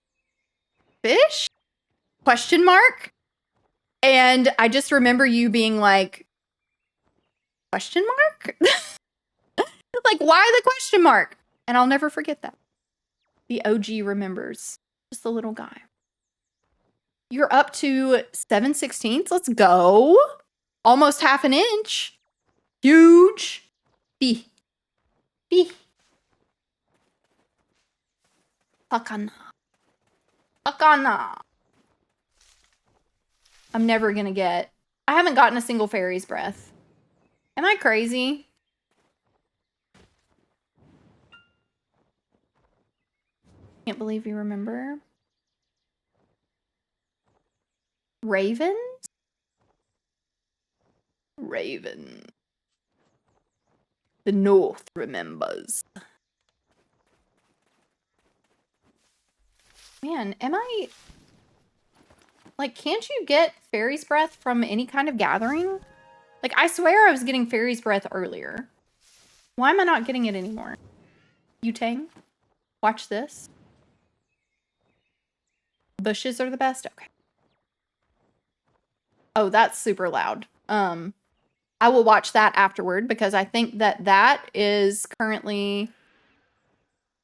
Fish? Question mark? And I just remember you being like, question mark? Like, why the question mark? And I'll never forget that. The OG remembers. Just a little guy. You're up to 7/16. Let's go. Almost half an inch. Huge. B. B. Hakana. Hakana. I'm never gonna get... I haven't gotten a single fairy's breath. Am I crazy? Can't believe you remember. Raven? Raven. The North remembers. Man, am I... Like, can't you get Fairy's Breath from any kind of gathering? Like, I swear I was getting Fairy's Breath earlier. Why am I not getting it anymore? Yutang? Watch this. Bushes are the best? Okay. Oh, that's super loud. I will watch that afterward because I think that that is currently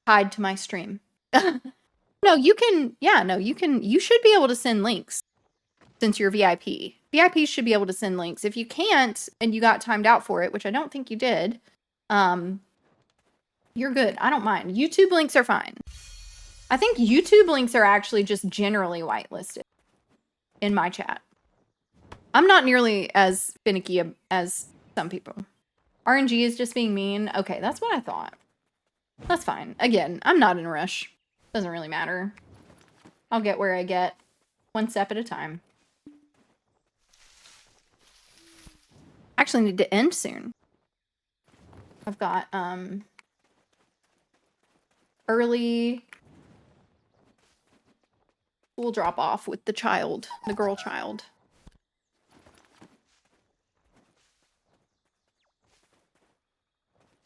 tied to my stream. No, you can, yeah, no, you can, you should be able to send links since you're VIP. VIPs should be able to send links. If you can't and you got timed out for it, which I don't think you did, you're good. I don't mind. YouTube links are fine. I think YouTube links are actually just generally whitelisted in my chat. I'm not nearly as finicky as some people. RNG is just being mean. Okay, that's what I thought. That's fine. Again, I'm not in a rush. Doesn't really matter. I'll get where I get, one step at a time. Actually need to end soon. I've got early school drop off with the child, the girl child.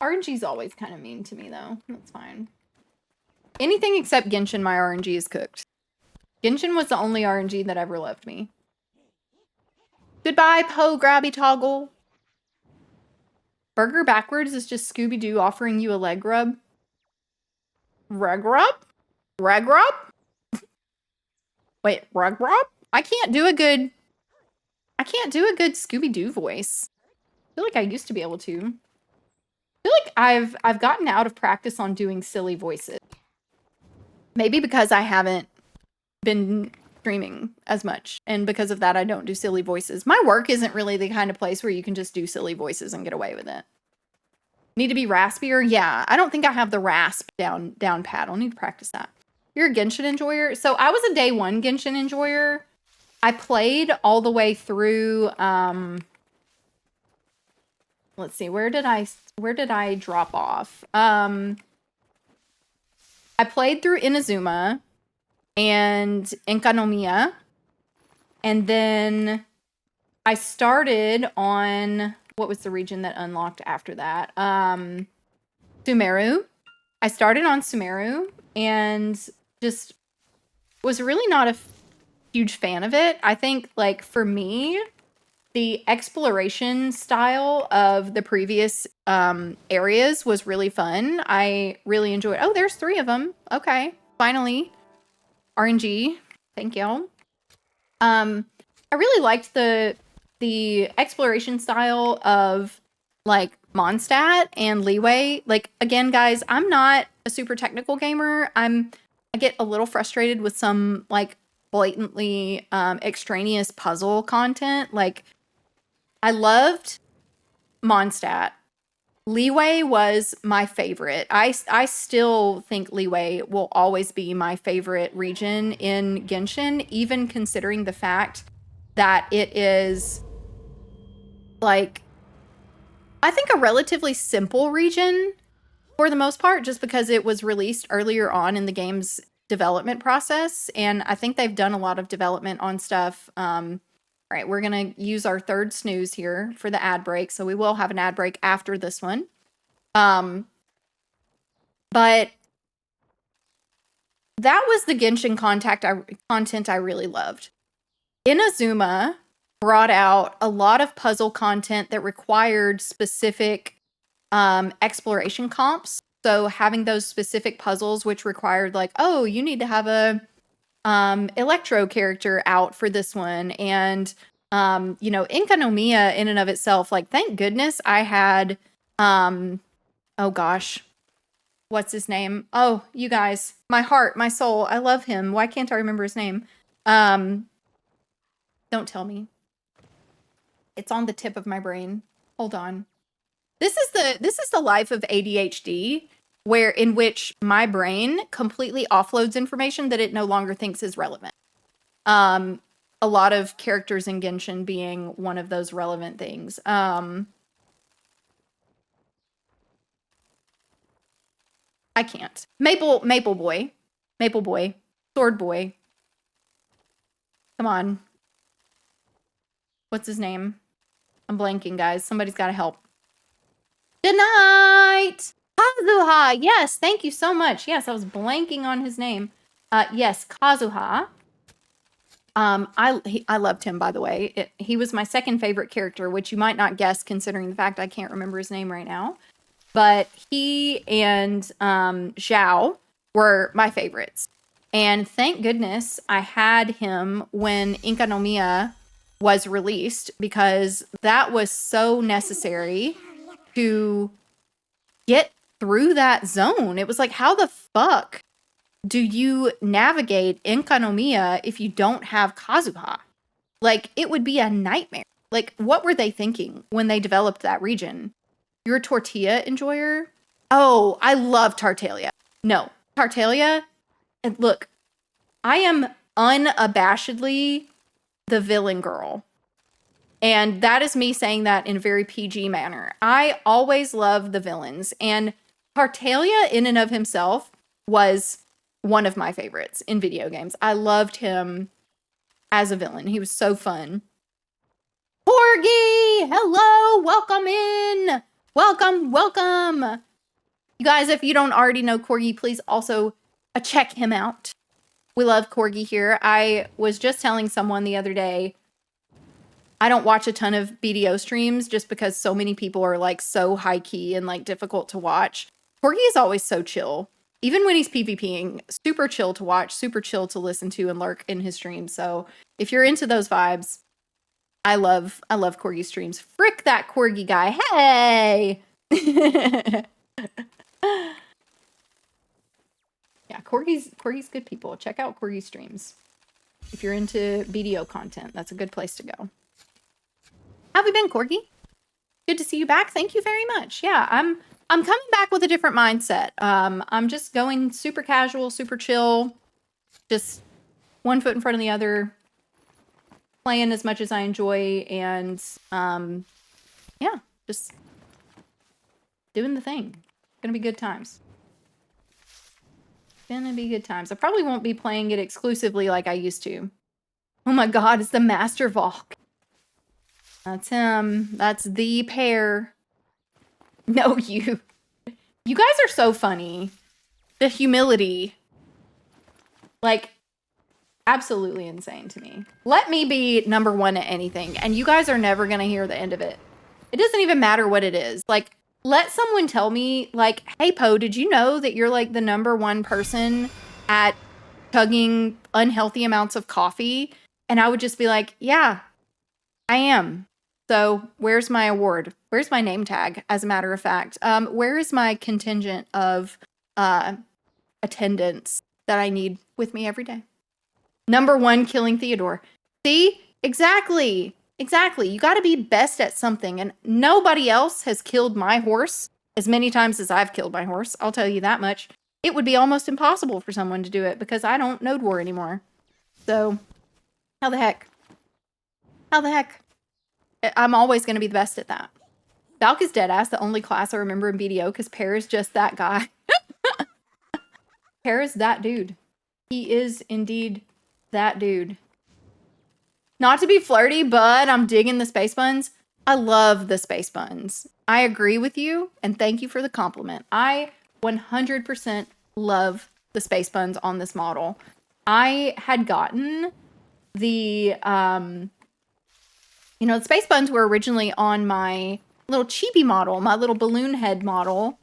RNG's always kind of mean to me though. That's fine. Anything except Genshin, my RNG is cooked. Genshin was the only RNG that ever loved me. Goodbye, Poe Grabby Toggle. Burger backwards is just Scooby-Doo offering you a leg rub. Reg rub? Reg rub? Wait, rug rub? I can't do a good Scooby-Doo voice. I feel like I used to be able to. I feel like I've gotten out of practice on doing silly voices. Maybe because I haven't been streaming as much, and because of that I don't do silly voices. My work isn't really the kind of place where you can just do silly voices and get away with it. Need to be raspier? Yeah, I don't think I have the rasp down pat. I'll need to practice that. You're a Genshin enjoyer? So I was a day one Genshin enjoyer. I played all the way through, let's see, where did I drop off? I played through Inazuma and Enkanomiya, and then I started on, what was the region that unlocked after that? Sumeru. I started on Sumeru and just was really not a huge fan of it. I think, like, for me, the exploration style of the previous areas was really fun. I really enjoyed. Oh, there's 3 of them. Okay, finally. RNG. Thank y'all. I really liked the exploration style of, like, Mondstadt and Leeway. Like, again, guys, I'm not a super technical gamer. I get a little frustrated with some, like, blatantly extraneous puzzle content. Like, I loved Mondstadt. Leeway was my favorite. I still think Leeway will always be my favorite region in Genshin, even considering the fact that it is, like, I think a relatively simple region for the most part, just because it was released earlier on in the game's development process. And I think they've done a lot of development on stuff. All right, we're going to use our 3rd snooze here for the ad break. So we will have an ad break after this one. But that was the Genshin content I really loved. Inazuma brought out a lot of puzzle content that required specific exploration comps. So having those specific puzzles which required, like, oh, you need to have a Electro character out for this one. And, you know, Enkanomiya in and of itself, like, thank goodness I had, oh gosh, what's his name? Oh, you guys, my heart, my soul, I love him. Why can't I remember his name? Don't tell me. It's on the tip of my brain. Hold on. This is the life of ADHD, in which my brain completely offloads information that it no longer thinks is relevant. A lot of characters in Genshin being one of those relevant things. I can't. Maple boy. Maple boy. Sword boy. Come on. What's his name? I'm blanking, guys. Somebody's got to help. Good night. Kazuha. Yes, thank you so much. Yes, I was blanking on his name. Yes, Kazuha. I loved him, by the way. He was my second favorite character, which you might not guess considering the fact I can't remember his name right now. But he and Zhao were my favorites. And thank goodness I had him when Inka no Miya was released, because that was so necessary to get through that zone. It was like, how the fuck do you navigate Inka no Miya if you don't have Kazuha? Like, it would be a nightmare. Like, what were they thinking when they developed that region? You're a tortilla enjoyer? Oh, I love Tartaglia. No, Tartaglia, and look, I am unabashedly the villain girl. And that is me saying that in a very PG manner. I always love the villains. And Tartaglia, in and of himself, was one of my favorites in video games. I loved him as a villain. He was so fun. Corgi! Hello! Welcome in! Welcome! You guys, if you don't already know Corgi, please also check him out. We love Corgi here. I was just telling someone the other day, I don't watch a ton of BDO streams just because so many people are like so high key and like difficult to watch. Corgi is always so chill. Even when he's PvPing, super chill to watch, super chill to listen to and lurk in his streams. So if you're into those vibes, I love Corgi streams. Frick that Corgi guy. Hey! Yeah, Corgi's good people. Check out Corgi streams. If you're into BDO content, that's a good place to go. How have you been, Corgi? Good to see you back. Thank you very much. Yeah, I'm coming back with a different mindset. I'm just going super casual, super chill, just one foot in front of the other, playing as much as I enjoy, and yeah, just doing the thing. Gonna be good times. Gonna be good times. I probably won't be playing it exclusively like I used to. Oh my god, it's the Master Valk. That's him. That's the pair. No, you. You guys are so funny. The humility. Like, absolutely insane to me. Let me be number one at anything, and you guys are never gonna hear the end of it. It doesn't even matter what it is. Like, let someone tell me, like, hey, Poe, did you know that you're, like, the number one person at chugging unhealthy amounts of coffee? And I would just be like, yeah, I am. So where's my award? Where's my name tag, as a matter of fact? Where is my contingent of attendance that I need with me every day? Number one, killing Theodore. See? Exactly. Exactly. You got to be best at something. And nobody else has killed my horse as many times as I've killed my horse. I'll tell you that much. It would be almost impossible for someone to do it because I don't node war anymore. So, how the heck? How the heck? I'm always going to be the best at that. Valk is deadass, the only class I remember in BDO, because Pear is just that guy. Pear is that dude. He is indeed that dude. Not to be flirty, but I'm digging the space buns. I love the space buns. I agree with you, and thank you for the compliment. I 100% love the space buns on this model. I had gotten the, the space buns were originally on my little chibi model, my little balloon head model.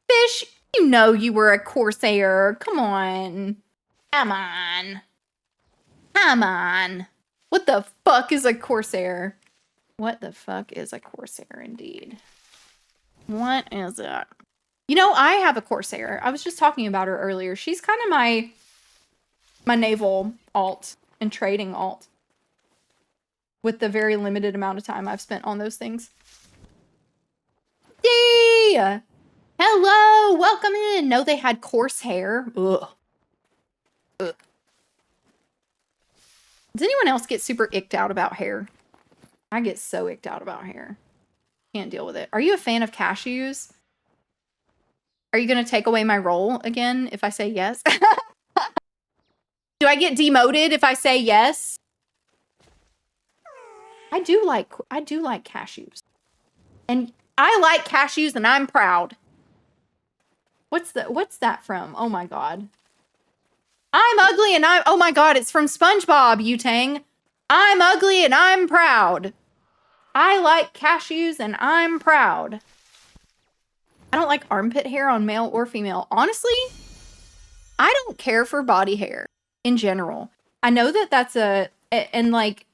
Fish, you know you were a Corsair. Come on. Come on. Come on. What the fuck is a Corsair? What the fuck is a Corsair, indeed? What is it? You know, I have a Corsair. I was just talking about her earlier. She's kind of my naval alt and trading alt. With the very limited amount of time I've spent on those things. Yay! Hello! Welcome in! No, they had coarse hair. Ugh. Ugh. Does anyone else get super icked out about hair? I get so icked out about hair. Can't deal with it. Are you a fan of cashews? Are you going to take away my role again if I say yes? Do I get demoted if I say yes? I do like cashews. And I like cashews and I'm proud. What's that from? Oh my god. I'm ugly and oh my god, it's from SpongeBob, Yutang. I'm ugly and I'm proud. I like cashews and I'm proud. I don't like armpit hair on male or female. Honestly, I don't care for body hair in general. I know that that's and like,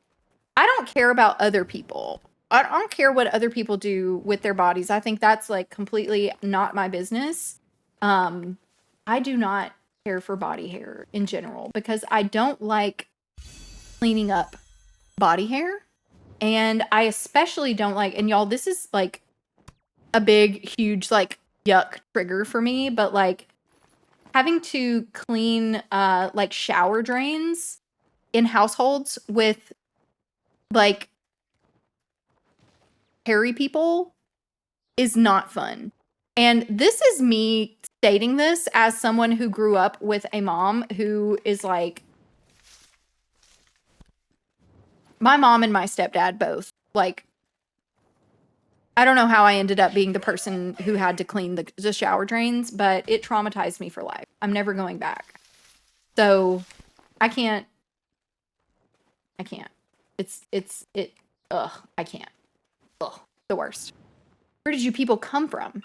I don't care about other people. I don't care what other people do with their bodies. I think that's like completely not my business. I do not care for body hair in general because I don't like cleaning up body hair. And I especially don't like, and y'all, this is like a big, huge, like yuck trigger for me, but like having to clean like shower drains in households with like hairy people is not fun. And this is me stating this as someone who grew up with a mom who is like, my mom and my stepdad both, like, I don't know how I ended up being the person who had to clean the shower drains, but it traumatized me for life. I'm never going back. So I can't. I can't. I can't. Ugh, the worst. Where did you people come from?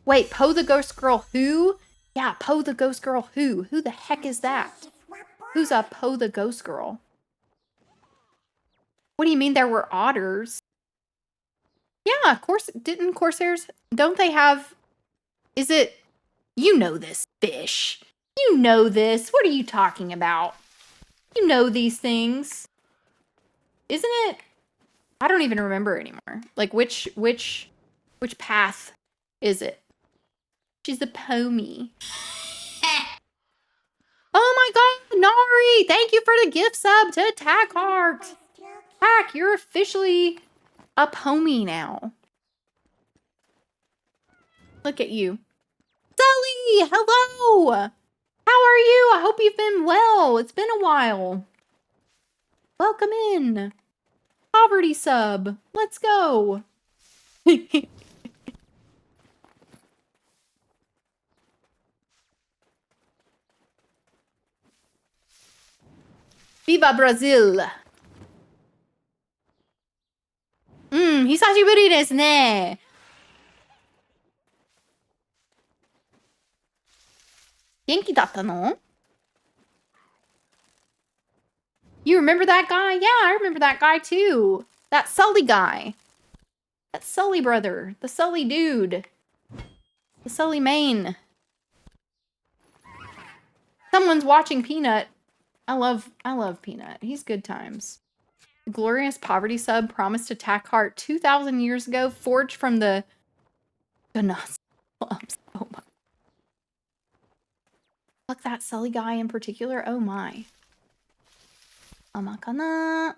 Wait, Poe the Ghost Girl who? Yeah, Poe the Ghost Girl who? Who the heck is that? Who's a Poe the Ghost Girl? What do you mean there were otters? Yeah, of course. Didn't Corsairs, don't they have, is it, you know this, fish. You know this. What are you talking about? You know these things. Isn't it? I don't even remember anymore. Like which path is it? She's the Pomey. Oh my god, Nari! Thank you for the gift sub to Tack Heart. Tack, you're officially a Pomey now. Look at you. Sully, hello! How are you? I hope you've been well. It's been a while. Welcome in. Poverty sub. Let's go. Viva Brazil! 久しぶりですね。元気だったの? You remember that guy? Yeah, I remember that guy too. That Sully guy. That Sully brother. The Sully dude. The Sully main. Someone's watching Peanut. I love Peanut. He's good times. Glorious poverty sub promised to Tack Heart 2,000 years ago, forged from the Nazi slums. Oh my. Look, that Sully guy in particular. Oh my. Amakana.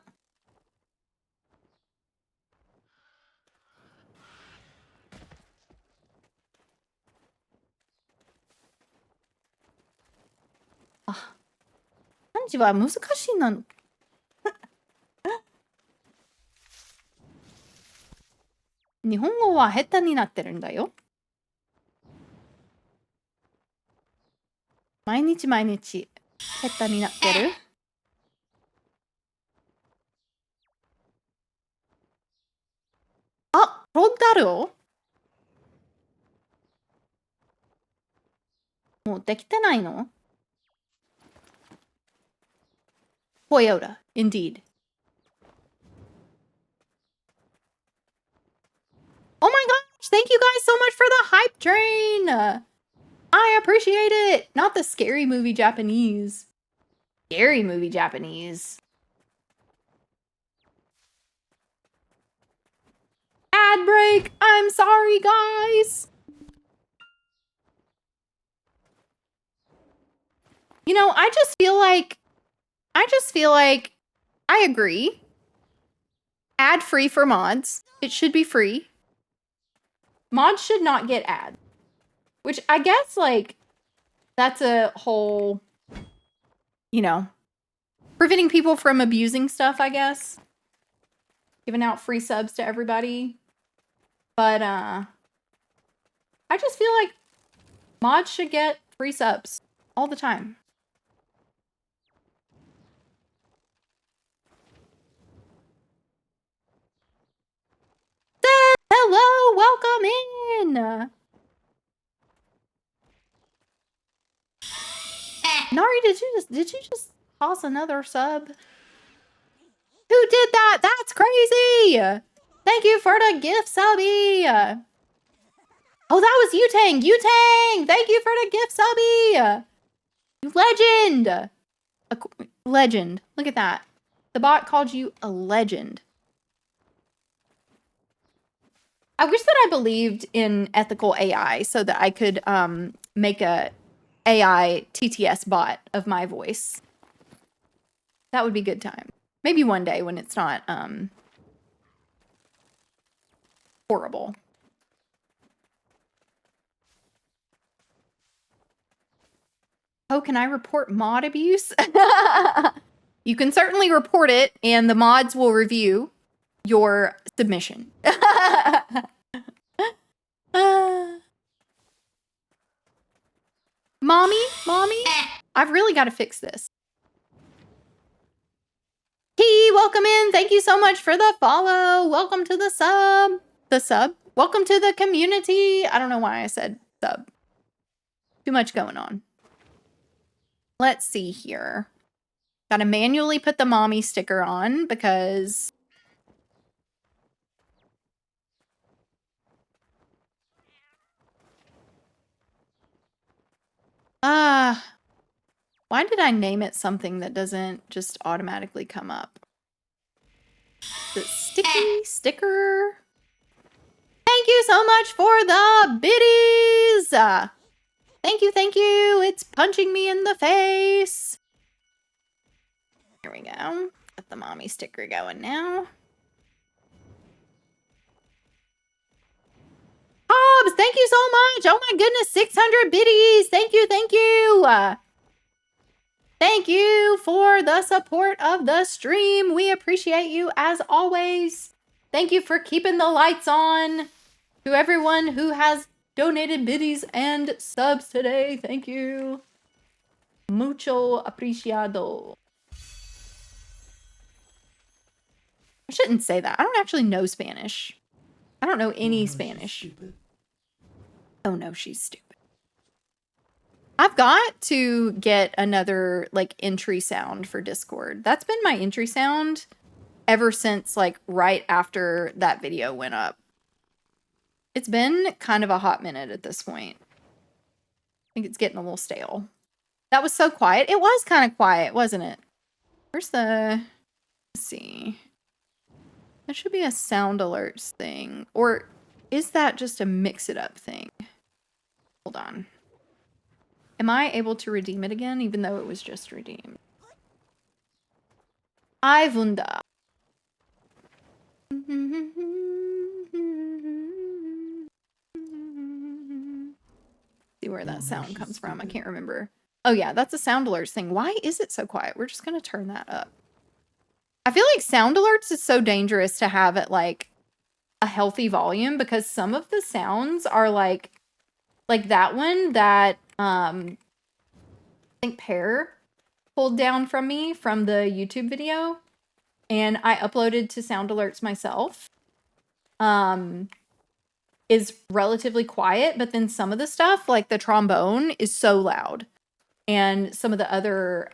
Ah. 漢字は難しいな。日本語は下手になってるんだよ。毎日毎日下手になってる。あ、ロンダルオ？もうできてないの？ Toyota, indeed. Oh my gosh, thank you guys so much for the hype train! I appreciate it! Not the scary movie Japanese. Scary movie Japanese. Ad break! I'm sorry, guys! You know, I just feel like I agree. Ad-free for mods. It should be free. Mods should not get ads. Which I guess, like, that's a whole, you know, preventing people from abusing stuff, I guess. Giving out free subs to everybody. But, I just feel like mods should get free subs all the time. Hello, welcome in. Nari, did you just toss another sub? Who did that? That's crazy. Thank you for the gift subby. Oh, that was Yutang. Yutang, thank you for the gift subby. Legend. A legend. Look at that. The bot called you a legend. I wish that I believed in ethical AI so that I could make a AI TTS bot of my voice. That would be good time. Maybe one day when it's not horrible. Oh, can I report mod abuse? You can certainly report it, and the mods will review your submission. Mommy, I've really got to fix this. Hey, welcome in. Thank you so much for the follow. Welcome to the sub. The sub? Welcome to the community. I don't know why I said sub. Too much going on. Let's see here. Gotta manually put the mommy sticker on because... why did I name it something that doesn't just automatically come up? The sticky sticker. Thank you so much for the biddies. Thank you. It's punching me in the face. Here we go. Got the mommy sticker going now. Hobbs, thank you so much. Oh my goodness, 600 biddies. Thank you. Thank you for the support of the stream. We appreciate you as always. Thank you for keeping the lights on. To everyone who has donated biddies and subs today, thank you. Mucho apreciado. I shouldn't say that. I don't actually know Spanish. I don't know any Spanish. Oh no, she's stupid. I've got to get another, like, entry sound for Discord. That's been my entry sound ever since, like, right after that video went up. It's been kind of a hot minute at this point. I think it's getting a little stale. That was so quiet. It was kind of quiet, wasn't it? Where's the... Let's see. That should be a sound alerts thing. Or is that just a mix-it-up thing? Hold on. Am I able to redeem it again, even though it was just redeemed? I wonder. See where that sound comes from. I can't remember. Oh yeah, that's a sound alerts thing. Why is it so quiet? We're just going to turn that up. I feel like sound alerts is so dangerous to have at, like, a healthy volume because some of the sounds are like that one that I think Pear pulled down from me from the YouTube video and I uploaded to sound alerts myself. Is relatively quiet, but then some of the stuff, like the trombone, is so loud. And some of the other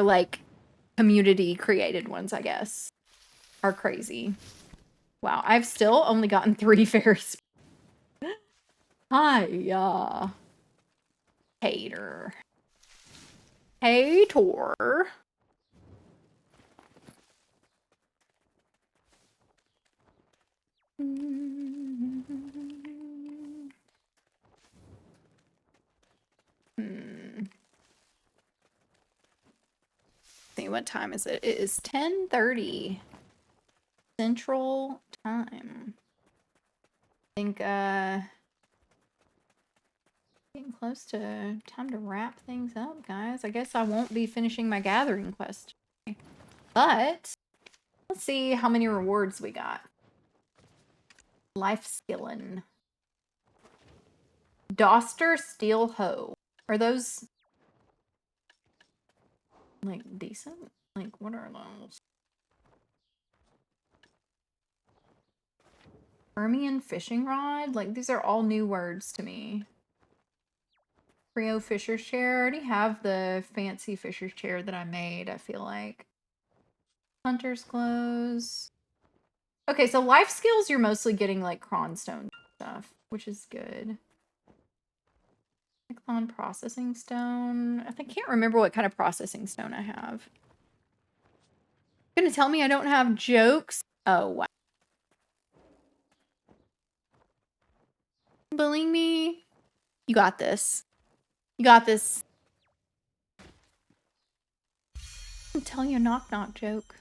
like community created ones, I guess, are crazy. Wow, I've still only gotten 3 fairies. Hiya. Hater. Hater. See, what time is it? It is 10:30 Central Time. think, getting close to time to wrap things up, guys. I guess I won't be finishing my gathering quest today. But let's see how many rewards we got. Life skillin'. Doster Steel Hoe. Are those like decent? Like, what are those? Permian fishing rod? Like, these are all new words to me. Trio fisher's chair. I already have the fancy fisher's chair that I made, I feel like. Hunter's clothes. Okay, so life skills, you're mostly getting, like, cronstone stuff, which is good. Cyclone processing stone. I can't remember what kind of processing stone I have. Gonna tell me I don't have jokes? Oh, wow. Bullying me? You got this. You got this. I'll tell you a knock-knock joke.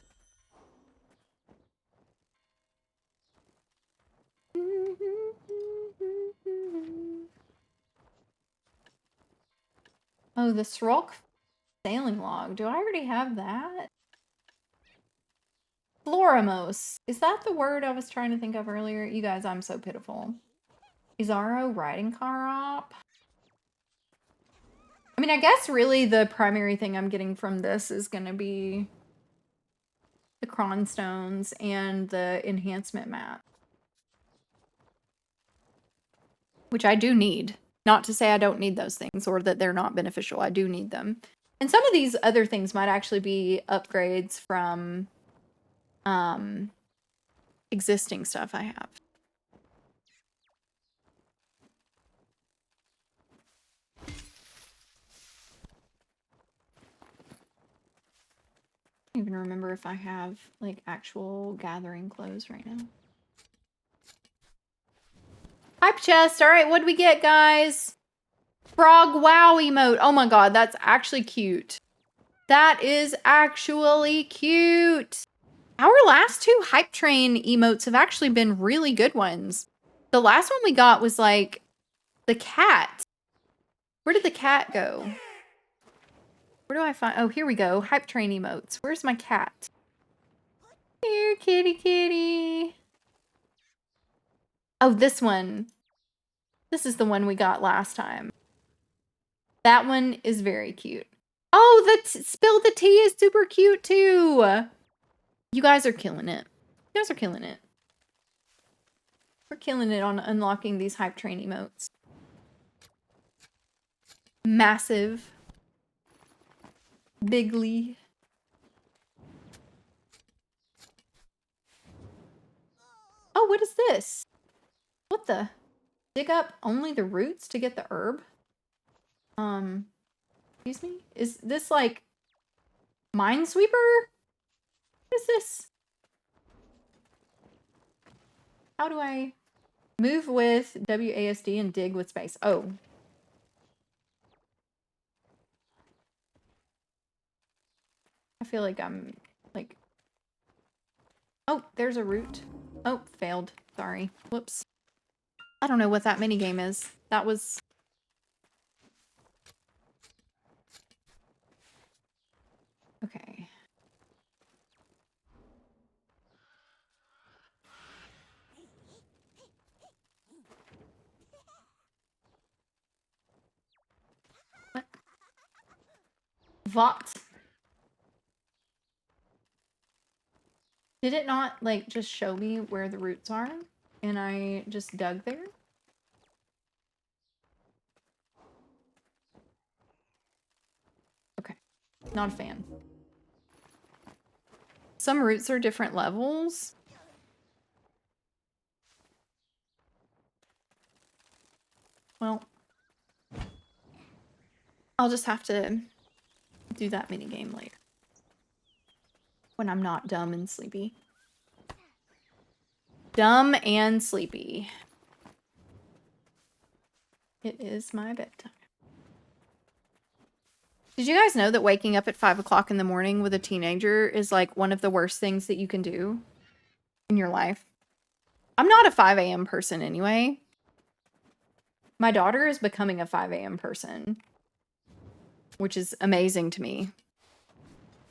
Oh, the Srolk sailing log. Do I already have that? Floramos. Is that the word I was trying to think of earlier? You guys, I'm so pitiful. Izaro riding car op. I mean, I guess really the primary thing I'm getting from this is going to be the cronstones and the enhancement map. Which I do need. Not to say I don't need those things or that they're not beneficial. I do need them. And some of these other things might actually be upgrades from existing stuff I have. I don't even remember if I have like actual gathering clothes right now. Hype chest. All right, what do we get, guys? Frog wow emote. Oh my god, that's actually cute. That is actually cute. Our last two hype train emotes have actually been really good ones. The last one we got was like the cat. Where did the cat go? Where do I find? Oh, here we go. Hype train emotes. Where's my cat? Here, kitty, kitty. Oh, this one. This is the one we got last time. That one is very cute. Oh, the spill the tea is super cute too. You guys are killing it. You guys are killing it. We're killing it on unlocking these hype train emotes. Massive. Bigly. Oh, what is this? What the? Dig up only the roots to get the herb? Excuse me? Is this like Minesweeper? What is this? How do I move with WASD and dig with space? Oh. I feel like I'm like... Oh, there's a root. Oh, failed. Sorry. Whoops. I don't know what that minigame is. That was... Okay. What? VOD. Did it not, like, just show me where the roots are? And I just dug there? Okay. Not a fan. Some roots are different levels. Well, I'll just have to do that minigame later. When I'm not dumb and sleepy. Dumb and sleepy. It is my bedtime. Did you guys know that waking up at 5 o'clock in the morning with a teenager is like one of the worst things that you can do in your life? I'm not a 5 a.m. person anyway. My daughter is becoming a 5 a.m. person, which is amazing to me.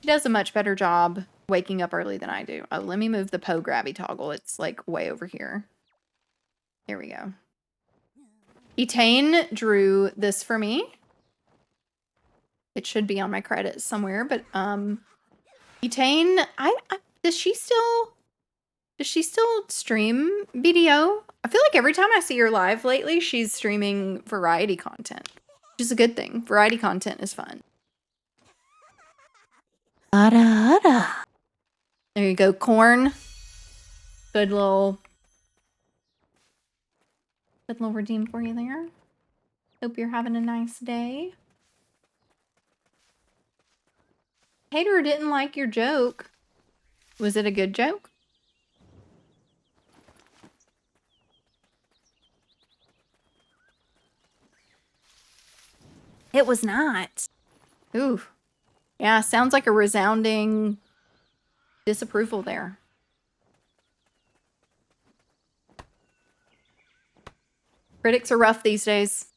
She does a much better job waking up early than I do. Oh, let me move the Poe grabby toggle. It's like way over here. There we go. Etane drew this for me. It should be on my credits somewhere, but Etane, does she still stream video? I feel like every time I see her live lately, she's streaming variety content, which is a good thing. Variety content is fun. There you go, Corn. Good little redeem for you there. Hope you're having a nice day. Hater didn't like your joke. Was it a good joke? It was not. Ooh. Yeah, sounds like a resounding disapproval there. Critics are rough these days.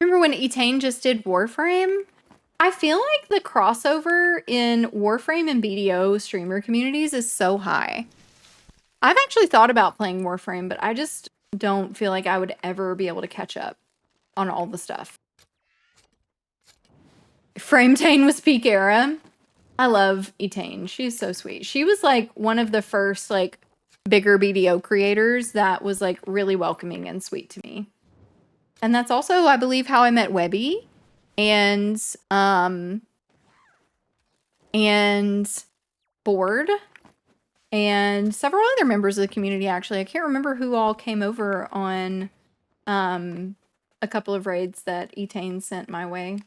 Remember when Etane just did Warframe? I feel like the crossover in Warframe and BDO streamer communities is so high. I've actually thought about playing Warframe, but I just don't feel like I would ever be able to catch up on all the stuff. Frametane was peak era. I love Etane. She's so sweet. She was like one of the first like bigger BDO creators that was like really welcoming and sweet to me. And that's also, I believe, how I met Webby and Board and several other members of the community, actually. I can't remember who all came over on a couple of raids that Etane sent my way.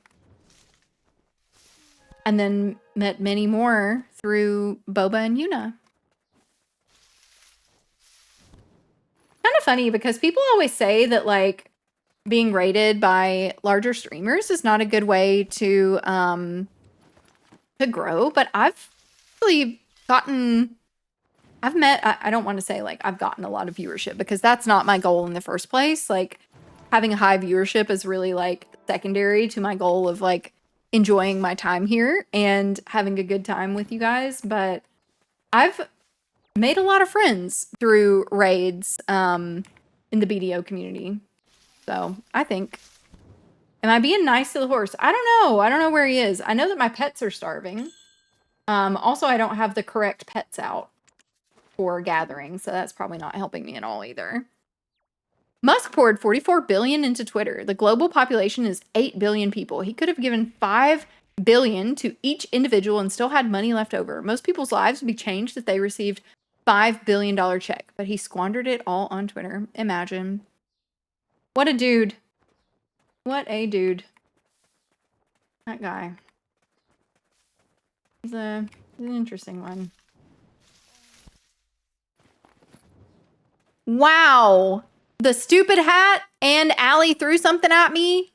And then met many more through Boba and Yuna. Kind of funny because people always say that like being rated by larger streamers is not a good way to grow, but I've really gotten, I don't want to say like I've gotten a lot of viewership because that's not my goal in the first place. Like having a high viewership is really like secondary to my goal of like enjoying my time here and having a good time with you guys. But I've made a lot of friends through raids in the BDO community. So I think, am I being nice to the horse? I don't know. I don't know where he is. I know that my pets are starving. Also, I don't have the correct pets out for gathering, so that's probably not helping me at all either. Musk poured 44 billion into Twitter. The global population is 8 billion people. He could have given 5 billion to each individual and still had money left over. Most people's lives would be changed if they received $5 billion check, but he squandered it all on Twitter. Imagine. What a dude. What a dude. That guy. He's an interesting one. Wow. The stupid hat and Allie threw something at me.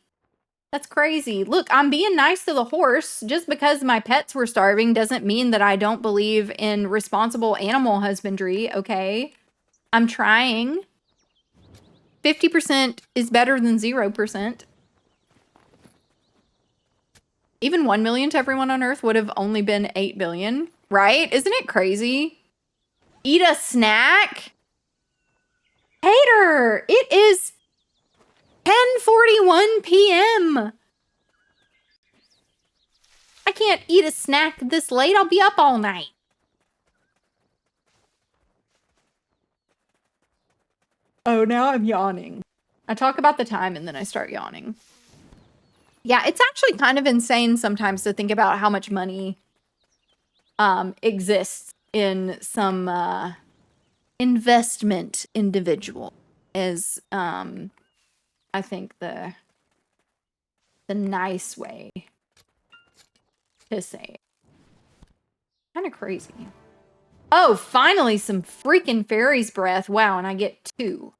That's crazy. Look, I'm being nice to the horse. Just because my pets were starving doesn't mean that I don't believe in responsible animal husbandry, okay? I'm trying. 50% is better than 0%. Even 1 million to everyone on Earth would have only been 8 billion, right? Isn't it crazy? Eat a snack? Hater, it is 10:41 p.m. I can't eat a snack this late. I'll be up all night. Oh, now I'm yawning. I talk about the time and then I start yawning. Yeah, it's actually kind of insane sometimes to think about how much money exists in some investment individual is I think the nice way to say it. Kind of crazy. Oh, finally some freaking fairy's breath. Wow, and I get 2.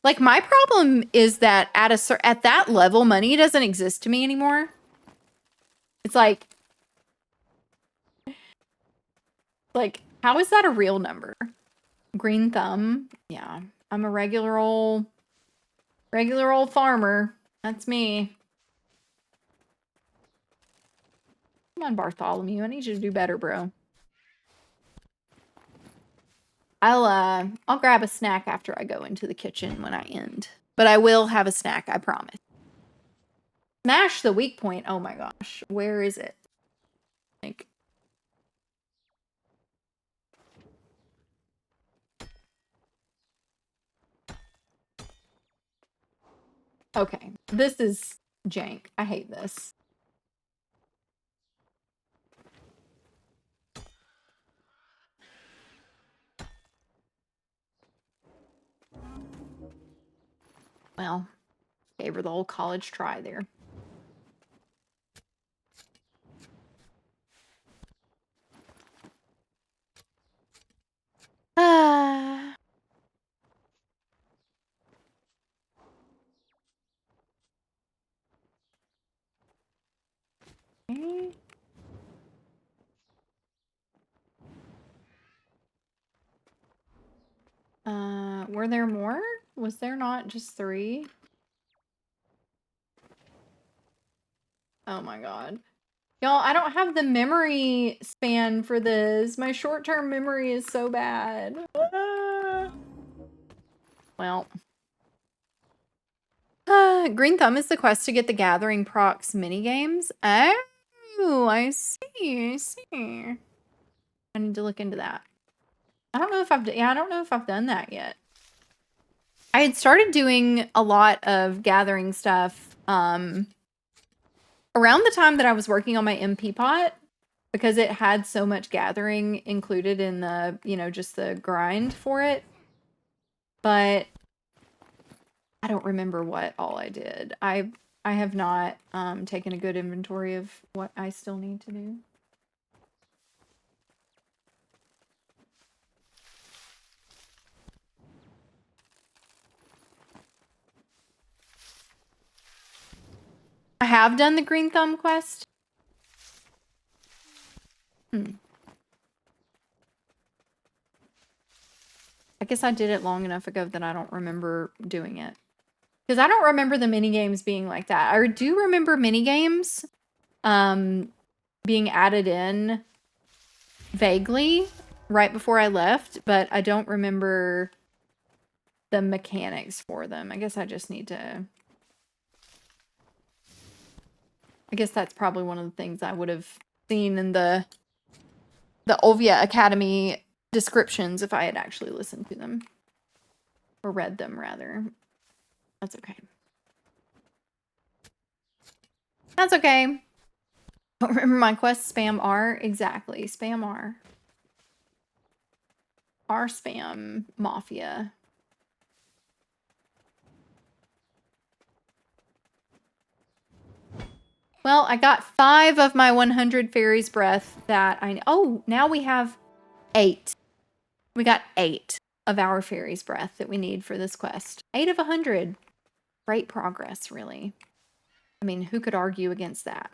Like, my problem is that at that level, money doesn't exist to me anymore. It's like, how is that a real number? Green thumb. Yeah, I'm a regular old farmer. That's me. Come on, Bartholomew. I need you to do better, bro. I'll grab a snack after I go into the kitchen when I end. But I will have a snack, I promise. Smash the weak point. Oh my gosh. Where is it? Like, okay. This is jank. I hate this. Well, gave her the old college try there. Okay. Were there more? Was there not just 3? Oh my god. Y'all, I don't have the memory span for this. My short-term memory is so bad. Well. Green Thumb is the quest to get the Gathering procs minigames. Oh, I see. I need to look into that. I don't know if I've done that yet. I had started doing a lot of gathering stuff around the time that I was working on my MP pot, because it had so much gathering included in the, just the grind for it. But I don't remember what all I did. I have not taken a good inventory of what I still need to do. I have done the Green Thumb quest. I guess I did it long enough ago that I don't remember doing it. Because I don't remember the minigames being like that. I do remember minigames being added in vaguely right before I left, but I don't remember the mechanics for them. I guess I just need to... I guess that's probably one of the things I would have seen in the Olvia Academy descriptions if I had actually listened to them. Or read them, rather. That's okay. That's okay. Don't remember my quest. Spam R. Exactly. Spam R. R spam mafia. Well, I got 5 of my 100 fairies breath that I... Oh, now we have 8. We got 8 of our fairies breath that we need for this quest. 8 of 100. Great progress, really. I mean, who could argue against that,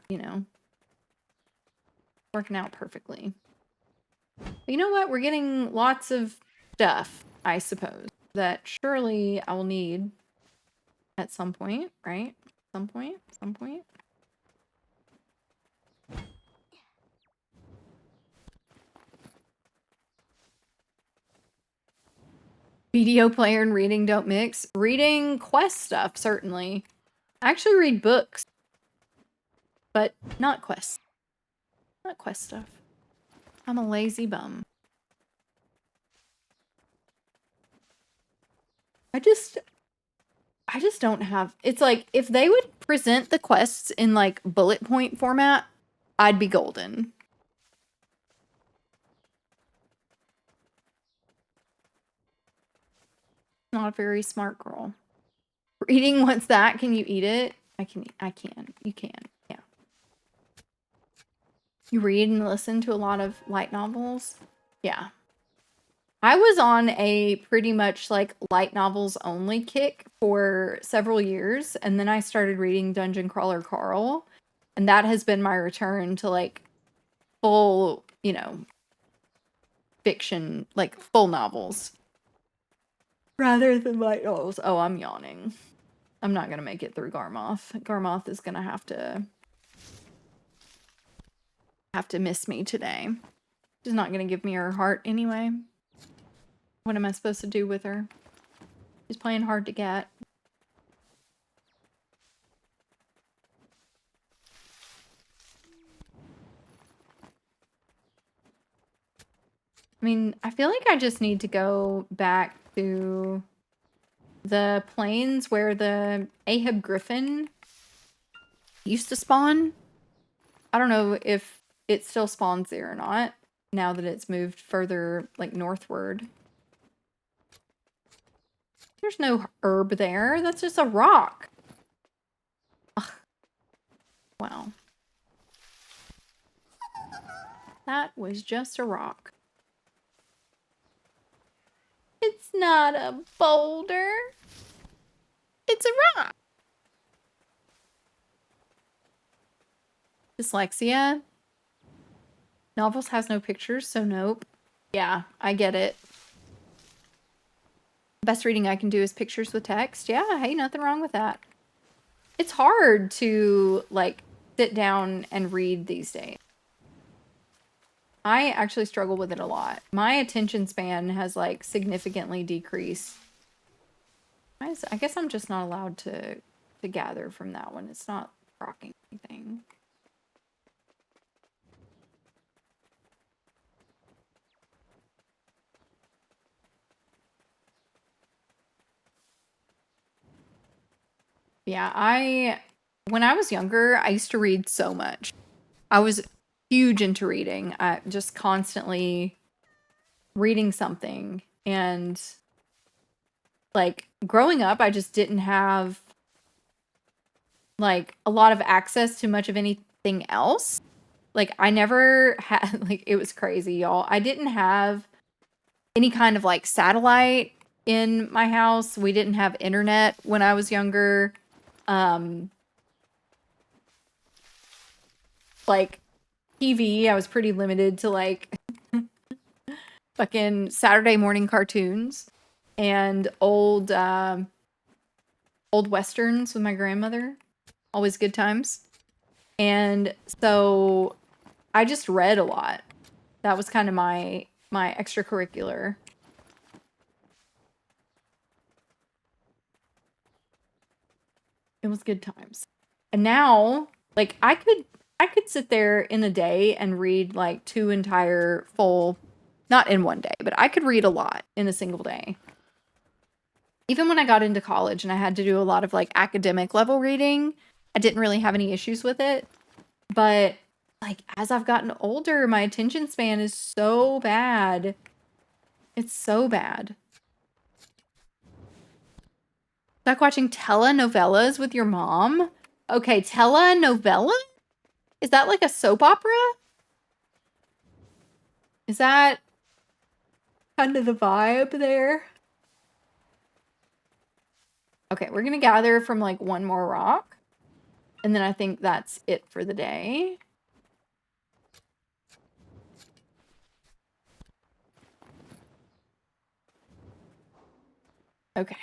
Working out perfectly. But you know what? We're getting lots of stuff, I suppose, that surely I will need at some point, right? Some point? Video player and reading don't mix. Reading quest stuff, certainly. I actually read books, but not quests. Not quest stuff. I'm a lazy bum. I just don't have... It's like, if they would present the quests in, like, bullet point format, I'd be golden. Not a very smart girl. Reading, what's that? Can you eat it? I can. You can. Yeah. You read and listen to a lot of light novels? Yeah. I was on a pretty much like light novels only kick for several years, and then I started reading Dungeon Crawler Carl, and that has been my return to like full, fiction, like full novels rather than light novels. Oh, I'm yawning. I'm not gonna make it through Garmoth. Garmoth is gonna have to miss me today. She's not gonna give me her heart anyway. What am I supposed to do with her? She's playing hard to get. I mean, I feel like I just need to go back to the plains where the Ahab Griffin used to spawn. I don't know if it still spawns there or not, now that it's moved further, like, northward. There's no herb there. That's just a rock. Ugh. Wow. That was just a rock. It's not a boulder. It's a rock. Dyslexia. Novels has no pictures, so nope. Yeah, I get it. Best reading I can do is pictures with text. Yeah, hey, nothing wrong with that. It's hard to, like, sit down and read these days. I actually struggle with it a lot. My attention span has, like, significantly decreased. I guess I'm just not allowed to gather from that one. It's not rocking anything. Yeah, when I was younger, I used to read so much. I was huge into reading. I just constantly reading something. And like growing up, I just didn't have like a lot of access to much of anything else. Like I never had like it was crazy, y'all. I didn't have any kind of like satellite in my house. We didn't have internet when I was younger. Like TV, I was pretty limited to like fucking Saturday morning cartoons and old westerns with my grandmother. Always good times. And so I just read a lot. That was kind of my extracurricular. It was good times. And now, like I could sit there in a day and read like 2 entire full, not in one day, but I could read a lot in a single day. Even when I got into college and I had to do a lot of like academic level reading, I didn't really have any issues with it. But like as I've gotten older, my attention span is so bad. It's so bad. Like watching telenovelas with your mom? Okay, telenovela? Is that like a soap opera? Is that kind of the vibe there? Okay, we're gonna gather from like one more rock. And then I think that's it for the day. Okay.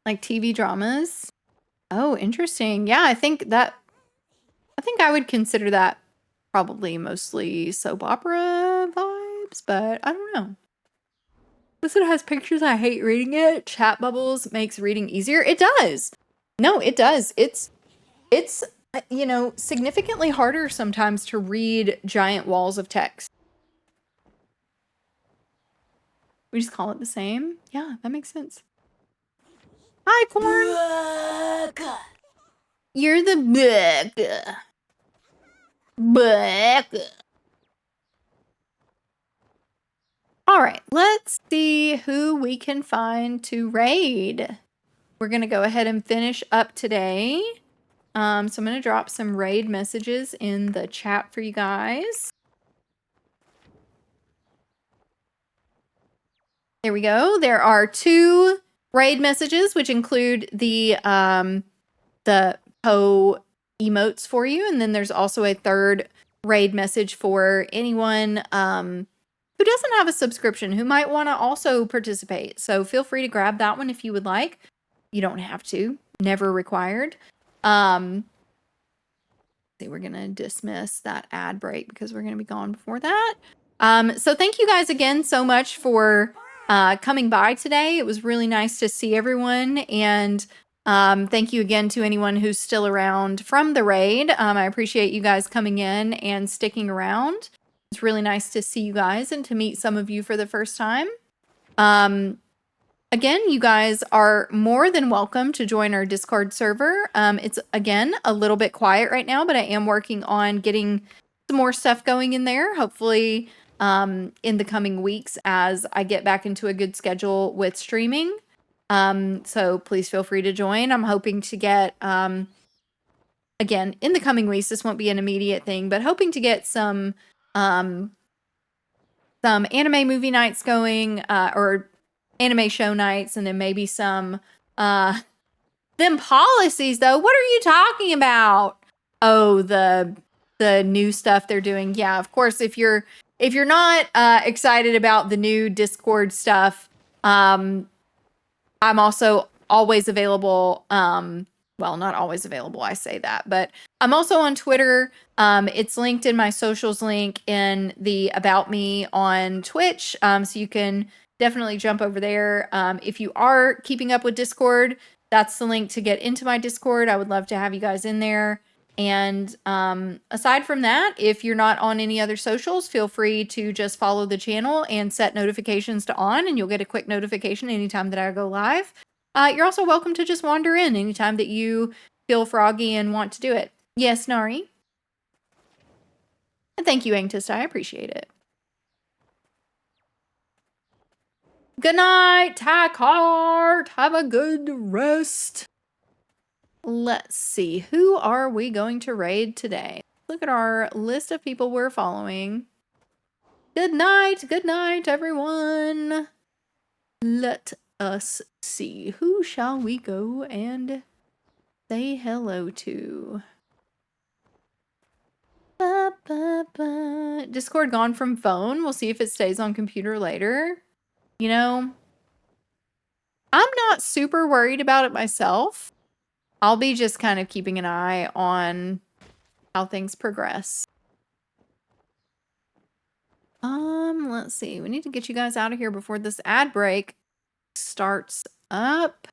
Like TV dramas. Oh, interesting. Yeah, I think I would consider that probably mostly soap opera vibes, but I don't know. This one has pictures. I hate reading it. Chat bubbles makes reading easier. It does. No, it does. It's significantly harder sometimes to read giant walls of text. We just call it the same. Yeah, that makes sense. Hi, Corn. You're the book. All right, let's see who we can find to raid. we're going to go ahead and finish up today. So I'm going to drop some raid messages in the chat for you guys. There we go. There are 2 raid messages, which include the Poe emotes for you. And then there's also a 3rd raid message for anyone who doesn't have a subscription, who might want to also participate. So feel free to grab that one if you would like. You don't have to. Never required. We're going to dismiss that ad break because we're going to be gone before that. So thank you guys again so much for coming by today. It was really nice to see everyone. And thank you again to anyone who's still around from the raid. I appreciate you guys coming in and sticking around. It's really nice to see you guys and to meet some of you for the first time. Again, you guys are more than welcome to join our Discord server. It's, again, a little bit quiet right now, but I am working on getting some more stuff going in there. Hopefully, in the coming weeks as I get back into a good schedule with streaming. So please feel free to join. I'm hoping to get, again, in the coming weeks, this won't be an immediate thing, but hoping to get some anime movie nights going, or anime show nights, and then maybe some, them policies though. What are you talking about? Oh, the new stuff they're doing. Yeah, of course, if you're not excited about the new Discord stuff, I'm also always available. Well, not always available, I say that, but I'm also on Twitter. It's linked in my socials link in the About Me on Twitch. So you can definitely jump over there. If you are keeping up with Discord, that's the link to get into my Discord. I would love to have you guys in there. And aside from that, if you're not on any other socials, feel free to just follow the channel and set notifications to on, and you'll get a quick notification anytime that I go live. You're also welcome to just wander in anytime that you feel froggy and want to do it. Yes, Nari. And thank you, Angtist. I appreciate it. Good night, Tackheart. Have a good rest. Let's see. Who are we going to raid today? Look at our list of people we're following. Good night, everyone. Let us see. Who shall we go and say hello to? Discord gone from phone. We'll see if it stays on computer later. You know, I'm not super worried about it myself. I'll be just kind of keeping an eye on how things progress. Let's see. We need to get you guys out of here before this ad break starts up.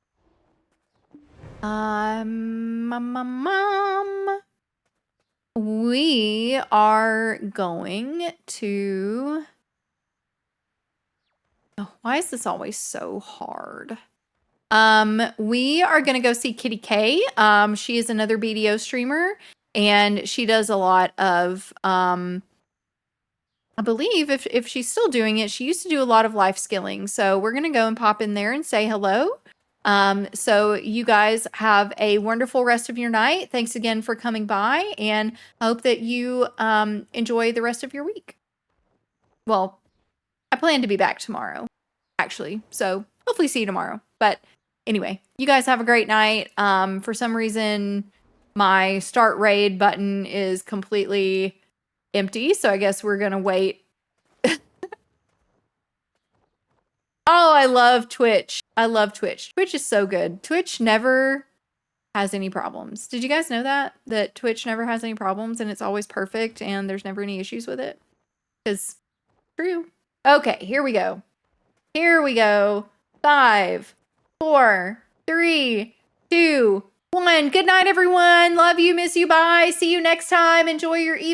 We are going to... Oh, why is this always so hard? We are going to go see Kitty K. She is another BDO streamer, and she does a lot of, I believe if she's still doing it, she used to do a lot of life skilling. So we're going to go and pop in there and say hello. So you guys have a wonderful rest of your night. Thanks again for coming by, and I hope that you enjoy the rest of your week. Well, I plan to be back tomorrow, actually. So hopefully see you tomorrow. But anyway, you guys have a great night. For some reason, my start raid button is completely empty. So I guess we're going to wait. Oh, I love Twitch. I love Twitch. Twitch is so good. Twitch never has any problems. Did you guys know that? That Twitch never has any problems and it's always perfect and there's never any issues with it? Because true. Okay, here we go. Here we go. 5, 4, 3, 2, 1. Good night, everyone. Love you. Miss you. Bye. See you next time. Enjoy your evening.